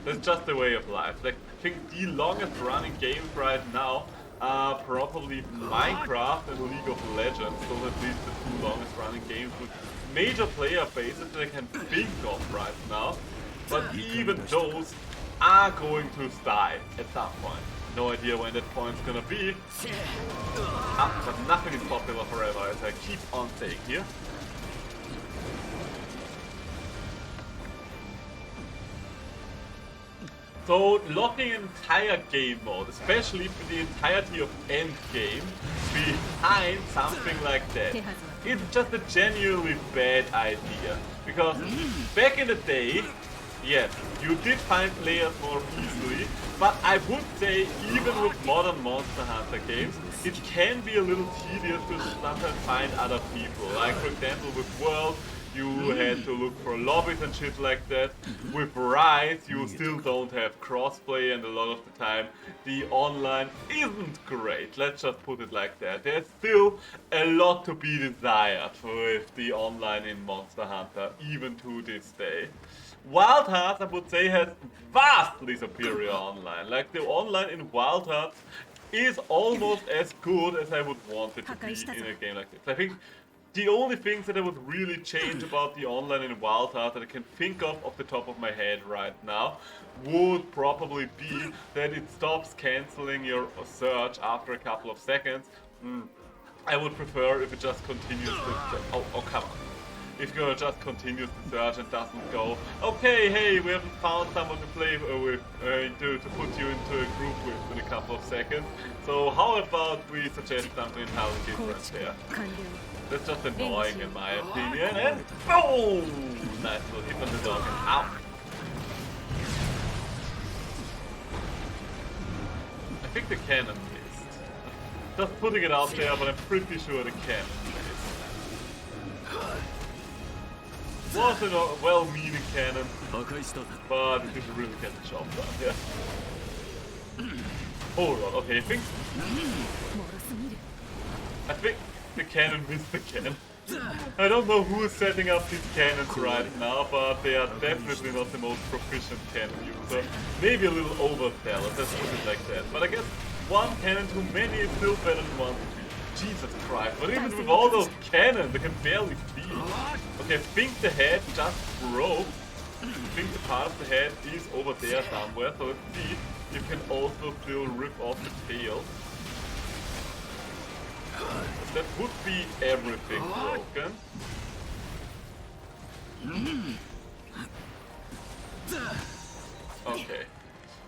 That's just the way of life. Like, I think the longest running games right now are probably Minecraft and League of Legends. Those are at least the two longest running games with major player bases that I can think of right now. But even those are going to die at some point. No idea when that point's gonna be. But nothing is popular forever, as I keep on saying here. So locking an entire game mode, especially for the entirety of endgame, behind something like that, is just a genuinely bad idea. Because back in the day, yes, you did find players more easily, but I would say even with modern Monster Hunter games, it can be a little tedious to sometimes find other people. Like, for example, with World, you had to look for lobbies and shit like that. With Rise, you still don't have crossplay, and a lot of the time the online isn't great. Let's just put it like that. There's still a lot to be desired with the online in Monster Hunter, even to this day. Wild Hearts, I would say, has vastly superior online. Like, the online in Wild Hearts is almost as good as I would want it to be in a game like this. I think the only things that I would really change about the online in Wild Hearts that I can think of off the top of my head right now would probably be that it stops cancelling your search after a couple of seconds. I would prefer if it just continues to... Oh, come on. If it just continues to search and doesn't go, okay, hey, we haven't found someone to play with, to put you into a group with in a couple of seconds. So how about we suggest something entirely different there? That's just annoying in my opinion, and boom! Nice little hit on the dog, and ow! I think the cannon missed. Just putting it out there, but I'm pretty sure the cannon missed. Was a well-meaning cannon, but it didn't really get the job done, yeah. Hold on, okay, I think the cannon missed again. I don't know who is setting up these cannons right now, but they are definitely not the most proficient cannon user. Maybe a little overzealous, let's put it like that. But I guess one cannon too many is still better than one too few. Jesus Christ, but even with all those cannons, I can barely see. Okay, I think the head just broke. I think the part of the head is over there somewhere, so let's see. You can also still rip off the tail. That would be everything broken. Okay.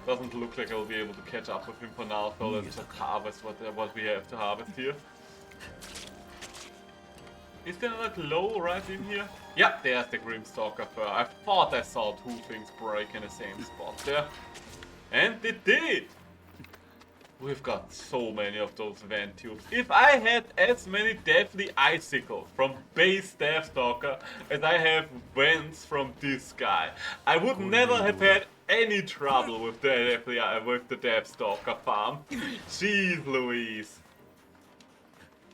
Doesn't look like I'll be able to catch up with him for now, so let's just harvest what we have to harvest here. Is there like low right in here? Yeah, there's the Grimstalker fur. I thought I saw two things break in the same spot there. And they did! We've got so many of those vent tubes. If I had as many Deathly Icicles from base Deathstalker as I have vents from this guy, I would never have had any trouble with the Deathstalker farm. Jeez Louise.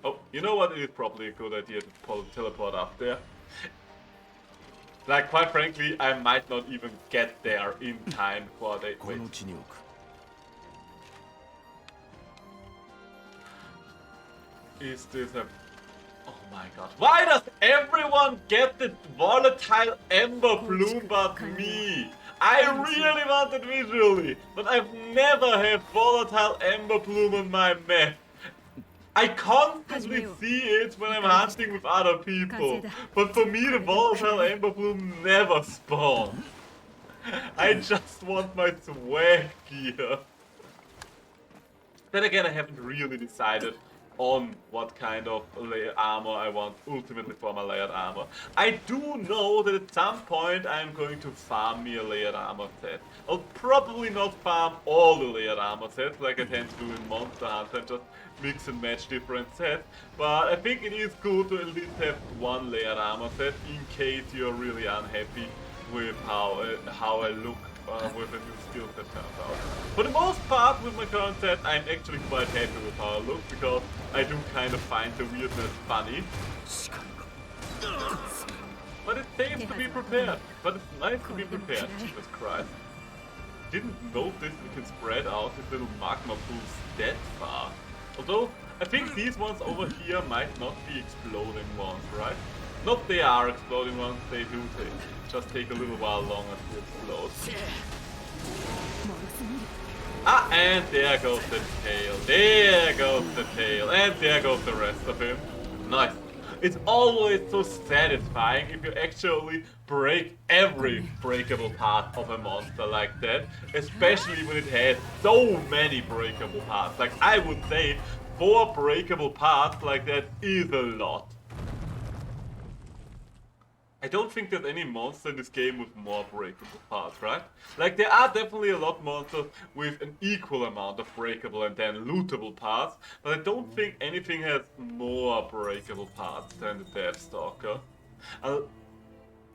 Oh, you know what? It is probably a good idea to teleport up there. Like, quite frankly, I might not even get there in time before they... Wait. Is this a... Oh my god. Why does everyone get the volatile ember plume but me? I really want it visually, but I've never had volatile ember plume on my map. I constantly see it when I'm hunting with other people, but for me the volatile ember plume never spawns. I just want my swag gear. Then again, I haven't really decided on what kind of armor I want ultimately for my layered armor. I do know that at some point I'm going to farm me a layered armor set. I'll probably not farm all the layered armor sets like I tend to do in Monster Hunter and just mix and match different sets, but I think it is good to at least have one layered armor set in case you're really unhappy with how I look with a new skill set turns out. For the most part with my current set, I'm actually quite happy with how I look because I do kind of find the weirdness funny. But it saves to be prepared. But it's nice to be prepared, Jesus Christ. Didn't notice we can spread out these little magma pools that far. Although, I think these ones over here might not be exploding ones, right? Not they are exploding ones, they do just take a little while longer to explode. Ah, and there goes the tail, there goes the tail, and there goes the rest of him. Nice. It's always so satisfying if you actually break every breakable part of a monster like that, especially when it has so many breakable parts. Like, I would say 4 breakable parts like that is a lot. I don't think there's any monster in this game with more breakable parts, right? Like, there are definitely a lot of monsters with an equal amount of breakable and then lootable parts, but I don't think anything has more breakable parts than the Deathstalker.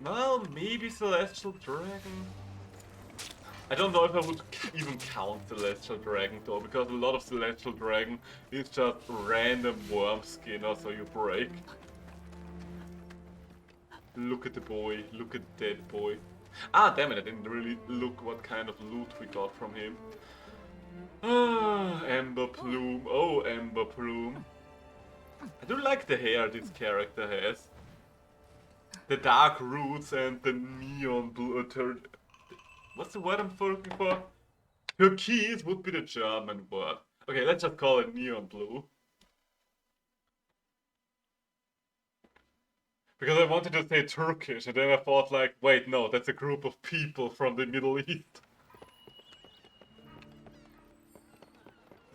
Well, maybe Celestial Dragon? I don't know if I would even count Celestial Dragon though, because a lot of Celestial Dragon is just random worm skinner, so you break. Look at the boy, look at that boy. Ah, damn it, I didn't really look what kind of loot we got from him. Ah, Ember Plume, oh Ember Plume. I do like the hair this character has. The dark roots and the neon blue, what's the word I'm looking for? Turquoise would be the German word. Okay, let's just call it neon blue. Because I wanted to say Turkish, and then I thought like, wait, no, that's a group of people from the Middle East.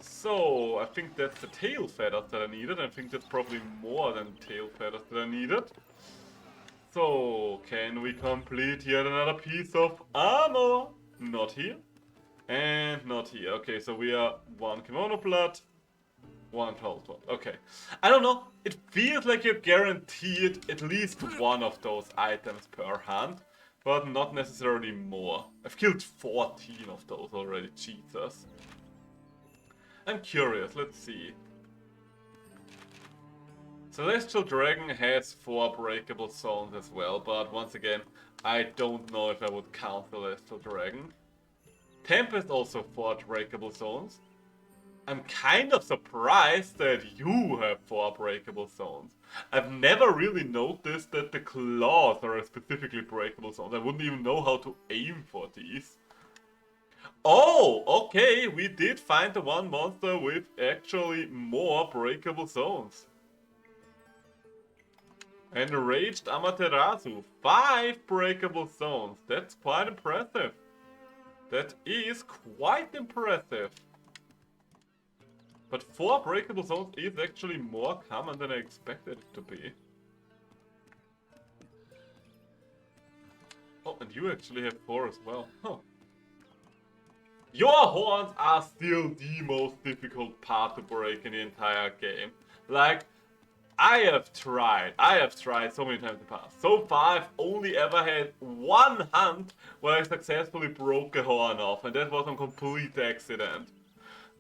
So, I think that's the tail feathers that I needed. I think that's probably more than tail feathers that I needed. So, can we complete yet another piece of armor? Not here. And not here. Okay, so we are 1 kimono blood. 1 health one. Okay. I don't know. It feels like you're guaranteed at least one of those items per hunt, but not necessarily more. I've killed 14 of those already. Jesus. I'm curious. Let's see. Celestial Dragon has 4 breakable zones as well, but once again, I don't know if I would count Celestial Dragon. Tempest also 4 breakable zones. I'm kind of surprised that you have 4 breakable zones. I've never really noticed that the claws are specifically breakable zones. I wouldn't even know how to aim for these. Oh, okay, we did find the one monster with actually more breakable zones. Enraged Amaterasu, 5 breakable zones. That's quite impressive. That is quite impressive. But 4 breakable zones is actually more common than I expected it to be. Oh, and you actually have 4 as well. Huh. Your horns are still the most difficult part to break in the entire game. Like, I have tried so many times in the past. So far, I've only ever had 1 hunt where I successfully broke a horn off, and that was on complete accident.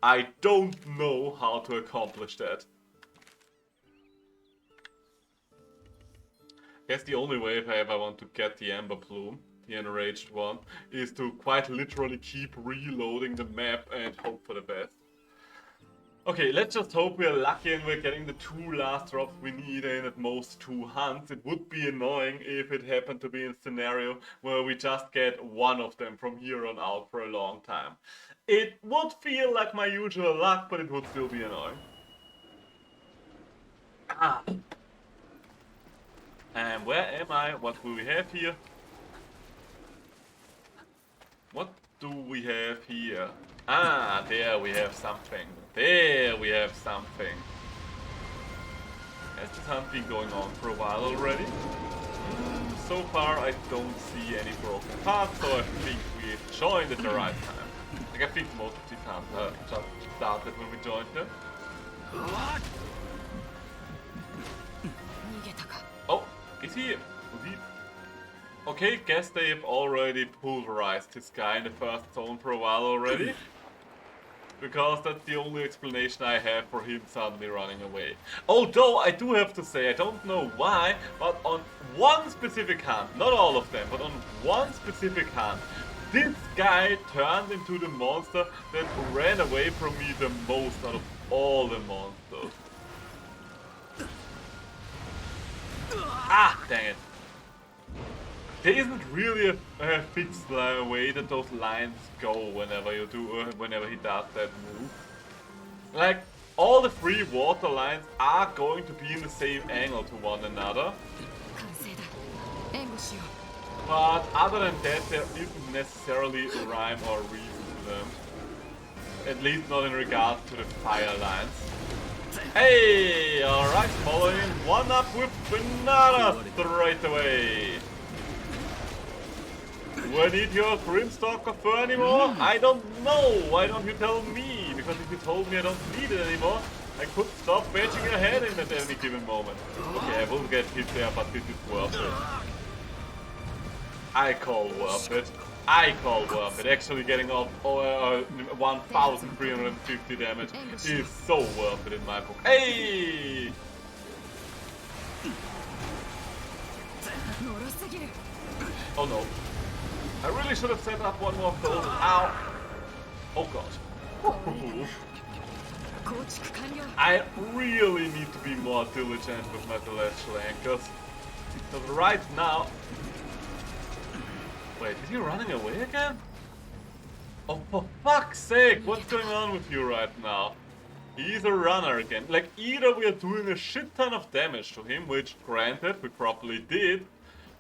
I don't know how to accomplish that. I guess the only way if I ever want to get the Ember Plume, the enraged one, is to quite literally keep reloading the map and hope for the best. Okay, let's just hope we're lucky and we're getting the 2 last drops we need and at most 2 hunts. It would be annoying if it happened to be in a scenario where we just get 1 of them from here on out for a long time. It would feel like my usual luck, but it would still be annoying. Ah. And where am I? What do we have here? What do we have here? Ah, there we have something. There we have something. Has this hunt been going on for a while already? So far I don't see any broken paths, so I think we've joined at the right time. Like I think most of these hunts just started when we joined them. Oh, is he? Okay, guess they have already pulverized this guy in the first zone for a while already. Because that's the only explanation I have for him suddenly running away. Although I do have to say, I don't know why, but on one specific hunt, not all of them, but on one specific hunt, this guy turned into the monster that ran away from me the most out of all the monsters. Ah, dang it. There isn't really a fixed way that those lines go whenever he does that move. Like, all the 3 water lines are going to be in the same angle to one another. But other than that, there isn't necessarily a rhyme or reason to them. At least not in regards to the fire lines. Hey, alright, following 1 up with Benara straight away. Do I need your Grimstalker fur anymore? I don't know! Why don't you tell me? Because if you told me I don't need it anymore, I could stop badging ahead in at any given moment. Okay, I will get hit there, but this is worth it. I call worth it. I call worth it. Actually getting off 1350 damage is so worth it in my book. Hey! Oh no. I really should have set up one more of those. Ow! Oh god. I really need to be more diligent with my celestial anchors. Because right now... Wait, is he running away again? Oh, for fuck's sake! What's going on with you right now? He's a runner again. Like, either we are doing a shit ton of damage to him, which, granted, we probably did,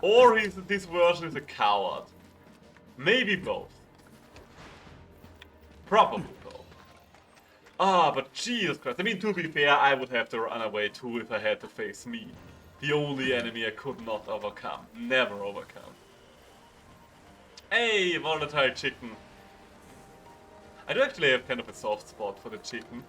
or this version is a coward. Maybe both. Probably both. Ah, but Jesus Christ. I mean, to be fair, I would have to run away too if I had to face me. The only enemy I could not overcome. Never overcome. Hey, volatile chicken. I do actually have kind of a soft spot for the chicken.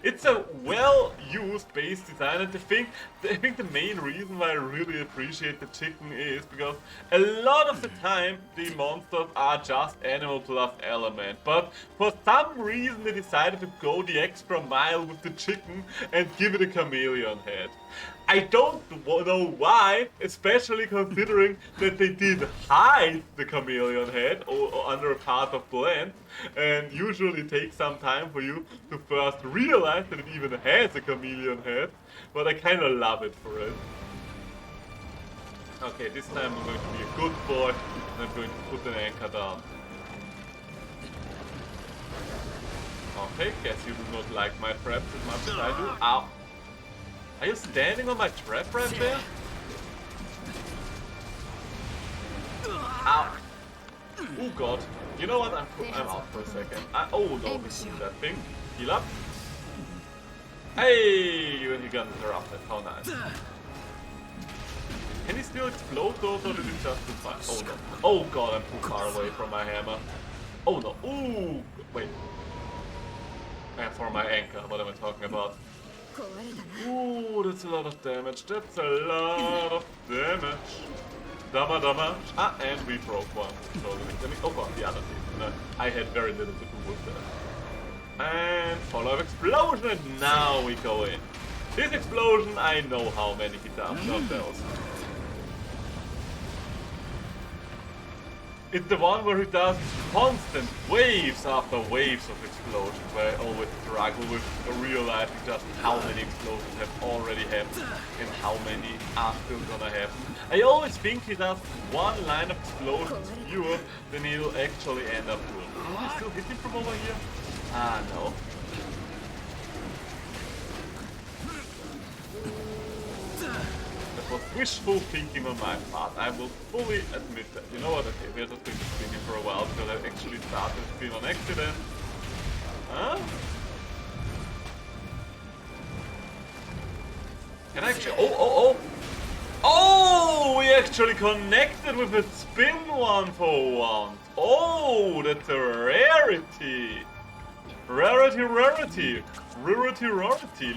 It's a well-used base design, and I think the main reason why I really appreciate the chicken is because a lot of the time the monsters are just animal plus element, but for some reason they decided to go the extra mile with the chicken and give it a chameleon head. I don't know why, especially considering that they did hide the chameleon head or under a part of the land, and usually it takes some time for you to first realize that it even has a chameleon head, but I kind of love it for it. Okay, this time I'm going to be a good boy, and I'm going to put an anchor down. Okay, guess you do not like my traps as much as I do. Ow! Are you standing on my trap right there? Ow! Oh god. You know what? I'm out for a second. Oh no, this is that thing. Heal up. Hey! You got interrupted. How nice. Can he still explode those or did he just do fine? Oh no. Oh god, I'm too far away from my hammer. Oh no. Ooh! Wait. And for my anchor, what am I talking about? Ooh, that's a lot of damage. That's a lot of damage. Damage. Ah, and we broke one. Oh god, the other thing. No, I had very little to do with that. And follow-up explosion, and now we go in. This explosion, I know how many he does, not those. It's the one where he does constant waves after waves of explosions, where I always struggle with realizing just how many explosions have already happened and how many are still gonna happen. I always think he does one line of explosions fewer than he'll actually end up doing. Can I still hit him from over here? Ah, no. Was wishful thinking on my part. I will fully admit that. You know what? Okay, we're just going to spin it for a while because I actually started to spin on accident. Huh? Can I actually... Oh! Oh! We actually connected with a spin one for once. Oh! That's a rarity. Rarity.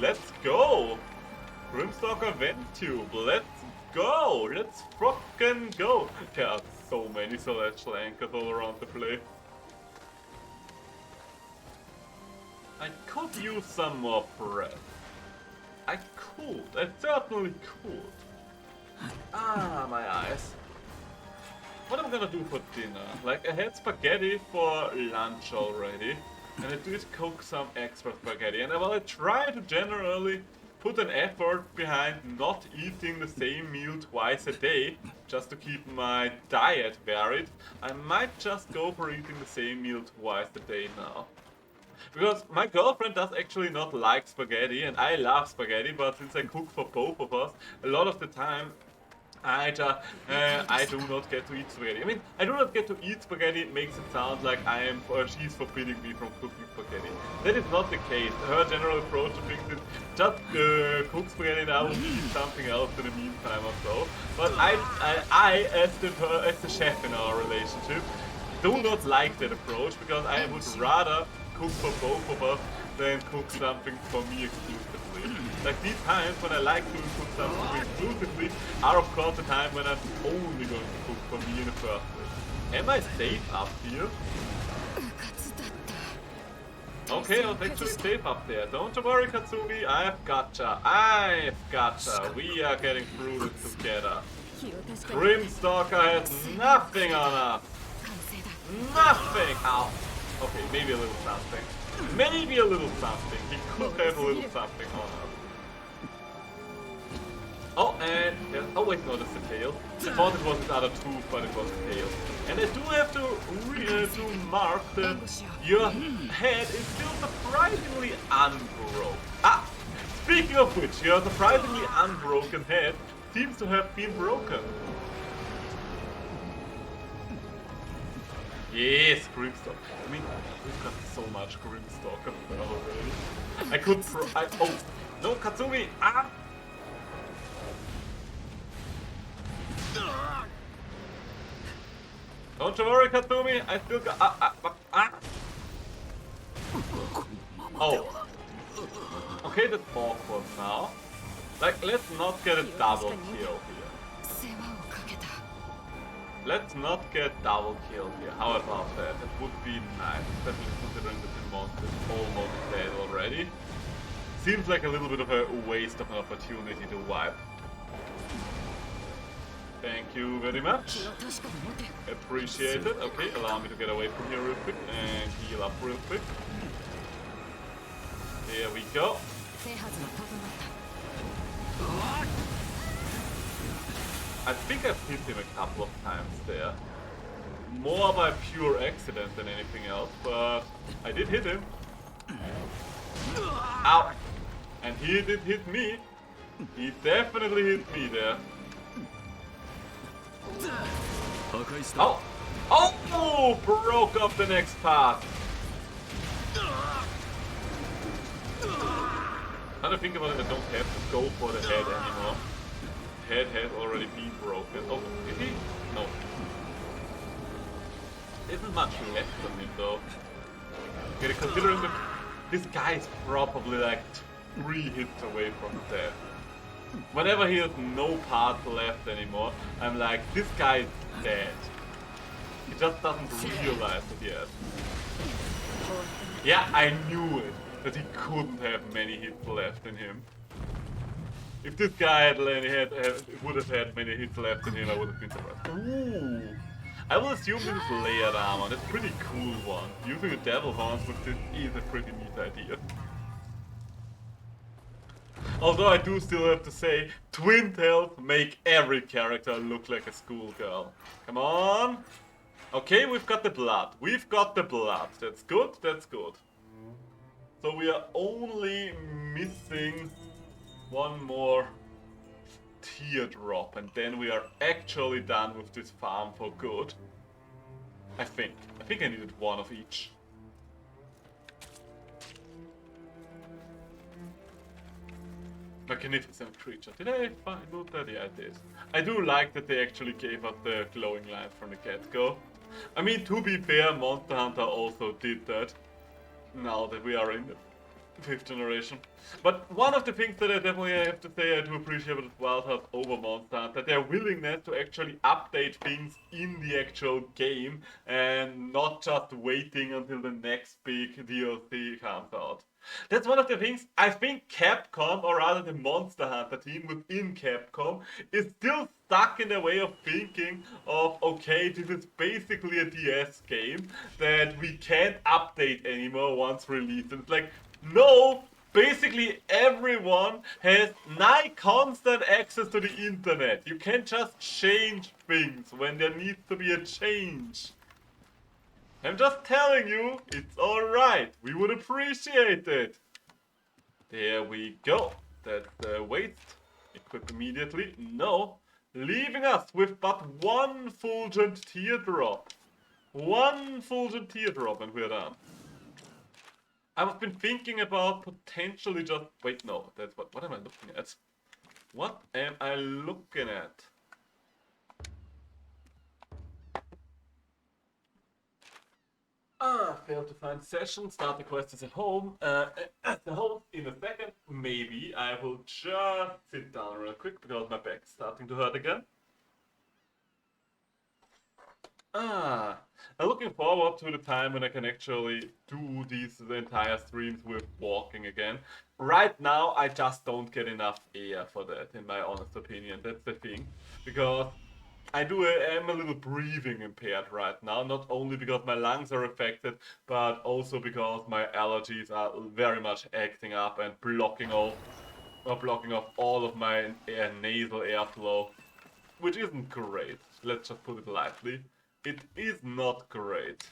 Let's go. Grimstalker Ventube, let's go! Let's fucking go! There are so many celestial anchors all around the place. I could use some more bread. I certainly could. Ah, my eyes. What am I gonna do for dinner? Like, I had spaghetti for lunch already, and I did cook some extra spaghetti, and I try to generally put an effort behind not eating the same meal twice a day, just to keep my diet varied. I might just go for eating the same meal twice a day now. Because my girlfriend does actually not like spaghetti, and I love spaghetti, but since I cook for both of us, a lot of the time I do not get to eat spaghetti. I mean, I do not get to eat spaghetti. It makes it sound like she's forbidding me from cooking spaghetti. That is not the case. Her general approach to things is just cook spaghetti and I will eat something else in the meantime or so. But I as the chef in our relationship, do not like that approach because I would rather cook for both of us than cook something for me exclusively. Like these times when I like to cook something exclusively are of course the time when I'm only going to cook for me in the first place. Am I safe up here? Okay, I was actually safe up there. Don't you worry, Katsumi, I've gotcha. We are getting through this together. Grimstalker has nothing on us. Nothing! Ow. Okay, maybe a little something. Maybe a little something. He could have a little something on us. Oh, and... oh wait, no, that's the tail. I thought it was his other tooth, but it was the tail. And I do have to mark that your head is still surprisingly unbroken. Ah! Speaking of which, your surprisingly unbroken head seems to have been broken. Yes, Grimstalker. I mean, we've got so much Grimstalker already. I could oh! No, Katsumi! Ah! Don't you worry, Katsumi, I still got... Oh. Okay, that's awkward now. Like, let's not get a double kill here. Let's not get double kill here. How about that? It would be nice, especially considering that the monster is almost dead already. seems like a little bit of a waste of an opportunity to wipe. Thank you very much. 気を確かに持て Appreciate it. Okay, allow me to get away from here real quick and heal up real quick. There we go. 制圧が整った I think I've hit him a couple of times there. More by pure accident than anything else, but I did hit him. Ow! And he did hit me. He definitely hit me there. 破壊した Oh! Oh! Broke up the next part. Now to think about it, I don't have to go for the head anymore. Head has already been broken. Oh, did he? No. Isn't much left on him though. Okay, considering that this guy is probably like 3 hits away from death. Whenever he has no parts left anymore, I'm like, this guy is dead. He just doesn't realize it yet. Yeah, I knew it, that he couldn't have many hits left in him. If this guy would have had many hits left in him, I would have been surprised. Ooh! I will assume this is layered armor. That's a pretty cool one. Using a devil horns with this is a pretty neat idea. Although I do still have to say, twin tails make every character look like a schoolgirl. Come on! Okay, we've got the blood. We've got the blood. That's good, that's good. So we are only missing one more teardrop, and then we are actually done with this farm for good. I think I needed one of each. Magnificent creature. Did I find that? Yeah, I did. I do like that they actually gave us the glowing light from the get-go. I mean, to be fair, Monster Hunter also did that. Now that we are in the 5th generation. But one of the things that I definitely have to say I do appreciate about Wild Hearts over Monster Hunter, their willingness to actually update things in the actual game and not just waiting until the next big DLC comes out. That's one of the things I think Capcom, or rather the Monster Hunter team within Capcom, is still stuck in their way of thinking of, okay, this is basically a DS game that we can't update anymore once released. And it's like, no, basically everyone has nigh constant access to the internet. You can't just change things when there needs to be a change. I'm just telling you, it's alright. We would appreciate it. There we go. That's the waste. Equip immediately. No. Leaving us with but one fulgent teardrop. One fulgent teardrop and we're done. I've been thinking about potentially just... Wait, no. That's what am I looking at? What am I looking at? Failed to find session. Start the quest is at home. At the host in a second. Maybe I will just sit down real quick because my back's starting to hurt again. I'm looking forward to the time when I can actually do the entire streams with walking again. Right now, I just don't get enough air for that, in my honest opinion. That's the thing. Because I am a little breathing impaired right now, not only because my lungs are affected, but also because my allergies are very much acting up and blocking off all of my nasal airflow, which isn't great. Let's just put it lightly. It is not great.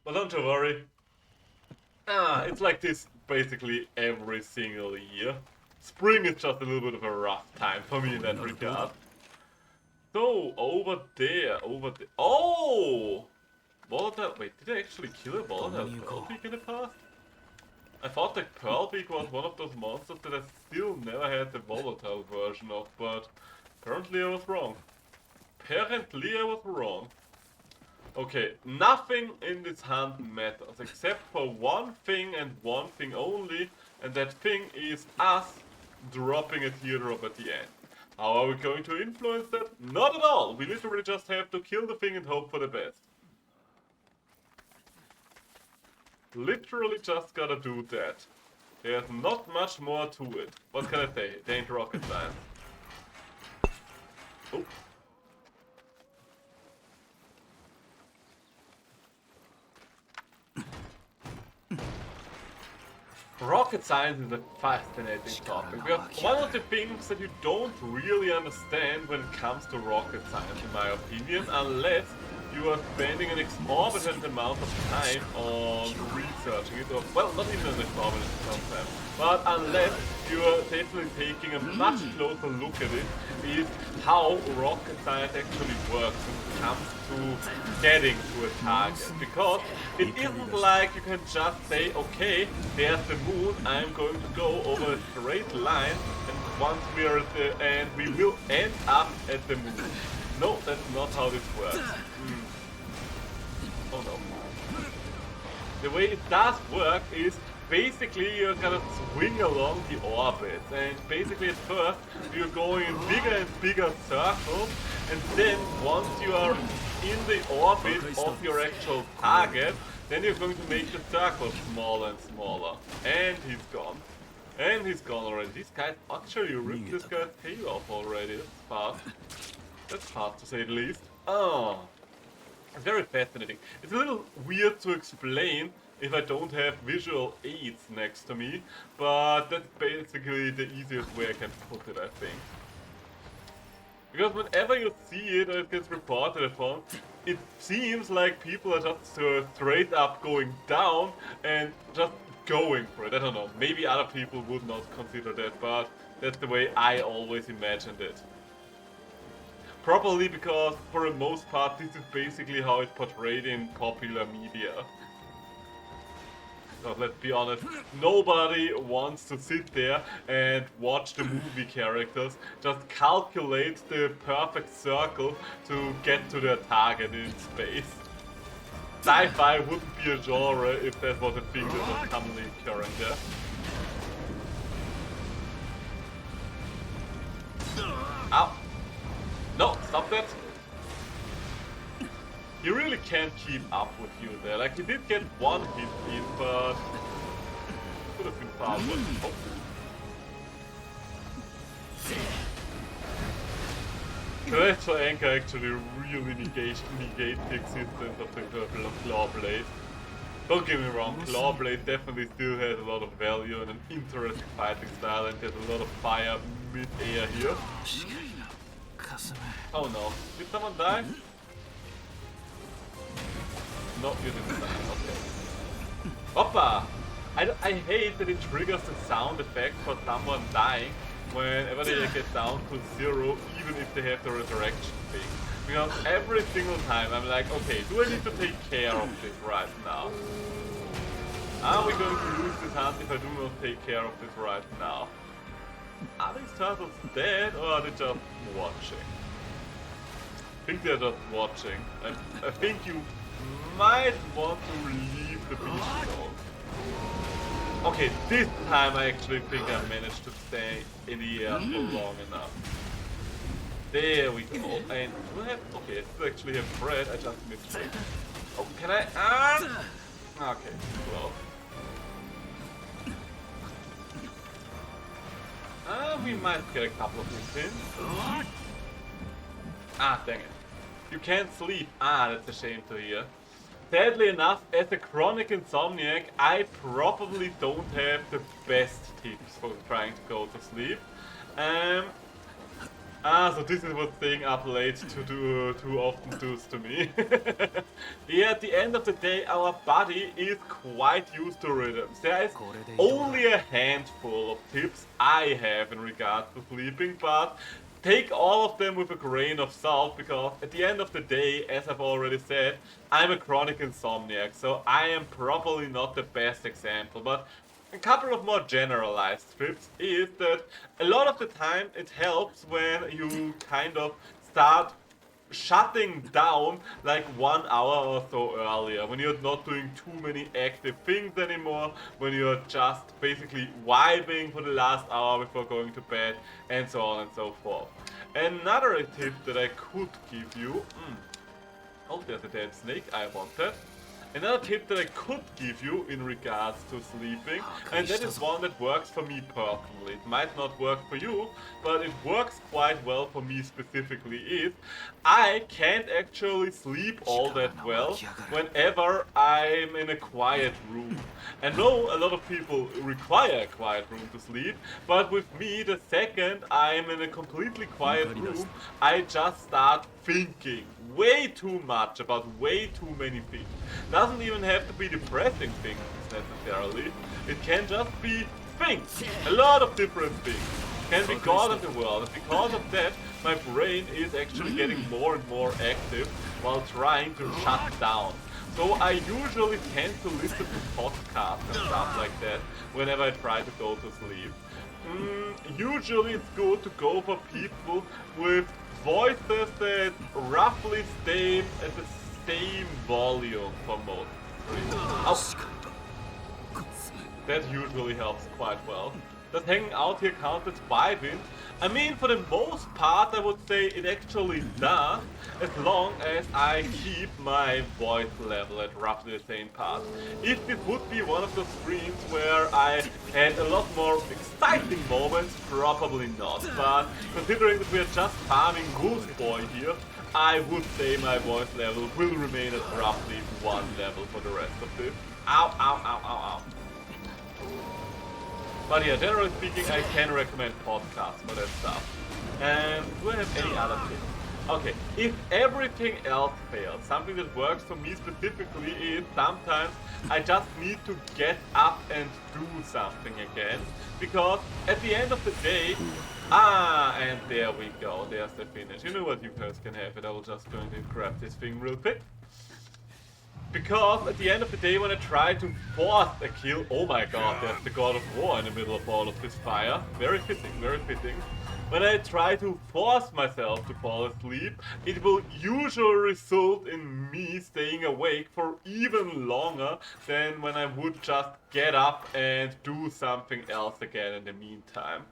But don't you worry. It's like this basically every single year. Spring is just a little bit of a rough time for me in that regard. So, over there. Oh! Volatile. Wait, did I actually kill a volatile Pearlbeak in the past? I thought that Pearlbeak was one of those monsters that I still never had the volatile version of, but apparently I was wrong. Okay, nothing in this hunt matters except for one thing and one thing only, and that thing is us dropping a teardrop at the end. How are we going to influence that? Not at all! We literally just have to kill the thing and hope for the best. Literally just gotta do that. There's not much more to it. What can I say? It ain't rocket science. Oh. Rocket science is a fascinating topic because one of the things that you don't really understand when it comes to rocket science, in my opinion, unless you are spending an exorbitant amount of time on researching it, or, well, not even an exorbitant amount of time, but unless you are definitely taking a much closer look at it, is how rocket science actually works when it comes to getting to a target. Because it isn't like you can just say, okay, there's the moon, I'm going to go over a straight line, and once we are at the end, we will end up at the moon. No, that's not how this works. Oh no. The way it does work is basically you're gonna swing along the orbit, and basically at first you're going in bigger and bigger circles, and then once you are in the orbit of your actual target, then you're going to make the circle smaller and smaller. And he's gone. And he's gone already. These guys actually ripped this guy's tail off already. That's fast. That's fast to say the least. Oh. It's very fascinating. It's a little weird to explain if I don't have visual aids next to me, but that's basically the easiest way I can put it, I think. Because whenever you see it or it gets reported upon, it seems like people are just straight up going down and just going for it. I don't know, maybe other people would not consider that, but that's the way I always imagined it. Probably because, for the most part, this is basically how it's portrayed in popular media. So let's be honest, nobody wants to sit there and watch the movie characters just calculate the perfect circle to get to their target in space. Sci-fi wouldn't be a genre if that was a thing that was commonly occurring there. Ow! No, stop that! He really can't keep up with you there. Like, he did get one hit in, but could have been far worse. Oh. The retro anchor actually really negates the existence of the Claw Blade. Don't get me wrong, Claw Blade definitely still has a lot of value and an interesting fighting style, and there's a lot of fire mid-air here. Oh no, did someone die? No, you didn't die, okay. Hoppa! I hate that it triggers the sound effect for someone dying whenever they get down to 0, even if they have the resurrection thing. Because every single time I'm like, okay, do I need to take care of this right now? Are we going to lose this hunt if I do not take care of this right now? Are these turtles dead or are they just watching? I think they're just watching. I think you might want to leave the beach zone. Okay, this time I actually think I managed to stay in the air for long enough. There we go. And do I have... Okay, I still actually have bread, I just missed it. Oh, can I... Okay, well. We might get a couple of things in. Dang it. You can't sleep. That's a shame to hear. Sadly enough, as a chronic insomniac, I probably don't have the best tips for trying to go to sleep. So this is what staying up late too often does to me. Yeah, at the end of the day, our body is quite used to rhythms. There is only a handful of tips I have in regards to sleeping, but take all of them with a grain of salt, because at the end of the day, as I've already said, I'm a chronic insomniac, so I am probably not the best example, but a couple of more generalized tips is that a lot of the time it helps when you kind of start shutting down like 1 hour or so earlier, when you're not doing too many active things anymore, when you're just basically vibing for the last hour before going to bed, and so on and so forth. Another tip that I could give you, oh, there's a dead snake, I want that. Another tip that I could give you in regards to sleeping, and that is one that works for me personally. It might not work for you, but it works quite well for me specifically, is I can't actually sleep all that well whenever I'm in a quiet room. I know a lot of people require a quiet room to sleep, but with me, the second I'm in a completely quiet room, I just start thinking way too much about way too many things. Doesn't even have to be depressing things necessarily. It can just be things. A lot of different things. Can be God of the world. And because of that, my brain is actually getting more and more active while trying to shut down. So I usually tend to listen to podcasts and stuff like that whenever I try to go to sleep. Usually it's good to go for people with voices that roughly stay at the same volume for most reasons. That usually helps quite well. Does hanging out here count as vibing? I mean, for the most part, I would say it actually does, as long as I keep my voice level at roughly the same part. If this would be one of those streams where I had a lot more exciting moments, probably not. But considering that we are just farming Wolf Boy here, I would say my voice level will remain at roughly one level for the rest of this. Ow, ow, ow, ow, ow. But yeah, generally speaking, I can recommend podcasts for that stuff. And do I have any other tips? Okay, if everything else fails, something that works for me specifically is sometimes I just need to get up and do something again. Because at the end of the day, and there we go, there's the finish. You know what, you guys can have it. I will just go and grab this thing real quick. Because at the end of the day, when I try to force a kill, oh my god, there's the God of War in the middle of all of this fire. Very fitting, very fitting. When I try to force myself to fall asleep, it will usually result in me staying awake for even longer than when I would just get up and do something else again in the meantime.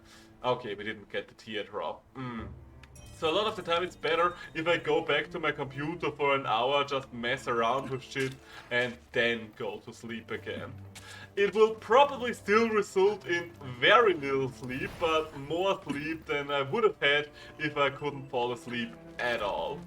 Okay, we didn't get the teardrop. So a lot of the time it's better if I go back to my computer for an hour, just mess around with shit, and then go to sleep again. It will probably still result in very little sleep, but more sleep than I would have had if I couldn't fall asleep at all.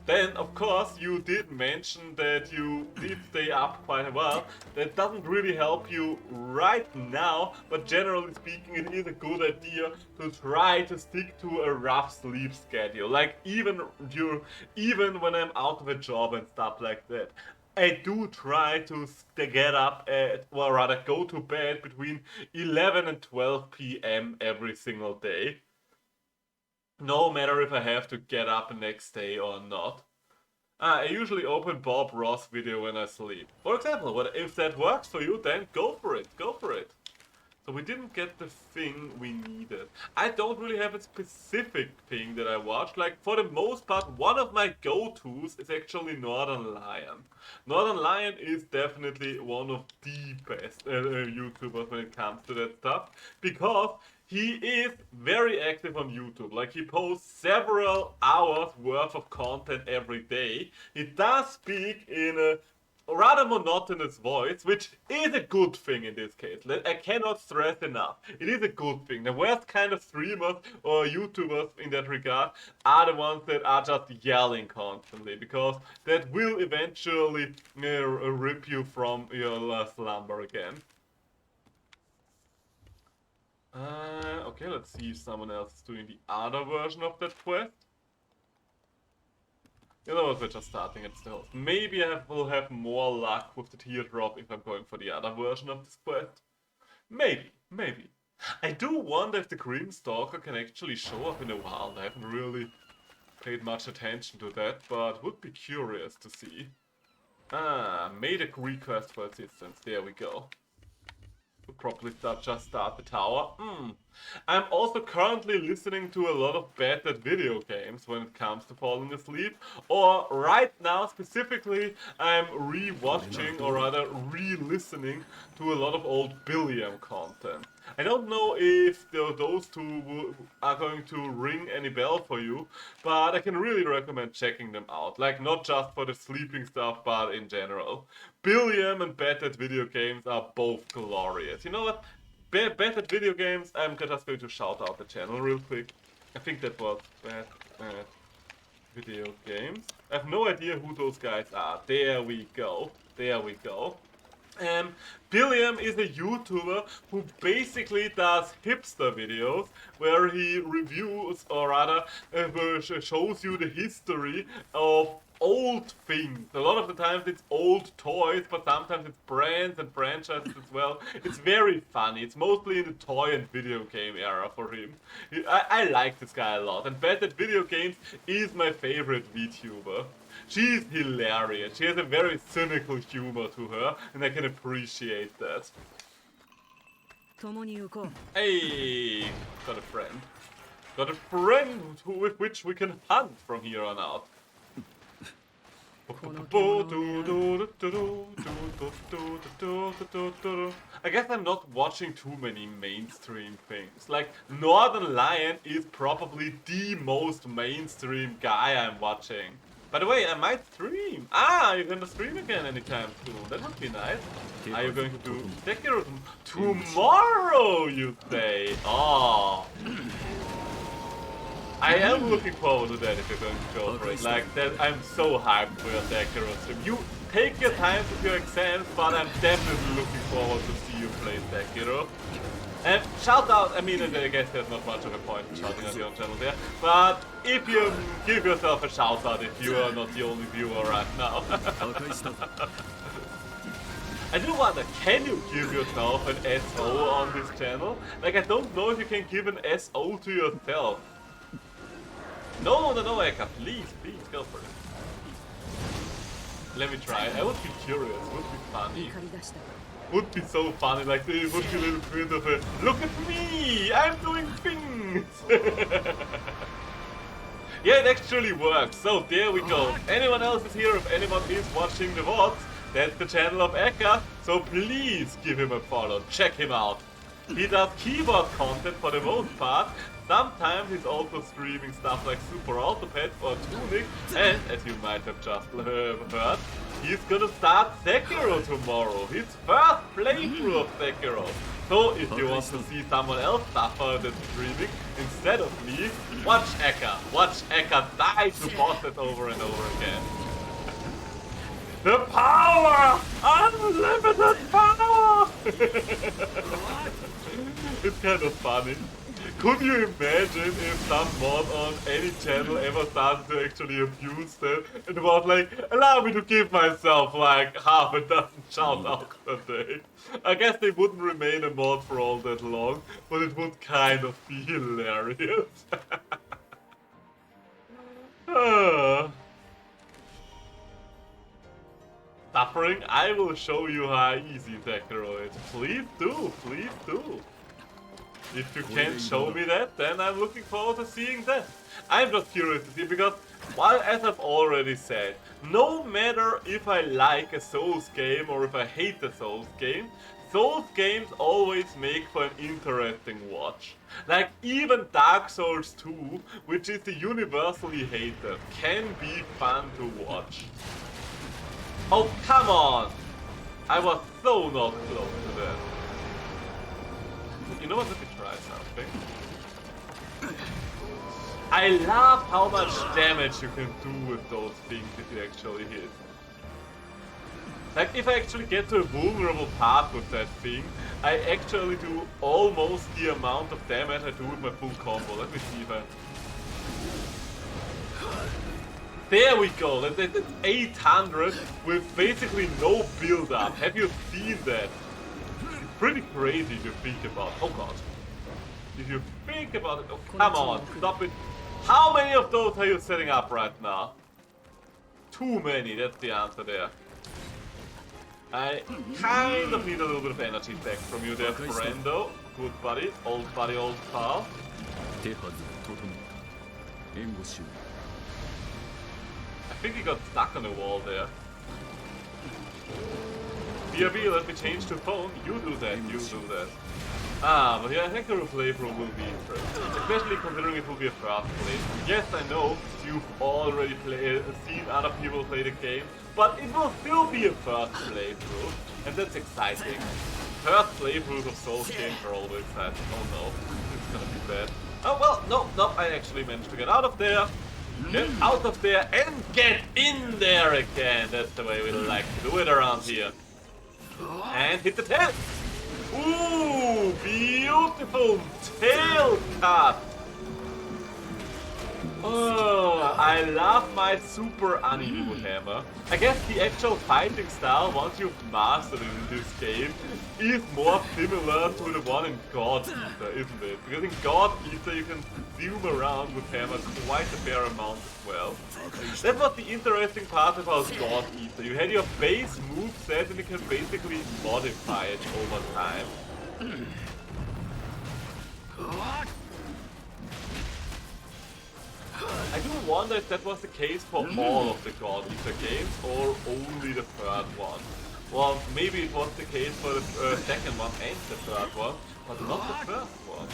Then, of course, you did mention that you did stay up quite a while. That doesn't really help you right now, but generally speaking, it is a good idea to try to stick to a rough sleep schedule. Like even when I'm out of a job and stuff like that. I do try to get up at, well, rather go to bed between 11 and 12 p.m. every single day. No matter if I have to get up the next day or not. I usually open Bob Ross video when I sleep. For example, if that works for you, then go for it, go for it. So we didn't get the thing we needed. I don't really have a specific thing that I watched. Like, for the most part, one of my go-tos is actually Northern Lion. Northern Lion is definitely one of the best YouTubers when it comes to that stuff. Because he is very active on YouTube. Like, he posts several hours worth of content every day. He does speak in a rather monotonous voice, which is a good thing in this case. I cannot stress enough. It is a good thing. The worst kind of streamers or YouTubers in that regard are the ones that are just yelling constantly, because that will eventually rip you from your slumber again. Okay, let's see if someone else is doing the other version of that quest. In other words, we're just starting at the host. Maybe I will have more luck with the teardrop if I'm going for the other version of this quest. Maybe. I do wonder if the Grim Stalker can actually show up in a while. I haven't really paid much attention to that, but would be curious to see. Made a request for assistance. There we go. We'll probably just start the tower. I'm also currently listening to a lot of bad video games when it comes to falling asleep. Or right now specifically, I'm re-watching or rather re-listening to a lot of old Billiam content. I don't know if those two are going to ring any bell for you, but I can really recommend checking them out. Like, not just for the sleeping stuff, but in general. Billiam and Bad Video Games are both glorious. You know what? Bad at Video Games, I'm just going to shout out the channel real quick. I think that was Bad at Video Games. I have no idea who those guys are. There we go. There we go. Billiam is a YouTuber who basically does hipster videos where he reviews or rather shows you the history of old things. A lot of the times it's old toys, but sometimes it's brands and franchises as well. It's very funny. It's mostly in the toy and video game era for him. I like this guy a lot, and Bad at Video Games is my favorite VTuber. She's hilarious. She has a very cynical humor to her, and I can appreciate that. 共に行こう Hey, got a friend. Got a friend with which we can hunt from here on out. I guess I'm not watching too many mainstream things. Like, Northern Lion is probably the most mainstream guy I'm watching. By the way, I might stream. Ah, you're gonna stream again anytime soon. That would be nice. Are you going to do Sekiro tomorrow, you say? Oh. I am looking forward to that if you're going to go for it. Like, that, I'm so hyped for your Sekiro stream. You take your time with your exams, but I'm definitely looking forward to see you play Sekiro. And shout out, I mean, I guess there's not much of a point in shouting at your own channel there, but if you give yourself a shout out if you are not the only viewer right now. I do wonder, can you give yourself an SO on this channel? Like, I don't know if you can give an SO to yourself. No, Eka, please, go for it. Let me try. I would be curious, would be funny. 怒り出した Would be so funny, like it would be a little bit of a look at me, I'm doing things. Yeah, it actually works. So there we go. If anyone else is here, if anyone is watching the VODs, that's the channel of Eka. So please give him a follow. Check him out. He does keyboard content for the most part. Sometimes he's also streaming stuff like Super Autopet or Tunic, and as you might have just heard, he's gonna start Sekiro tomorrow, his first playthrough of Sekiro. So if you want to see someone else suffer the streaming instead of me, watch Eka die to bosses over and over again. The power! Unlimited power! It's kind of funny. Could you imagine if some mod on any channel ever started to actually abuse that and was like, allow me to give myself like half a dozen shoutouts a day? I guess they wouldn't remain a mod for all that long, but it would kind of be hilarious. Suffering, I will show you how easy Sekiro is. Please do, please do. If you can't show me that, then I'm looking forward to seeing that. I'm just curious to see, because, while as I've already said, no matter if I like a Souls game or if I hate a Souls game, Souls games always make for an interesting watch. Like, even Dark Souls 2, which is the universally hated, can be fun to watch. Oh, come on! I was so not close to that. You know what, let me try something. I love how much damage you can do with those things if you actually hit. Like, if I actually get to a vulnerable path with that thing, I actually do almost the amount of damage I do with my full combo. Let me see if I... There we go, that's 800 with basically no build-up. Have you seen that? It's pretty crazy to think about. Oh god. If you think about it, oh, come on, stop it. How many of those are you setting up right now? Too many, that's the answer there. I kind of need a little bit of energy back from you there, friendo. good buddy, old pal. 手はずが整った。援護しよう。 I think he got stuck on the wall there. BRB, let me change to phone. You do that, you do that. Ah, but yeah, I think the playthrough will be interesting. Especially considering it will be a first playthrough. Yes, I know you've already seen other people play the game, but it will still be a first playthrough. And that's exciting. First playthroughs of Souls games are always exciting. Oh no, this is gonna be bad. Oh well, no, I actually managed to get out of there. Get out of there and get in there again. That's the way we like to do it around here. And hit the tail. Ooh, beautiful tail cut. Oh, I love my super uneven hammer. I guess the actual fighting style, once you've mastered it in this game, is more similar to the one in God Eater, isn't it? Because in God Eater you can zoom around with hammer quite a fair amount as well. That was the interesting part about God Eater. You had your base move set and you can basically modify it over time. I do wonder if that was the case for all of the God Eater games or only the third one. Well, maybe it was the case for the second one and the third one, but not the first one.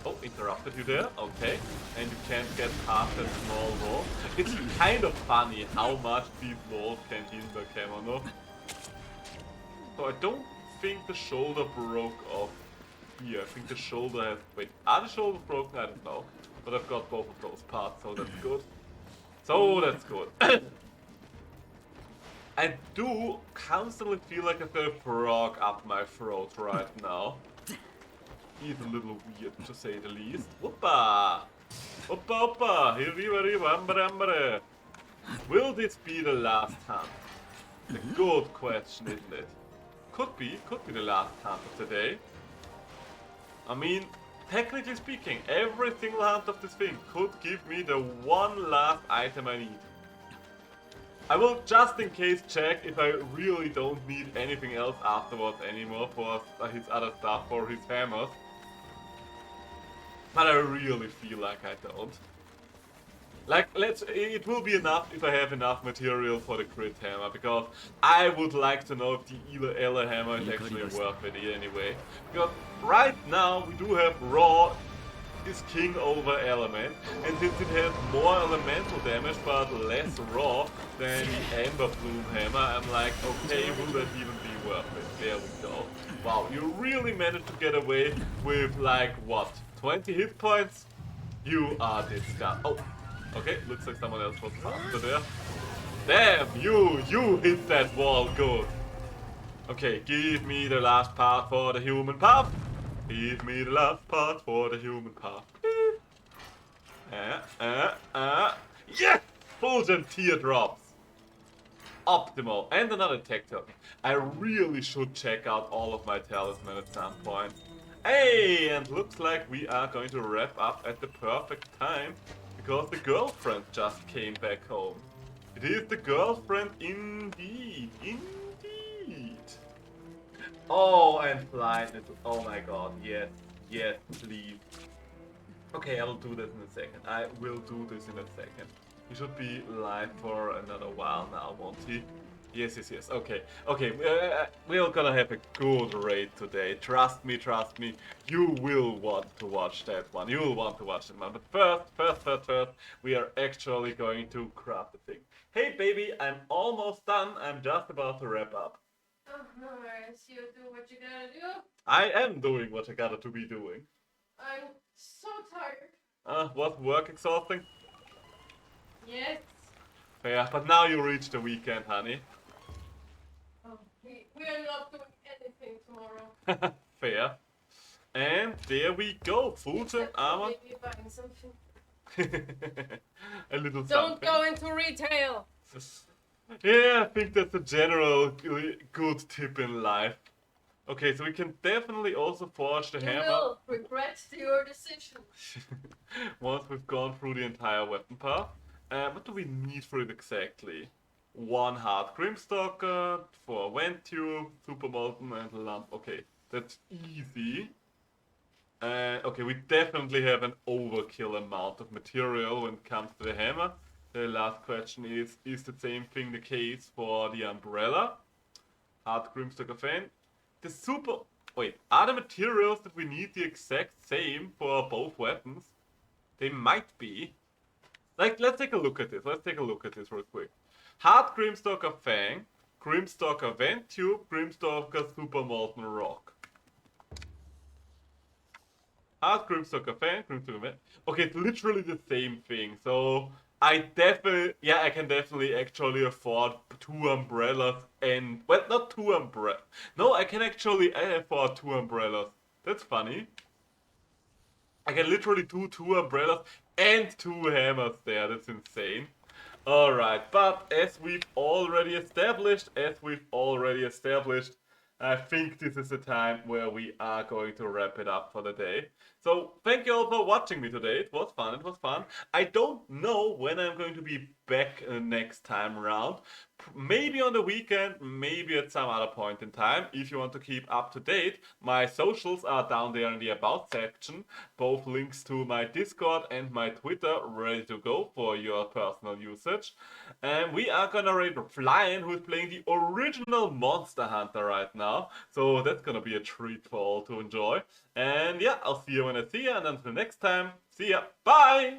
Oh, interrupted you there, okay. And you can't get past that small wall. It's kind of funny how much these walls can hinder Kemono. So I don't think the shoulder broke off here. I think the shoulder has... Wait, are the shoulders broken? I don't know. But I've got both of those parts, so that's good. So that's good. I do constantly feel like I've got a frog up my throat right now. It's a little weird, to say the least. Whoopa! Whoopa whoopa! Hiriba. Will this be the last hunt? A good question, isn't it? Could be the last hunt of the day. I mean, technically speaking, every single hunt of this thing could give me the one last item I need. I will just in case check if I really don't need anything else afterwards anymore for his other stuff, for his hammers. But I really feel like I don't. Like, it will be enough if I have enough material for the crit hammer, because I would like to know if the Ela hammer is actually worth it anyway. Because right now we do have Raw is king over element, and since it has more elemental damage but less raw than the Ember Plume hammer, I'm like, okay, will that even be worth it? There we go. Wow, you really managed to get away with like, what, 20 hit points? You are this guy. Oh. Okay, looks like someone else was faster there. Damn, you hit that wall good. Okay, give me the last part for the human path. Give me the last part for the human path. Yes! Fulgent teardrops. Optimal. And another tech token. I really should check out all of my talisman at some point. Hey, and looks like we are going to wrap up at the perfect time. Because the girlfriend just came back home. It is the girlfriend indeed. Indeed. Oh, and blindness. Oh my god, yes. Yes, please. Okay, I will do this in a second. I will do this in a second. He should be live for another while now, won't he? Yes. Okay. We're gonna have a good raid today. Trust me. You will want to watch that one. You will want to watch that one. But first, we are actually going to craft the thing. Hey, baby, I'm almost done. I'm just about to wrap up. Oh, alright, so you do what you gotta do? I am doing what I gotta to be doing. I'm so tired. Was work exhausting? Yes. Yeah, but now you reach the weekend, honey. Oh, we are not doing anything tomorrow. Fair. And there we go. Fulgent armor. Maybe buying something. A little Don't something. go into retail. Yeah, I think that's a general good tip in life. Okay, so we can definitely also forge the You hammer will regret your decision. once we've gone through the entire weapon path. What do we need for it exactly? 1 hard Grimstalker, 4 Vent Tube, Super Molten and Lump. Okay, That's easy. Okay, we definitely have an overkill amount of material when it comes to the hammer. The last question is the same thing the case for the umbrella? Hard Grimstock fan. The super... Wait, are the materials that we need the exact same for both weapons? They might be. Like, let's take a look at this. Let's take a look at this real quick. Hard Grimstalker Fang, Grimstalker Vent Tube, Grimstalker Super Molten Rock. Hard Grimstalker Fang, Grimstalker Vent. Okay, it's literally the same thing. So I can definitely actually afford 2 umbrellas and... Well, not 2 umbrellas. No, I can actually afford 2 umbrellas. That's funny. I can literally do 2 umbrellas and 2 hammers there. That's insane. Alright, but as we've already established, I think this is the time where we are going to wrap it up for the day. So, thank you all for watching me today. It was fun. I don't know when I'm going to be back next time around. Maybe on the weekend, maybe at some other point in time. If you want to keep up to date, my socials are down there in the About section. Both links to my Discord and my Twitter ready to go for your personal usage. And we are gonna raid Flyin, who is playing the original Monster Hunter right now. So that's gonna be a treat for all to enjoy. And yeah, I'll see you when I see you. And until next time, see ya. Bye!